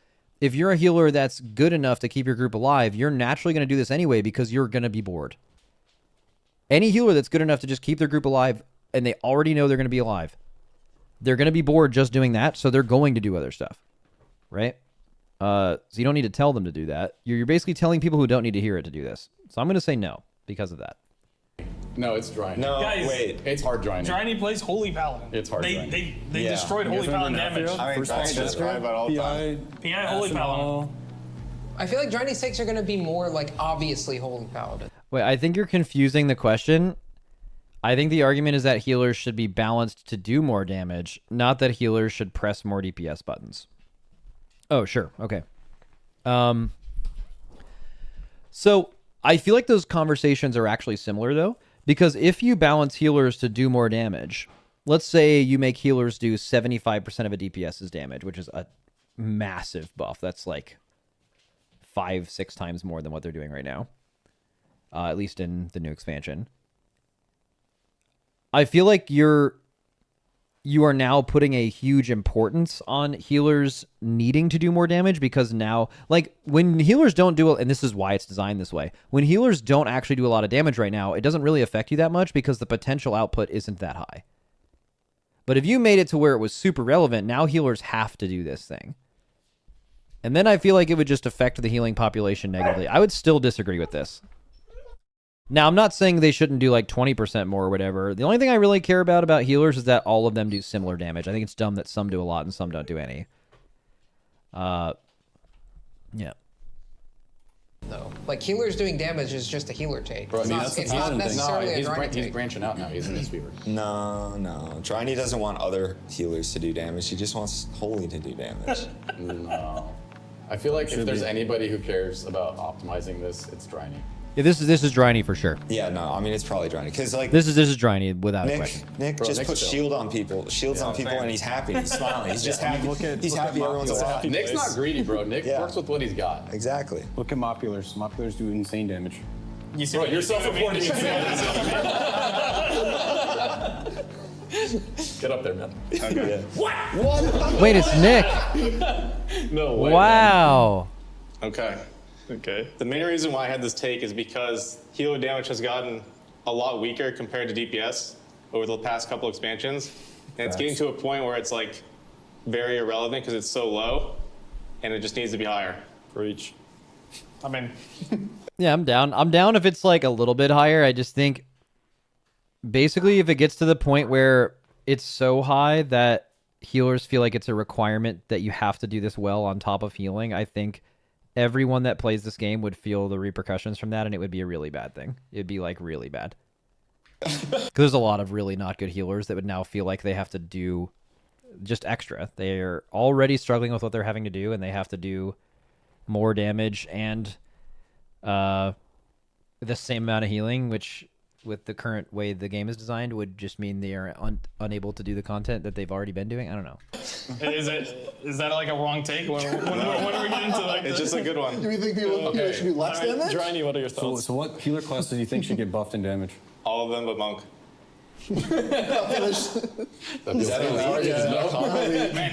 if you're a healer that's good enough to keep your group alive, you're naturally going to do this anyway because you're going to be bored. Any healer that's good enough to just keep their group alive and they already know they're going to be alive, they're going to be bored just doing that, so they're going to do other stuff, right? So you don't need to tell them to do that. You're basically telling people who don't need to hear it to do this. So I'm going to say no because of that. No, it's Driny. No, Guys, wait. It's hard Driny. Driny plays Holy Paladin. It's hard They Driny. they Yeah. destroyed Holy Paladin damage. I mean, Driny does cry about all the time. PI Holy Paladin. I feel like Driny 6 are going to be more like obviously Holy Paladin. Wait, I think you're confusing the question. I think the argument is that healers should be balanced to do more damage, not that healers should press more DPS buttons. Oh, sure. Okay. So I feel like those conversations are actually similar though, because if you balance healers to do more damage, let's say you make healers do 75% of a DPS's damage, which is a massive buff. That's like 5-6 times more than what they're doing right now. At least in the new expansion. I feel like you are now putting a huge importance on healers needing to do more damage, because now, like, when healers don't do it, and this is why it's designed this way, when healers don't actually do a lot of damage right now, it doesn't really affect you that much because the potential output isn't that high. But if you made it to where it was super relevant, now healers have to do this thing. And then I feel like it would just affect the healing population negatively. I would still disagree with this. Now, I'm not saying they shouldn't do like 20% more or whatever. The only thing I really care about healers is that all of them do similar damage. I think it's dumb that some do a lot and some don't do any. Yeah. No. Like, healers doing damage is just a healer take. Bro, I It's mean, not, that's the it's not thing. necessarily a he's Driny take. branching out now. He's in this fever. No. Driny doesn't want other healers to do damage. He just wants Holy to do damage. No. I feel like if there's anybody who cares about optimizing this, it's Driny. Yeah, this is Driny for sure. Yeah, no, I mean, it's probably Driny. Because, like, This is Driny without a question. Nick Bro, just Nick's puts chill. shield on people, shields on people, and he's happy. He's smiling. He's just happy. He's happy everyone's alive. Nick's not greedy, bro. Nick Yeah. works with what he's got. Exactly. Look at Mopulars. Mopulars do insane damage. You see Bro, what you're you see what I mean? self-reported. Get up there, man. Okay. Wait, it's Nick. No way. Wow. Okay. Okay. The main reason why I had this take is because healer damage has gotten a lot weaker compared to DPS over the past couple expansions. And it's getting to a point where it's like very irrelevant because it's so low and it just needs to be higher. Reach. I mean, Yeah, I'm down. I'm down if it's like a little bit higher. I just think basically if it gets to the point where it's so high that healers feel like it's a requirement that you have to do this well on top of healing, I think everyone that plays this game would feel the repercussions from that, and it would be a really bad thing. It'd be like really bad. Because there's a lot of really not good healers that would now feel like they have to do just extra. They're already struggling with what they're having to do, and they have to do more damage and the same amount of healing, which with the current way the game is designed would just mean they are unable to do the content that they've already been doing. I don't know. Is that like a wrong take? When are we getting to like? It's just a good one. Do we think people should do less damage? Dryny, what are your thoughts? So what healer classes do you think should get buffed in damage? All of them but monk. Man,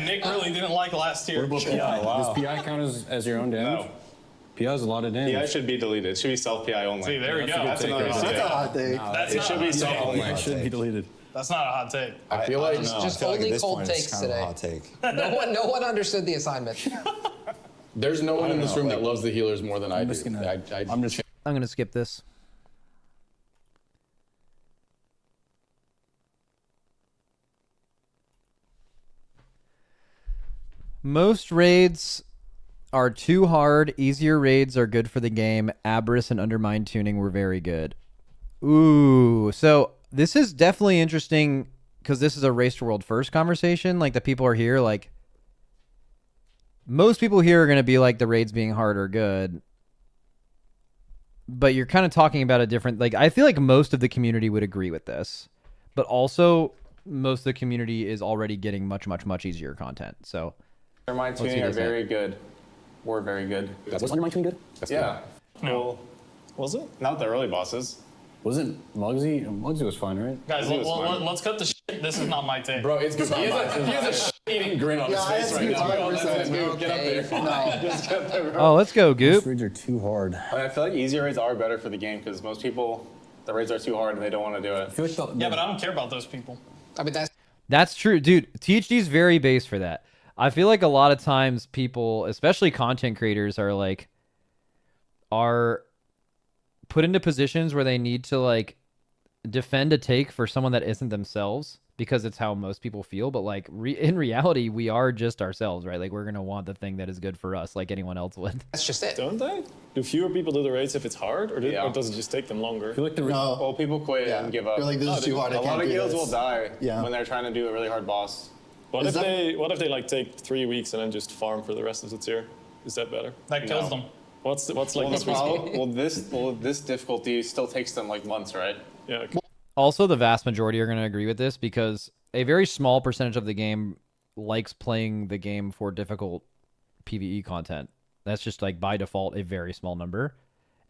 Nick really didn't like last year. What about PI? Does PI count as your own damage? No. PI is a lot of damage. PI should be deleted. It should be self PI only. See, there we go. That's another hot That's a take. hot take. That's It not should a be hot self take. only. It should be deleted. That's not a hot take. I feel like Just I feel like at only this cold point it's takes kind of a today. hot take. No one understood the assignment. There's no one in this room that loves the healers more than I do. I'm just I'm gonna skip this. Most raids are too hard. Easier raids are good for the game. Abyss and Undermine tuning were very good. Ooh, so this is definitely interesting because this is a Race to World First conversation. Like the people are here, like most people here are going to be like the raids being hard or good. But you're kind of talking about a different, like I feel like most of the community would agree with this. But also most of the community is already getting much, much, much easier content. So Undermine see tuning are this one. very good. Were very good. Was Undermine tuning good? Yeah. No. Was it? Not the early bosses. Wasn't Muggsy? Muggsy was fine, right? Guys, It was fine. let's cut the shit. This is not my take. Bro, it's good. He has a shit-eating grin on his Yeah, I face right agree now. 100%. Get up there. No. Just get there, bro. oh, let's go, Goop. Most raids are too hard. I feel like easier raids are better for the game because most people, the raids are too hard and they don't want to do I it. feel like Yeah, but I don't care about those people. I mean, That's true, dude. THD's very base for that. I feel like a lot of times people, especially content creators, are put into positions where they need to like defend a take for someone that isn't themselves because it's how most people feel. But like in reality, we are just ourselves, right? Like we're gonna want the thing that is good for us, like anyone else would. that's just it. Don't they? Do fewer people do the raids if it's hard, or Yeah. does it just take them longer? I feel like the No. Well, people quit Yeah. and give up. They're like, this is too hard. I A can't lot of do guilds this. will die Yeah. when they're trying to do a really hard boss. What Is if that- they like take 3 weeks and then just farm for the rest of the tier? Is that better? That kills No. them. What's like Well, the the problem, this difficulty still takes them like months, right? Yeah. Okay. Also, the vast majority are going to agree with this because a very small percentage of the game likes playing the game for difficult PvE content. That's just like by default a very small number.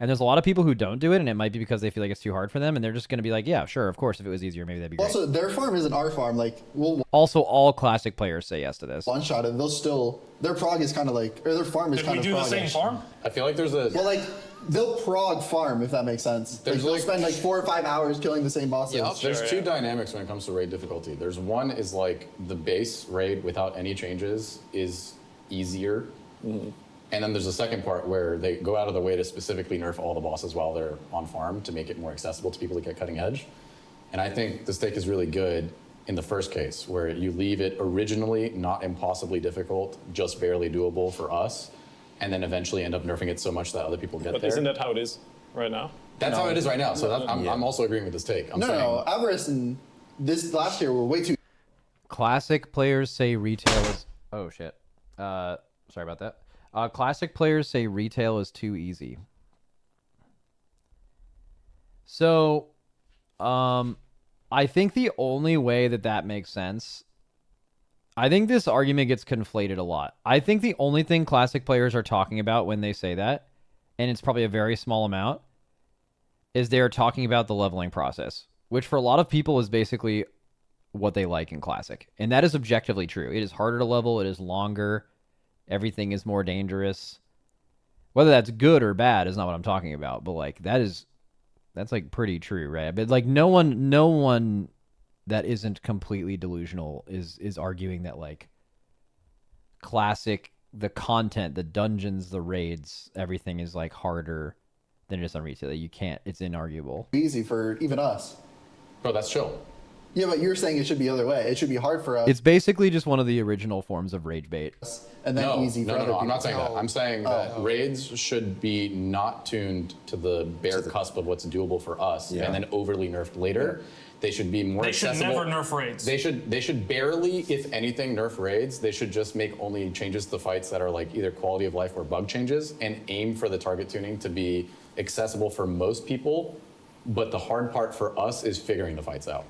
And there's a lot of people who don't do it, and it might be because they feel like it's too hard for them, and they're just going to be like, yeah, sure, of course, if it was easier, maybe that'd be great. Also, their farm isn't our farm. Like, we'll Also, all classic players say yes to this. one-shot it. They'll still, their prog is kind of like, or their farm is Did kind we of do the same prog-ish. farm? I feel like there's a... Well, like, they'll prog farm, if that makes sense. Like, There's they'll like- spend like 4 or 5 hours killing the same bosses. Yup. There's two dynamics when it comes to raid difficulty. There's one is like the base raid without any changes is easier. And then there's a second part where they go out of their way to specifically nerf all the bosses while they're on farm to make it more accessible to people to get cutting edge. And I think the stake is really good in the first case where you leave it originally not impossibly difficult, just barely doable for us, and then eventually end up nerfing it so much that other people get But there. isn't that how it is right now? That's how it is right now. So I'm also agreeing with this take. I'm saying, No, Avarice and this last year were way too. Classic players say retail is... Oh, shit. Sorry about that. Classic players say retail is too easy. So, I think the only way that makes sense... I think this argument gets conflated a lot. I think the only thing classic players are talking about when they say that, and it's probably a very small amount, is they're talking about the leveling process, which for a lot of people is basically what they like in classic. And that is objectively true. It is harder to level, it is longer, everything is more dangerous. Whether that's good or bad is not what I'm talking about, but like that's like pretty true, right? But like no one that isn't completely delusional is arguing that like classic, the content, the dungeons, the raids, everything is like harder than it is on retail. You can't, it's inarguable. Easy for even us. bro, that's chill. Yeah, but you're saying it should be the other way. It should be hard for us. It's basically just one of the original forms of rage bait. And then easy for other people. I'm not saying that. I'm saying that raids should be not tuned to the bare cusp of what's doable for us, and then overly nerfed later. They should be more They should accessible. never nerf raids. They should barely, if anything, nerf raids. They should just make only changes to the fights that are like either quality of life or bug changes, and aim for the target tuning to be accessible for most people but the hard part for us is figuring the fights out.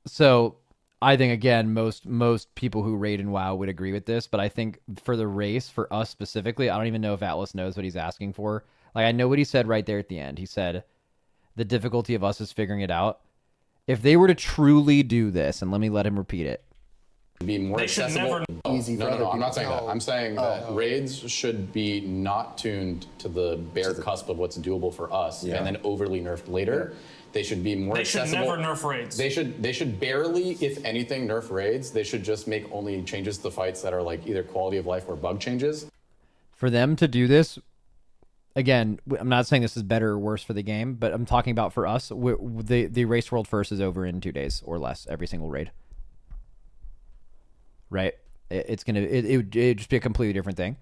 So I think again, most people who raid in WoW would agree with this, but I think for the race, for us specifically, I don't even know if Atlas knows what he's asking for. Like, I know what he said right there at the end. He said the difficulty of us is figuring it out. If they were to truly do this, and let me let him repeat it, be more They should accessible. never- Easy for No, other I'm not people. saying that. I'm saying that raids should be not tuned to the bare cusp of what's doable for us, and then overly nerfed later. They should be more They should accessible. never nerf raids. They should barely, if anything, nerf raids. They should just make only changes to the fights that are like either quality of life or bug changes. for them to do this, again, I'm not saying this is better or worse for the game, but I'm talking about for us. The race world first is over in 2 days or less. Every single raid. Right? It's gonna it just be a completely different thing.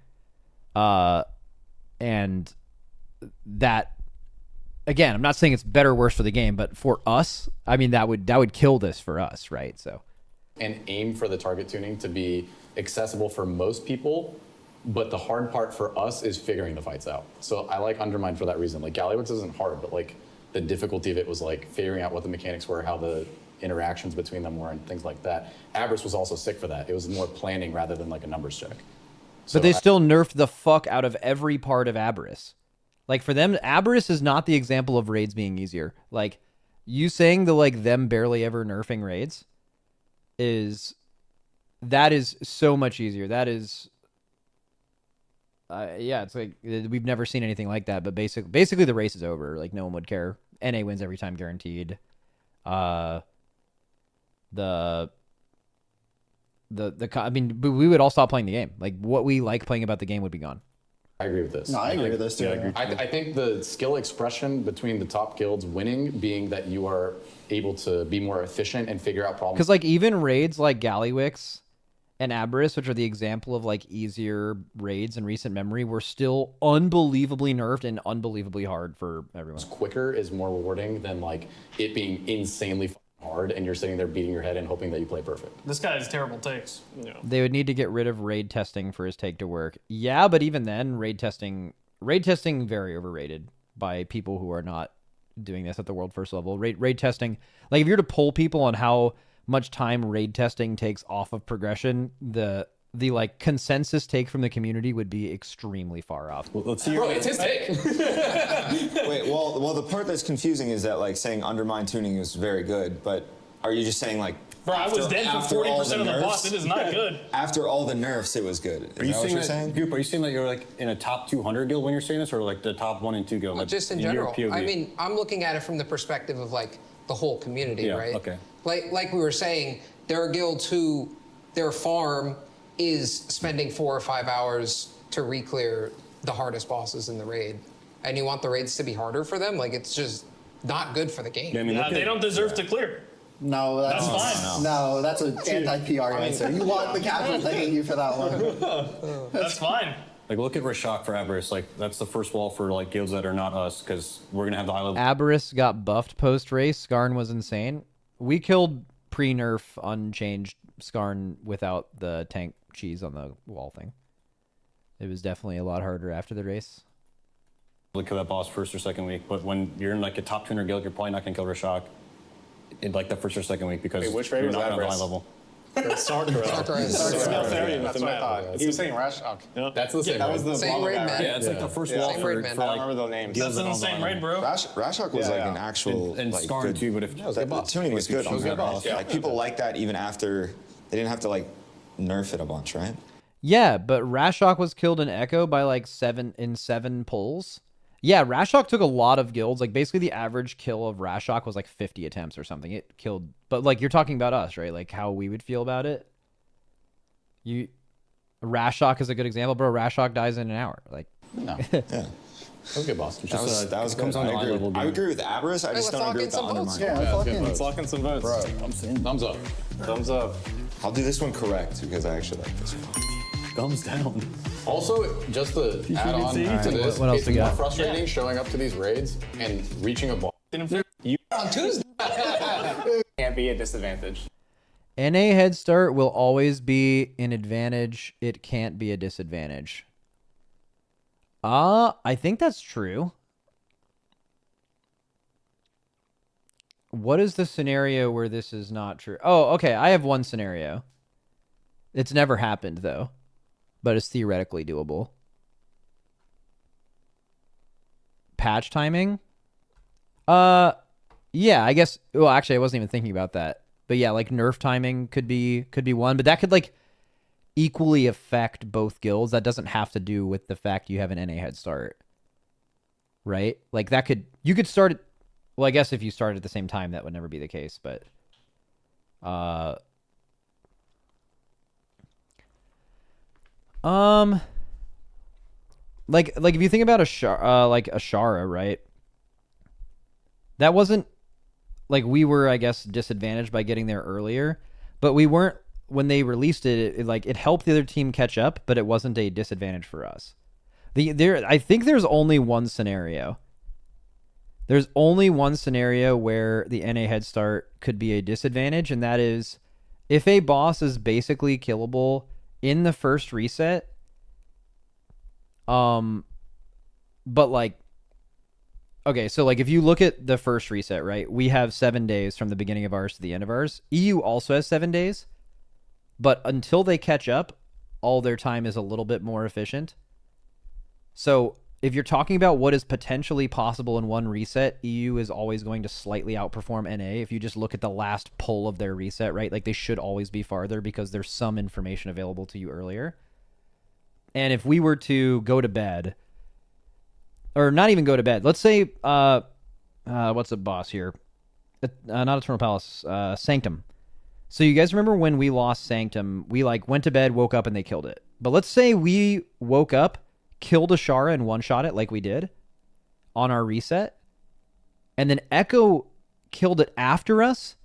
And that, again, I'm not saying it's better or worse for the game, but for us, I mean, that would kill this for us, right? So, And aim for the target tuning to be accessible for most people, but the hard part for us is figuring the fights out. So I like Undermine for that reason. Like, Gallywix isn't hard, but like the difficulty of it was like figuring out what the mechanics were, how the interactions between them were, and things like that. Abyss was also sick for that. It was more planning rather than like a numbers check. but they still nerfed the fuck out of every part of Aberrus. Like, for them, Aberrus is not the example of raids being easier. Like, you saying the like them barely ever nerfing raids is so much easier. That is, yeah, it's like we've never seen anything like that. But basically the race is over. Like, no one would care. NA wins every time, guaranteed. I mean, we would all stop playing the game. Like, what we like playing about the game would be gone. I agree with this. No, I agree with this too. Yeah, I agree. I think the skill expression between the top guilds winning being that you are able to be more efficient and figure out problems. Because, like, even raids like Gallywix and Aberrus, which are the example of, like, easier raids in recent memory, were still unbelievably nerfed and unbelievably hard for everyone. Quicker is more rewarding than, like, it being insanely hard and you're sitting there beating your head and hoping that you play perfect. This guy has terrible takes. Yeah. They would need to get rid of raid testing for his take to work. Yeah, but even then, raid testing very overrated by people who are not doing this at the world first level. Raid testing, like, if you're to poll people on how much time raid testing takes off of progression, the like consensus take from the community would be extremely far off. Well, let's see. Bro, it's his take. Wait, well, the part that's confusing is that like saying Undermine tuning is very good, but are you just saying like? Bro, I was dead for 40% of the boss. It is not good. After all the nerfs, it was good. Is Are you that what saying you're that, saying? Goop, are you saying that you're like in a top 200 guild when you're saying this, or like the top 1 and 2 guild? Well, like, just in your general. POV? I mean, I'm looking at it from the perspective of like the whole community, Yeah, right? okay. Like we were saying, there are guilds who their farm is spending 4 or 5 hours to re-clear the hardest bosses in the raid, and you want the raids to be harder for them? Like, it's just not good for the game. Yeah, I mean, Yeah, look they at- don't deserve to clear. No, that's fine. No, that's an anti-PR answer. You want the casual to hate you for that one. That's fine. Like, look at Rashok for Aberrus. Like, that's the first wall for like guilds that are not us, because we're gonna have the high level. Aberrus got buffed post-race. Skarn was insane. We killed pre-nerf unchanged Skarn without the tank cheese on the wall thing. It was definitely a lot harder after the race. Kill that boss first or second week, but when you're in like a top 200 guild, you're probably not gonna kill Rashok in like the first or second week because Wait, which raid you're was not that, on the high Briss? level. That's what I thought. He was saying Rashok. That's the same. That was the Same raid, man. Yeah, it's like the first Yeah. wall Same for, raid, man. for I like don't remember the names. guilds That's that in the don't same go raid, on. bro. Rashok was Yeah, like yeah. an actual And like Skarn good, too, but if Yeah, it was a good the boss. tuning was good It on was a good that. boss. Like people like that even after they didn't have to like nerf it a bunch, right? Yeah, but Rashok was killed in Echo by like 7 pulls. Yeah, Rashok took a lot of guilds. Like, basically the average kill of Rashok was like 50 attempts or something. It killed, but like, you're talking about us, right? Like how we would feel about it. Rashok is a good example, bro. Rashok dies in an hour. Like, No. Yeah, That was a good boss. that was it comes good. on to high level I game. agree with Aberrus. I just let's don't lock agree in with the some votes. Undermine. Yeah, Let's lock in some votes. Thumbs up. Thumbs up. I'll do this one correct because I actually like this one. Thumbs down. Also, just to add on see? to this, What else it's we more got? frustrating showing up to these raids and reaching a ball. On Tuesday. Can't be a disadvantage. NA head start will always be an advantage. It can't be a disadvantage. I think that's true. What is the scenario where this is not true? Oh, okay. I have one scenario. It's never happened though, but it's theoretically doable. Patch timing? Yeah, I guess. Well, actually, I wasn't even thinking about that. But yeah, like nerf timing could be one, but that could like equally affect both guilds. That doesn't have to do with the fact you have an NA head start, right? Like that could you could start it. Well, I guess if you started at the same time, that would never be the case. But like if you think about Ashara, right? That wasn't like we were, I guess, disadvantaged by getting there earlier, but we weren't when they released it. It helped the other team catch up, but it wasn't a disadvantage for us. I think there's only one scenario. There's only one scenario where the NA head start could be a disadvantage, and that is if a boss is basically killable in the first reset. But like, okay, so like if you look at the first reset, right? We have 7 days from the beginning of ours to the end of ours. EU also has 7 days, but until they catch up, all their time is a little bit more efficient. So if you're talking about what is potentially possible in one reset, EU is always going to slightly outperform NA. If you just look at the last pull of their reset, right? Like they should always be farther because there's some information available to you earlier. And if we were to go to bed, or not even go to bed, let's say, what's the boss here? Not Eternal Palace, Sanctum. So you guys remember when we lost Sanctum, we like went to bed, woke up, and they killed it. But let's say we woke up, killed Ashara and one-shot it like we did on our reset, and then Echo killed it after us,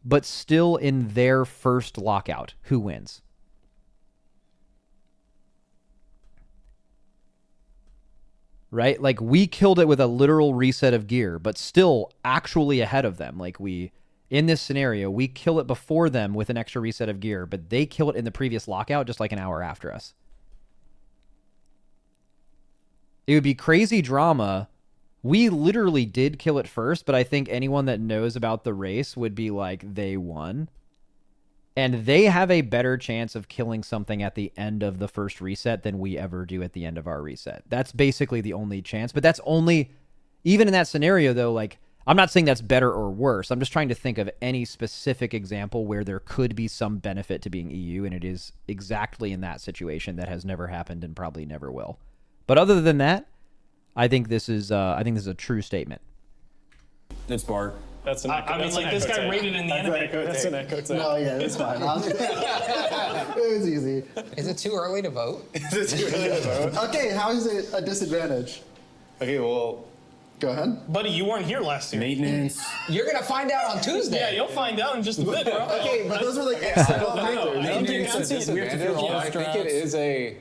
but still in their first lockout. Who wins? Right? Like we killed it with a literal reset of gear, but still actually ahead of them. Like in this scenario, we kill it before them with an extra reset of gear, but they kill it in the previous lockout just like an hour after us. It would be crazy drama. We literally did kill it first, but I think anyone that knows about the race would be like, they won. And they have a better chance of killing something at the end of the first reset than we ever do at the end of our reset. That's basically the only chance. But that's only, even in that scenario, though, like, I'm not saying that's better or worse. I'm just trying to think of any specific example where there could be some benefit to being EU, and it is exactly in that situation that has never happened and probably never will. But other than that, I think this is a true statement. It's Bart. That's an I mean, like, this guy rated in the enemy. That's an echo take. No, yeah, it's fine. It was easy. Is it too early to vote? Is it too early to vote? Okay, how is it a disadvantage? Okay, well, Go ahead. Buddy, you weren't here last year. Maintenance. You're gonna find out on Tuesday. Yeah, you'll find out in just a bit, bro. Okay, but those are like external factors. I don't think it's a That's it. disadvantage. I think it is a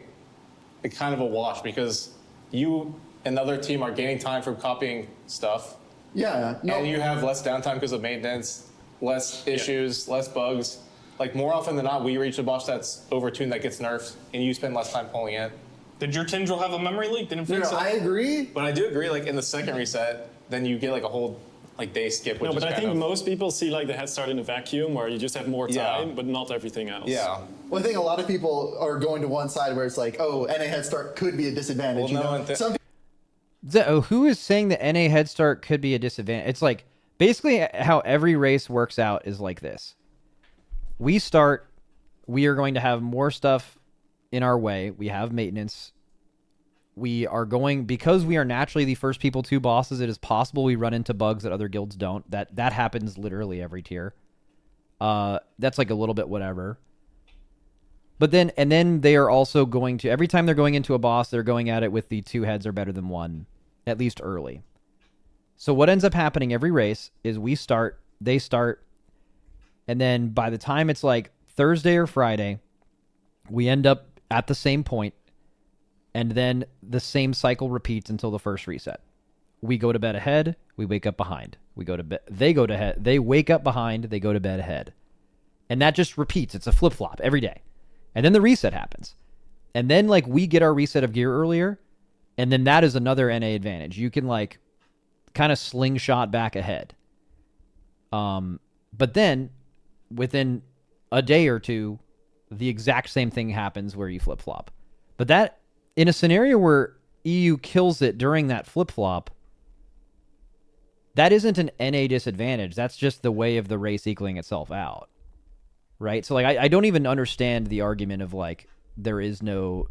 kind of a wash because you and the other team are gaining time from copying stuff. Yeah. No. And you have less downtime because of maintenance, less issues, less bugs. Like more often than not, we reach a boss that's overtuned that gets nerfed, and you spend less time pulling it. Did your Tindril have a memory leak? Didn't No, fix no, it? I agree. But I do agree, like in the second reset, then you get like a whole like day skip. Which No, but is I kind think of, most people see like the head start in a vacuum where you just have more time, but not everything else. Yeah. Well, I think a lot of people are going to one side where it's like, oh, NA head start could be a disadvantage. Well, you know? Some Who is saying that NA head start could be a disadvantage? It's like basically how every race works out is like this. We are going to have more stuff in our way. We have maintenance. We are going, because we are naturally the first people to bosses, it is possible we run into bugs that other guilds don't. That happens literally every tier. That's like a little bit whatever. But then they are also going to, every time they're going into a boss, they're going at it with the 2 heads are better than 1, at least early. So what ends up happening every race is they start, and then by the time it's like Thursday or Friday, we end up at the same point, and then the same cycle repeats until the first reset. We go to bed ahead, we wake up behind. We go to bed, they wake up behind, they go to bed ahead. And that just repeats. It's a flip-flop every day. And then the reset happens. And then like we get our reset of gear earlier, and then that is another NA advantage. You can like kind of slingshot back ahead. But then within a day or two, the exact same thing happens where you flip-flop. But that, in a scenario where EU kills it during that flip-flop, that isn't an NA disadvantage. That's just the way of the race equaling itself out. Right? So, like, I don't even understand the argument of, like, there is no...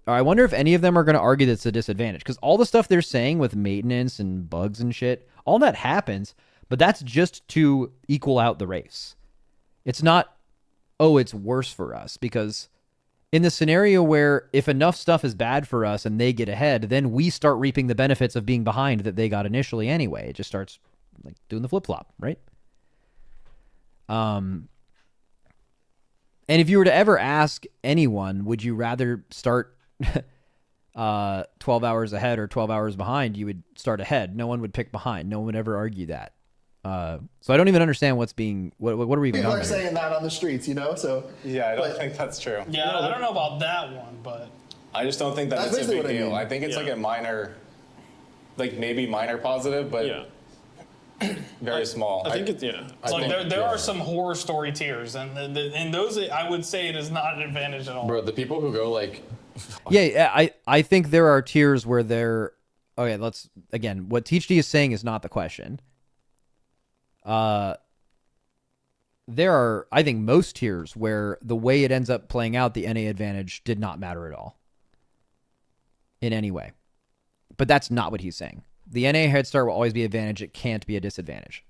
Or I wonder if any of them are going to argue that it's a disadvantage. Because all the stuff they're saying with maintenance and bugs and shit, all that happens, but that's just to equal out the race. It's not, oh, it's worse for us. Because in the scenario where if enough stuff is bad for us and they get ahead, then we start reaping the benefits of being behind that they got initially anyway. It just starts like doing the flip-flop, right? And if you were to ever ask anyone, would you rather start 12 hours ahead or 12 hours behind, you would start ahead. No one would pick behind. No one would ever argue that. So I don't even understand what's being... What are we even People on are here? saying that on the streets, you know? So Yeah, I don't think that's true. Yeah, I don't know about that one, but I just don't think that That's it's a big basically what I deal. mean. I think it's Yeah. like a minor, like maybe minor positive, but yeah. very small. I think it's, yeah. I Like think- there are some horror story tiers, and in those, I would say it is not an advantage at all. Bro, the people who go like, Yeah, I think there are tiers where they're... Okay, let's... Again, what TeachD is saying is not the question. There are, I think, most tiers where the way it ends up playing out, the NA advantage did not matter at all. In any way. But that's not what he's saying. The NA head start will always be an advantage. It can't be a disadvantage.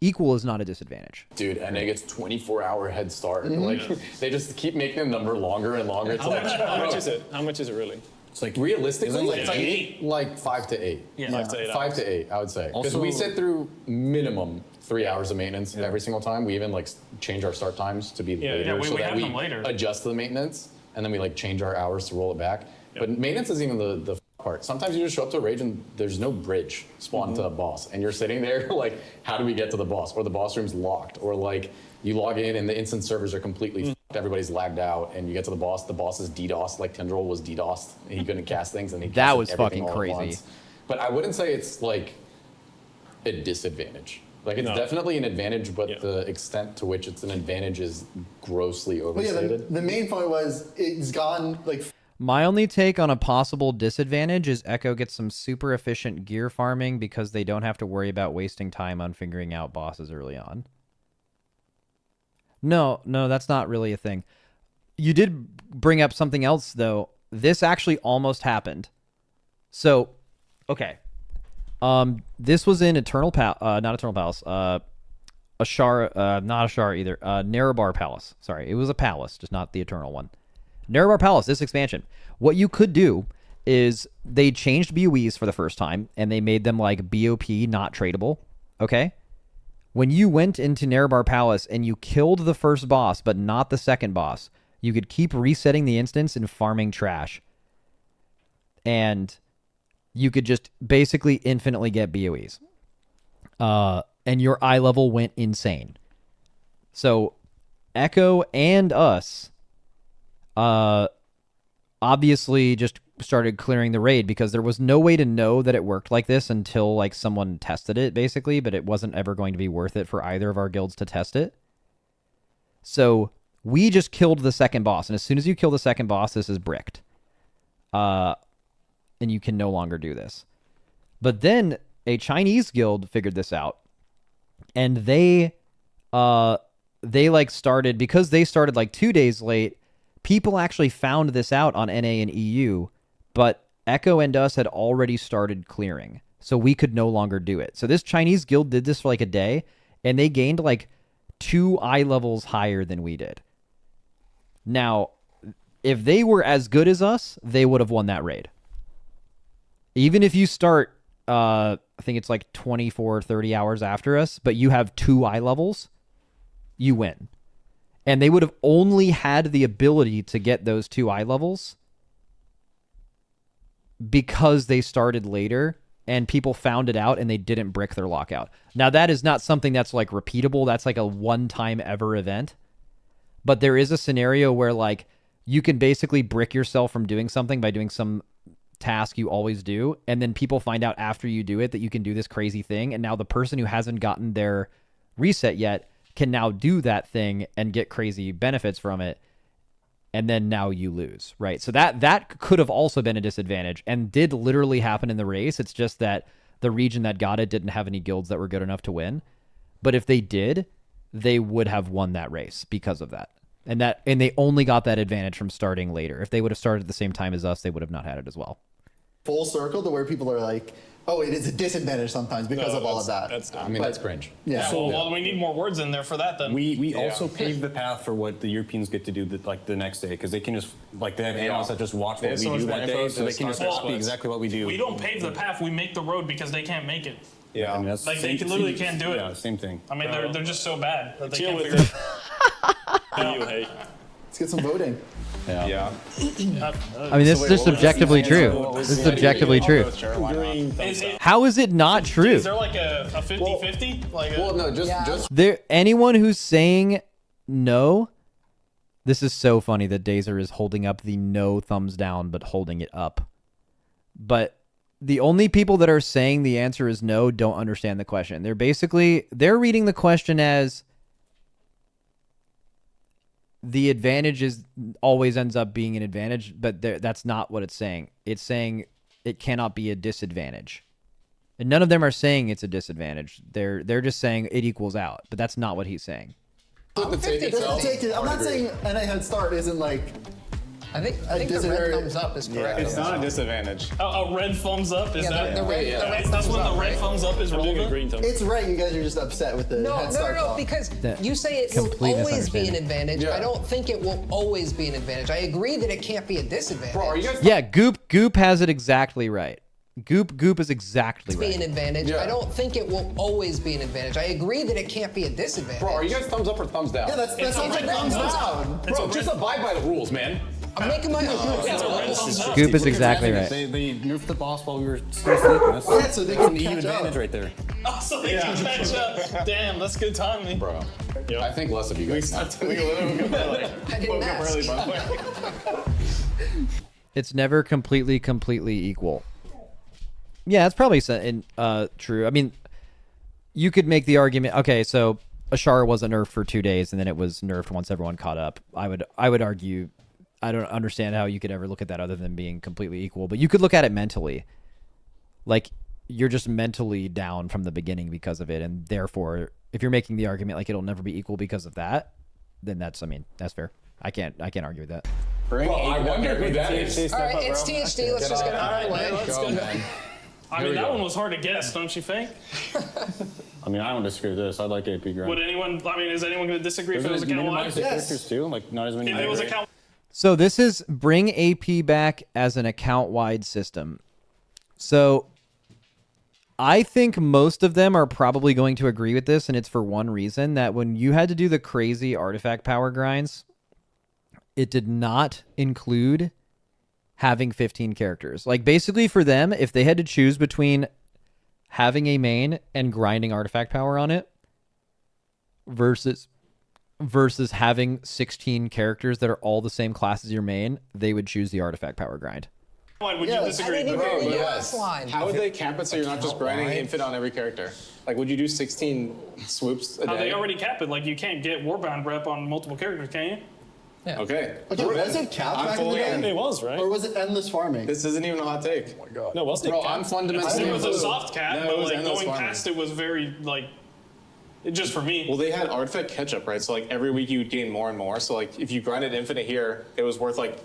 Equal is not a disadvantage. dude, and it gets 24-hour head start. Like, they just keep making the number longer and longer. It's like, How much is it? How much is it really? It's like realistically, Isn't it it's like like 8? like 5 to 8. Yeah. 5 to 8 hours. 5 to 8, I would say. Because Also- we sit through minimum 3 hours of maintenance every single time. We even like change our start times to be later, yeah, we so that have we them later. adjust the maintenance, and then we like change our hours to roll it back. But maintenance is even the part. Sometimes you just show up to a rage and there's no bridge spawned to a boss, and you're sitting there like, how do we get to the boss? Or the boss room's locked, or like you log in and the instance servers are completely fucked, everybody's lagged out, and you get to the boss is DDoS, like Tendril was DDoSed, and he couldn't cast things, and he That casted was everything fucking all at crazy. once. But I wouldn't say it's like a disadvantage. Like, it's No. definitely an advantage, but Yeah. the extent to which it's an advantage is grossly But yeah, overstated. the main point was it's gone like My only take on a possible disadvantage is Echo gets some super efficient gear farming because they don't have to worry about wasting time on figuring out bosses early on. No, that's not really a thing. You did bring up something else, though. This actually almost happened. So, okay. This was in Eternal not Eternal Palace. Ashara, not Ashara either. Nerebar Palace. Sorry, it was a palace, just not the Eternal one. Nerebar Palace, this expansion. What you could do is they changed BOEs for the first time, and they made them like BOP not tradable. Okay? When you went into Nerebar Palace and you killed the first boss, but not the second boss, you could keep resetting the instance and farming trash. And you could just basically infinitely get BOEs. And your eye level went insane. So, Echo and us obviously just started clearing the raid because there was no way to know that it worked like this until like someone tested it, basically, but it wasn't ever going to be worth it for either of our guilds to test it. So we just killed the second boss, and as soon as you kill the second boss, this is bricked. And you can no longer do this. But then a Chinese guild figured this out, and they like started, because they started like 2 days late, people actually found this out on NA and EU, but Echo and us had already started clearing, so we could no longer do it. So this Chinese guild did this for like a day, and they gained like 2 eye levels higher than we did. Now, if they were as good as us, they would have won that raid. Even if you start, I think it's like 24, 30 hours after us, but you have 2 eye levels, you win. And they would have only had the ability to get those 2 eye levels because they started later and people found it out and they didn't brick their lockout. Now, that is not something that's like repeatable. That's like a one-time ever event. But there is a scenario where like you can basically brick yourself from doing something by doing some task you always do, and then people find out after you do it that you can do this crazy thing, and now the person who hasn't gotten their reset yet can now do that thing and get crazy benefits from it, and then now you lose, right? So that could have also been a disadvantage and did literally happen in the race. It's just that the region that got it didn't have any guilds that were good enough to win. But if they did, they would have won that race because of that. And they only got that advantage from starting later. If they would have started at the same time as us, they would have not had it as well. Full circle to where people are like, oh, it is a disadvantage sometimes because of all of that. That's cringe. Yeah. Well, we need more words in there for that then. We also paved the path for what the Europeans get to do the next day, because they can just they have analysts that just watch what we do that day, so they can just copy exactly what we do. We don't pave the path, we make the road because they can't make it. Yeah, I mean, that's Like they literally can't do it. Yeah, same thing. I mean, they're just so bad that they can't with figure it You hate. Let's get some voting. Yeah. I mean, this is just objectively true. This is objectively true. How is it not true? Is there like a 50-50? Anyone who's saying no, this is so funny that Dazer is holding up the no thumbs down, but holding it up. But the only people that are saying the answer is no don't understand the question. They're reading the question as the advantage always ends up being an advantage, but that's not what it's saying. It's saying it cannot be a disadvantage. And none of them are saying it's a disadvantage. They're just saying it equals out, but that's not what he's saying. I'm not saying NA head start isn't like. I think the red thumbs up is correct. It's not a disadvantage. A red thumbs up is that? The red, That's when the red thumbs up is relevant. It's right. You guys are just upset with the head start. No, because you say it will always be an advantage. I don't think it will always be an advantage. I agree that it can't be a disadvantage. Bro, are you guys? Yeah, Goop has it exactly right. Goop is exactly right. Be an advantage. I don't think it will always be an advantage. I agree that it can't be a disadvantage. Bro, are you guys thumbs up or thumbs down? Yeah, that's sounds like thumbs down. Bro, just abide by the rules, man. I'm making my own. Goop is exactly right. They nerfed the boss while we were still sleeping. That's so they can an even catch up. advantage right there. Oh, so they can catch up. Damn, that's good timing. Bro, I think less of you guys. I didn't ask. It's never completely equal. Yeah, it's probably true. I mean, you could make the argument. Okay, so Ashara wasn't nerfed for 2 days, and then it was nerfed once everyone caught up. I would argue. I don't understand how you could ever look at that other than being completely equal. But you could look at it mentally. Like, you're just mentally down from the beginning because of it, and therefore, if you're making the argument like it'll never be equal because of that, then that's fair. I can't argue with that. Bro, I wonder who that is. All right, it's THD. Let's just get it out of the way. Let's go, man. I mean, that one was hard to guess, don't you think? I mean, I don't disagree with this. I like AP grind. Would anyone? I mean, is anyone going to disagree if it was a count wide? Characters too, like not as many. If it was a count. So this is bring AP back as an account-wide system. So I think most of them are probably going to agree with this, and it's for one reason, that when you had to do the crazy artifact power grinds, it did not include having 15 characters. Like, basically for them, if they had to choose between having a main and grinding artifact power on it versus having 16 characters that are all the same class as your main, they would choose the artifact power grind. Would you disagree? How would they camp it so you're not just grinding infinite on every character? Like, would you do 16 swoops a day? They already cap it. Like, you can't get Warbound rep on multiple characters, can you? Yeah. Okay. Was it capped back in the day? It was, right? Or was it endless farming? This isn't even a hot take. Oh my god. No, wasn't it? Bro, I'm fundamentally. It was a soft cap, No, it but was like endless going farming. past it was very like. Just for me. Well, they had artifact catch-up, right? So like every week you would gain more and more. So like if you grinded infinite here, it was worth like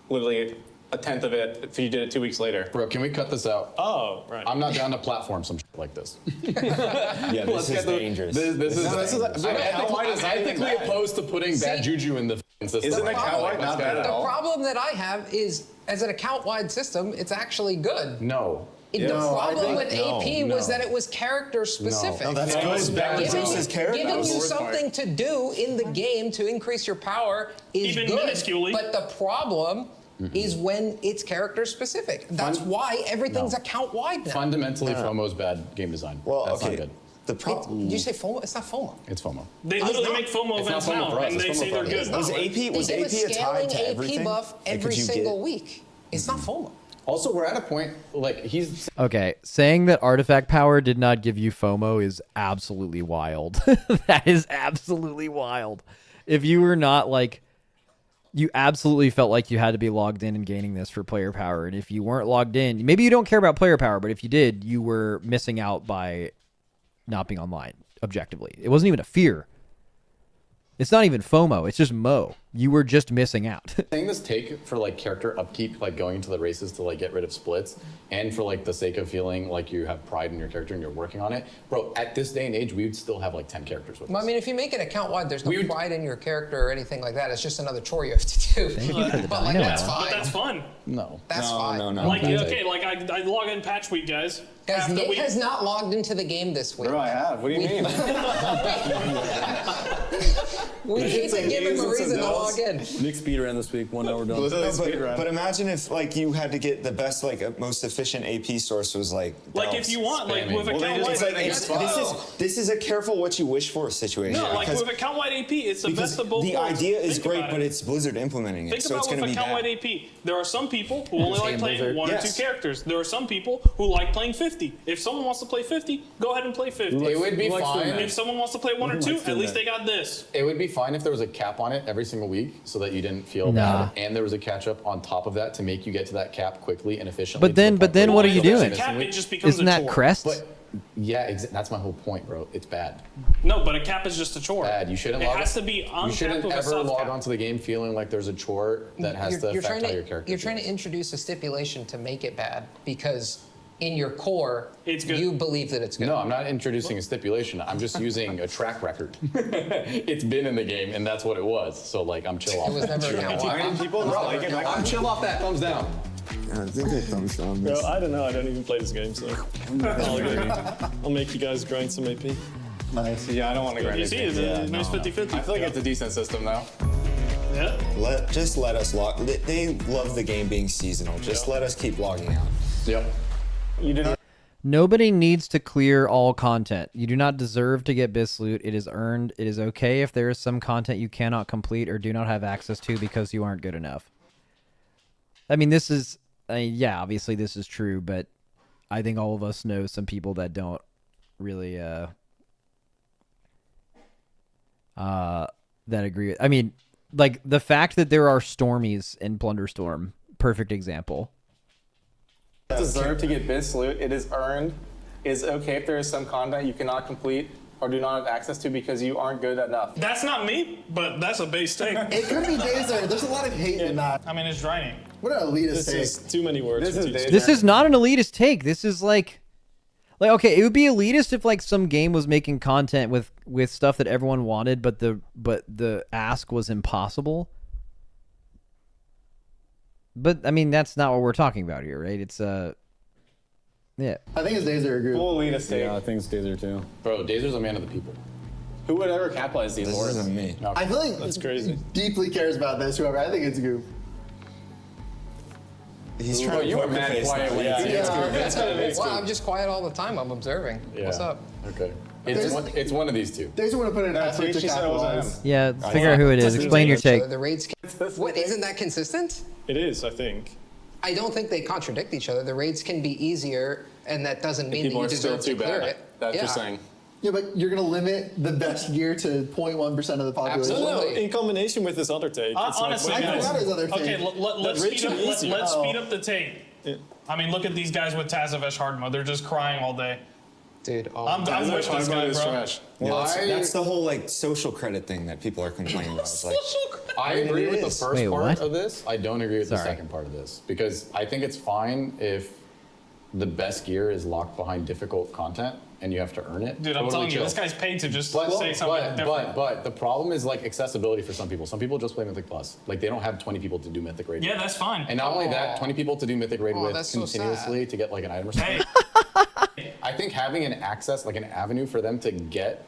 literally a tenth of it if you did it 2 weeks later. Bro, can we cut this out? Oh, right. I'm not down to platform some shit like this. Yeah, this is dangerous. This is I'm ethically opposed to putting bad juju in the system. Isn't account-wide not bad at The all? problem that I have is, as an account-wide system, it's actually good. No. The problem with AP was that it was character specific. No, that's good. That reduces character. Giving you something to do in the game to increase your power is Even good. minusculely. But the problem is when it's character specific. That's why everything's account wide now. Fundamentally, FOMO's bad game design. Well, That's okay. not good. The problem. Did you say FOMO? It's not FOMO. It's FOMO. They literally make FOMO It's not events FOMO now, for us, and they it's say FOMO they're for good. us. Was AP They give a a tied to scaling everything? AP buff Like, every could you single get- week. It's not FOMO. Also, we're at a point like he's Okay, saying that artifact power did not give you FOMO is absolutely wild. That is absolutely wild. If you were not like, you absolutely felt like you had to be logged in and gaining this for player power, and if you weren't logged in, maybe you don't care about player power, but if you did, you were missing out by not being online. Objectively, it wasn't even a fear. It's not even FOMO. It's just Mo. You were just missing out. saying this take for like character upkeep, like going into the races to like get rid of splits, and for like the sake of feeling like you have pride in your character and you're working on it, bro. At this day and age, we would still have like 10 characters with us. Well, I mean, if you make it account wide, there's no pride in your character or anything like that. It's just another chore you have to do. Thank you for the But like, dino, that's Alan. fine. But that's fun. No. That's fine. No. Like, okay, like I log in patch week, guys. Guys, Half the Nick week. has not logged into the game this week. Bro, I have. What do you mean? We need to give him a reason to log in. Nick speedrun this week, 1 hour done. But imagine if like you had to get the best, like most efficient AP source was like. Like if you want, like with account wide. This is a careful what you wish for situation. No, like because- with account wide AP, it's the because best of both the worlds. idea is Think great, about but it. it's Blizzard implementing it, Think so it's about going with to be account bad. wide AP. There are some people who only like playing Blizzard. one or Yes. two characters. There are some people who like playing 50. If someone wants to play 50, go ahead and play 50. It would be fine. If someone wants to play one or two, at least they got this. It would be fine if there was a cap on it every single week so that you didn't feel Nah. bad, and there was a catch up on top of that to make you get to that cap quickly and efficiently. But then what are you doing? It just becomes Isn't a that chore. crests? But yeah, that's my whole point, bro. It's bad. No, but a cap is just a chore. Bad. You shouldn't. It log has to be You uncapped shouldn't with a ever soft log cap. onto the game feeling like there's a chore that has to affect how your character. You're trying to introduce a stipulation to make it bad because in your core, you believe that it's good. No, I'm not introducing a stipulation. I'm just using a track record. It's been in the game, and that's what it was. So like, I'm chill off. It was that. never account wide. People not like it. I'm chill off that. Thumbs down. I think I thumbs down. Bro, I don't know. I don't even play this game, so I'll make you guys grind some AP. Nice. Yeah, I don't want to grind You it. see, it's a nice 50-50. I feel like it's a decent system now. Yeah. Just let us log. They love the game being seasonal. Just let us keep logging out. Yep. You didn't. Nobody needs to clear all content. You do not deserve to get BIS loot. It is earned. It is okay if there is some content you cannot complete or do not have access to because you aren't good enough. I mean, this is, yeah, obviously this is true, but I think all of us know some people that don't really, that agree with. I mean, like the fact that there are Stormies in Plunderstorm, perfect example. Deserve to get BIS loot. It is earned. It's okay if there is some content you cannot complete or do not have access to because you aren't good enough. That's not me, but that's a base take. It could be Dazer. There's a lot of hate in that. I mean, it's draining. What an elitist This take. is too many words. This is not an elitist take. This is like okay, it would be elitist if like some game was making content with stuff that everyone wanted, but the ask was impossible. But I mean, that's not what we're talking about here, right? It's yeah. I think it's Dazer group. Full elitist take. Yeah, I think it's Dazer too. Bro, Dazer's a man of the people. Who would ever capitalize these This words? isn't me. I feel like That's crazy. deeply cares about this. Whoever. I think it's Goop. He's Bro, trying to you were poker mad face quiet now. when Yeah. you said Well, I'm just quiet all the time. I'm observing. What's up? Okay. It's one of these two. Dazer would have put in effort to she said it wasn't capitalize. him. Yeah, figure out who it is. Explain your take. The raids. What isn't that consistent? It is, I think. I don't think they contradict each other. The raids can be easier, and that doesn't mean that People you are still deserve to too clear bad. it. That's yeah. what you're saying. Yeah, but you're gonna limit the best gear to 0.1% of the population. Absolutely. No, in combination with this other take, it's Honestly, like, I guys, forgot his other okay, thing. let's Rich speed and up. easy. Let's Oh. speed up the tape. I mean, look at these guys with Tazavesh hard mode. They're just crying all day. Dude, I'm done with this guy, bro. trash. Well, that's the whole like social credit thing that people are complaining about. It's like, I agree with the first Wait, part what? of this. I don't agree with the Sorry. second part of this because I think it's fine if the best gear is locked behind difficult content and you have to earn it. Dude, I'm Totally telling you, chill. this guy's paid to just But, say something different. but the problem is like accessibility for some people. Some people just play Mythic Plus. Like they don't have 20 people to do Mythic raid. Yeah, with. that's fine. And not only that, 20 people to do Mythic raid with that's so continuously to get like an item or something. Hey, I think having an access, like an avenue for them to get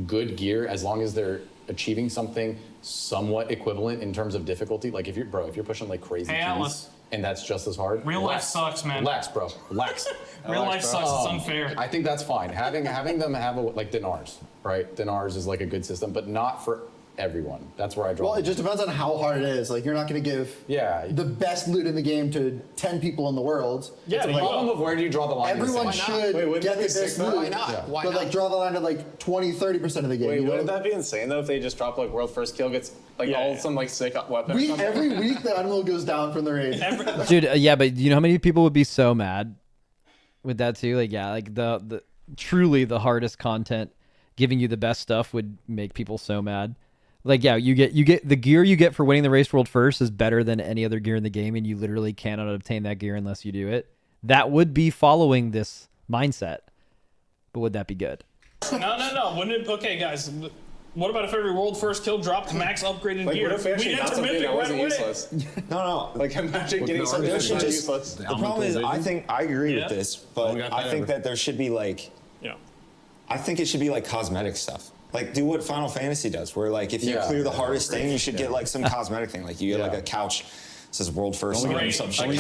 good gear as long as they're achieving something somewhat equivalent in terms of difficulty. Like if you're pushing like crazy Hey, keys, Atlas. and that's just as hard. Real life relax. sucks, man. Relax, bro. Relax. real life sucks. It's unfair. I think that's fine. Having them have like Dinars, right? Dinars is like a good system, but not for everyone. That's where I draw. Well, it just depends on how hard it is. Like, you're not going to give the best loot in the game to 10 people in the world. Yeah, the problem of where do you draw the line? Everyone should get the best loot. Why not? Yeah. Why but not? like draw the line to like 20-30% of the game. Wait, you know? wouldn't that be insane though if they just drop like world first kill gets like some like sick weapon? or something? Every week the animal goes down from the raid. Dude, yeah, but you know how many people would be so mad with that too? Like, yeah, like the truly the hardest content, giving you the best stuff would make people so mad. Like, yeah, you get the gear you get for winning the race world first is better than any other gear in the game, and you literally cannot obtain that gear unless you do it. That would be following this mindset, but would that be good? No. Wouldn't it? Okay, guys. What about if every world first kill dropped max upgraded Like, gear? what if we actually got something that wasn't useless? No. Like, imagine getting something that's not useless. The problem is, I agree with this, but I think that there should be like, I think it should be like cosmetic stuff. Like, do what Final Fantasy does, where like if you clear the hardest thing, you should get like some cosmetic thing. Like you get like a couch that says world first or something.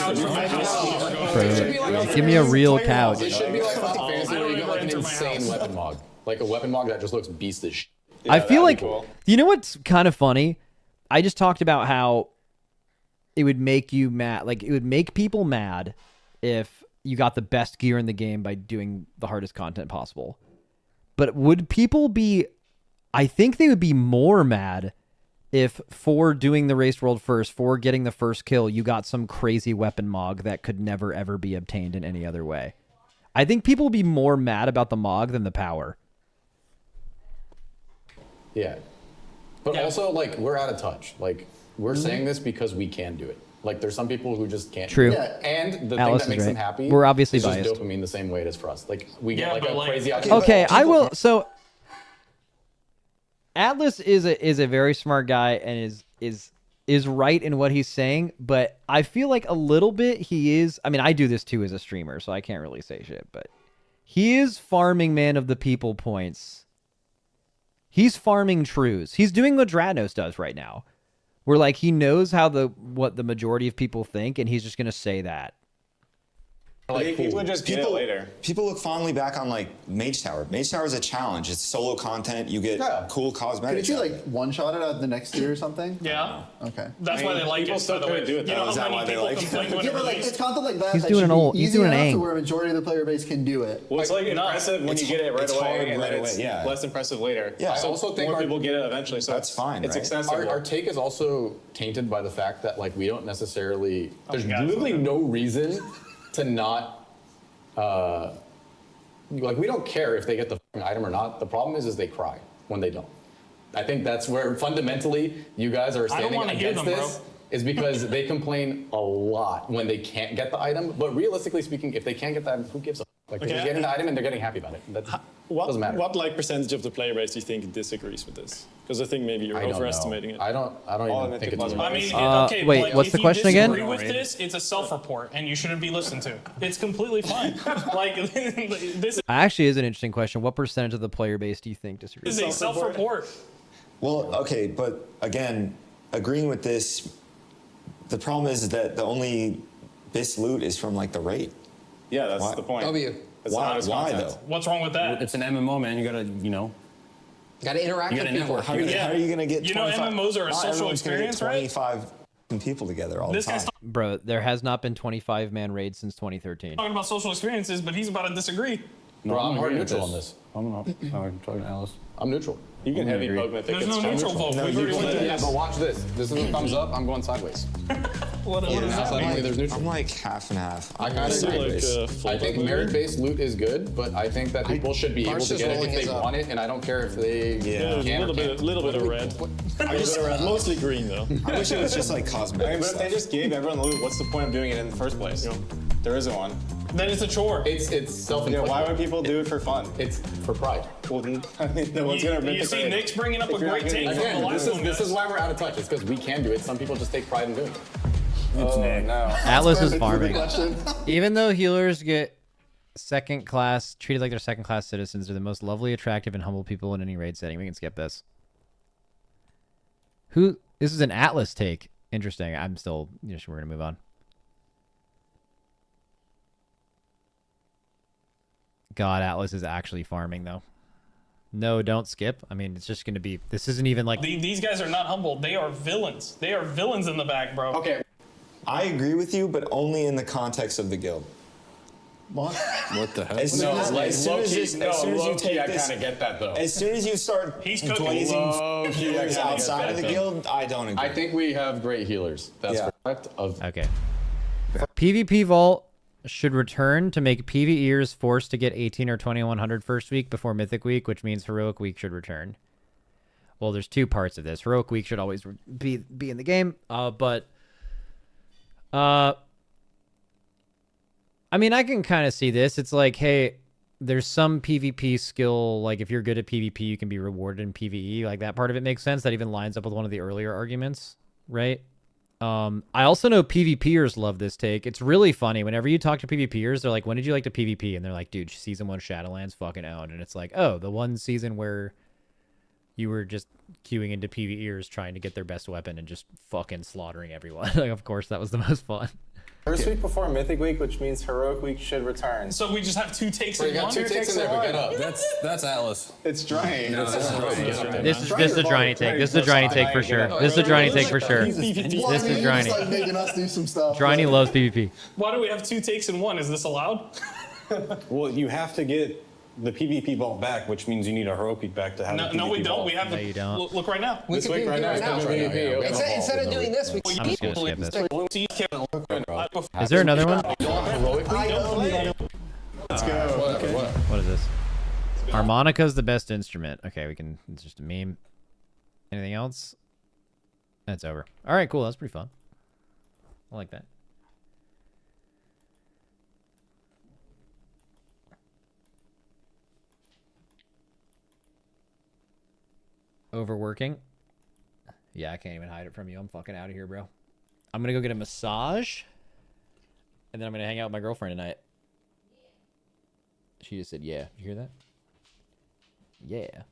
Give me a real couch. It should be like Final Fantasy where you get like an insane weapon mod. Like a weapon mod that just looks beast as shit. I feel like, you know what's kind of funny? I just talked about how it would make you mad. Like, it would make people mad if you got the best gear in the game by doing the hardest content possible. But would people be, I think they would be more mad if for doing the race world first, for getting the first kill, you got some crazy weapon mog that could never ever be obtained in any other way. I think people would be more mad about the mog than the power. Yeah. But also, like, we're out of touch. Like, we're saying this because we can do it. Like, there's some people who just can't. True. Do it. And the Alice thing that is makes them right. happy We're obviously is biased. just dopamine the same way it is for us. Like, we get like but a like- crazy... Okay, I will. So Atlas is a very smart guy and is right in what he's saying, but I feel like a little bit he is. I mean, I do this too as a streamer, so I can't really say shit, but he is farming man of the people points. He's farming trues. He's doing what Dratnos does right now, where like he knows how what the majority of people think, and he's just gonna say that. Like, people would just get it later. People look fondly back on like Mage Tower. Mage Tower is a challenge. It's solo content. You get cool cosmetics. Could you like one-shot it at the next tier or something? Yeah. Okay. That's why they like people it. still by the way. couldn't do it, You know though. Is how that many why they people like it? complain when Yeah, it but like released? it's content like that. He's that doing should an be old- he's easy doing an enough ang. to where a majority of the player base can do it. Well, it's like impressive when you get it right it's away, hard and right then it's away, yeah. less impressive later. Yeah. So I also think more our- people get it eventually. So That's fine, It's right? accessible. Our take is also tainted by the fact that like we don't necessarily. There's God. literally no reason to not. Like we don't care if they get the fucking item or not. The problem is they cry when they don't. I think that's where fundamentally you guys are I don't standing wanna hear against them, this. bro. Is because they complain a lot when they can't get the item. But realistically speaking, if they can't get the item, who gives a like Okay, they're getting the item and they're getting happy about it. That doesn't matter. What like percentage of the player base do you think disagrees with this? Because I think maybe you're I don't overestimating know. it. I don't even think it's. I mean, okay, wait, like, what's if the you question again? disagree with this, it's a self-report, and you shouldn't be listened to. It's completely fine. Like this Actually, is an interesting question. What percentage of the player base do you think disagrees? is a self-report. Well, okay, but again, agreeing with this, the problem is that the only BIS loot is from like the raid. Yeah, that's Why? the point. W. It's Why? not as Why content. though? What's wrong with that? It's an MMO, man. You gotta, Got to interact You with gotta people. network. How are you gonna get? You know 25 MMOs are a not social everyone's gonna get experience, right? 25 people together all This the guy's time. Bro, there has not been 25-man raids since 2013. talking about social experiences, but he's about to disagree. Bro, I'm hard agreeing with neutral on this. I'm talking to Alice. I'm neutral. You can heavy poke mythic. There's no neutral vote. We've already went through Yeah, this. but watch this. This is a thumbs up. I'm going sideways. What is that? Suddenly there's neutral. I'm like half and half. I kind of So, agree. like, full I think button. merit-based loot is good, but I think that people should be able March to is get it rolling if they his up. want it, and I don't care if they Yeah, can a or can't. little bit of red. Mostly green though. I wish it was just like I cosmetic mean, but if stuff. they just gave everyone the loot, what's the point of doing it in the first place? There isn't one. Then it's a chore. It's Yeah, self-inflicted. why would people do it for fun? It's for pride. Well, I mean, no one's gonna rip You the see grade. Nick's bringing up a If you're not great getting take it. from the Again, last one. this is why we're out of touch. It's because we can do it. Some people just take pride in doing it. Oh, no. Atlas is Perfect farming. question. Even though healers get second class, treated like they're second class citizens, they're the most lovely, attractive, and humble people in any raid setting. We can skip this. This is an Atlas take. Interesting. I'm still, we're going to move on. God, Atlas is actually farming, though. No, don't skip. I mean, it's just going to be... This isn't even like... These guys are not humble. They are villains. They are villains in the back, bro. Okay. I agree with you, but only in the context of the guild. What? What the hell? As soon as you take this, I kind of get that though. as soon as you start blazing healers outside of the guild, I don't agree. I think we have great healers. That's correct. Okay. PvP Vault should return to make PvEers forced to get 18 or 2100 first week before Mythic Week, which means Heroic Week should return. Well, there's two parts of this. Heroic Week should always be in the game, but I mean, I can kind of see this. It's like, hey, there's some PvP skill, like if you're good at PvP, you can be rewarded in PvE. Like that part of it makes sense. That even lines up with one of the earlier arguments, right? I also know PvPers love this take. It's really funny. Whenever you talk to PvPers, they're like, when did you like to PvP? And they're like, dude, season 1 Shadowlands fucking owned. And it's like, oh, the one season where you were just queuing into PvEers trying to get their best weapon and just fucking slaughtering everyone. Like, of course, that was the most fun. First week before Mythic Week, which means Heroic Week should return. So we just have 2 takes in got one? 2 takes in there, but get up. That's Atlas. It's drying. This is a Dryny take. This is a Dryny take for sure. This is a Dryny take for sure. This is Dryny. Like making us do some stuff. Dryny loves PvP. Why do we have 2 takes in one? Is this allowed? Well, you have to get the PvP vault back, which means you need a Heroic Week back to have the PvP No, we don't. vault. We have No, you don't. Look right now. We can PvP right now. Instead of doing this, we I'm just going to skip this. Is there another one? Let's go. What is this? Harmonica's the best instrument. Okay, we can... It's just a meme. Anything else? That's over. All right, cool. That's pretty fun. I like that. Overworking. Yeah, I can't even hide it from you. I'm fucking out of here, bro. I'm gonna go get a massage. And then I'm gonna hang out with my girlfriend tonight. She just said, yeah. You hear that? Yeah.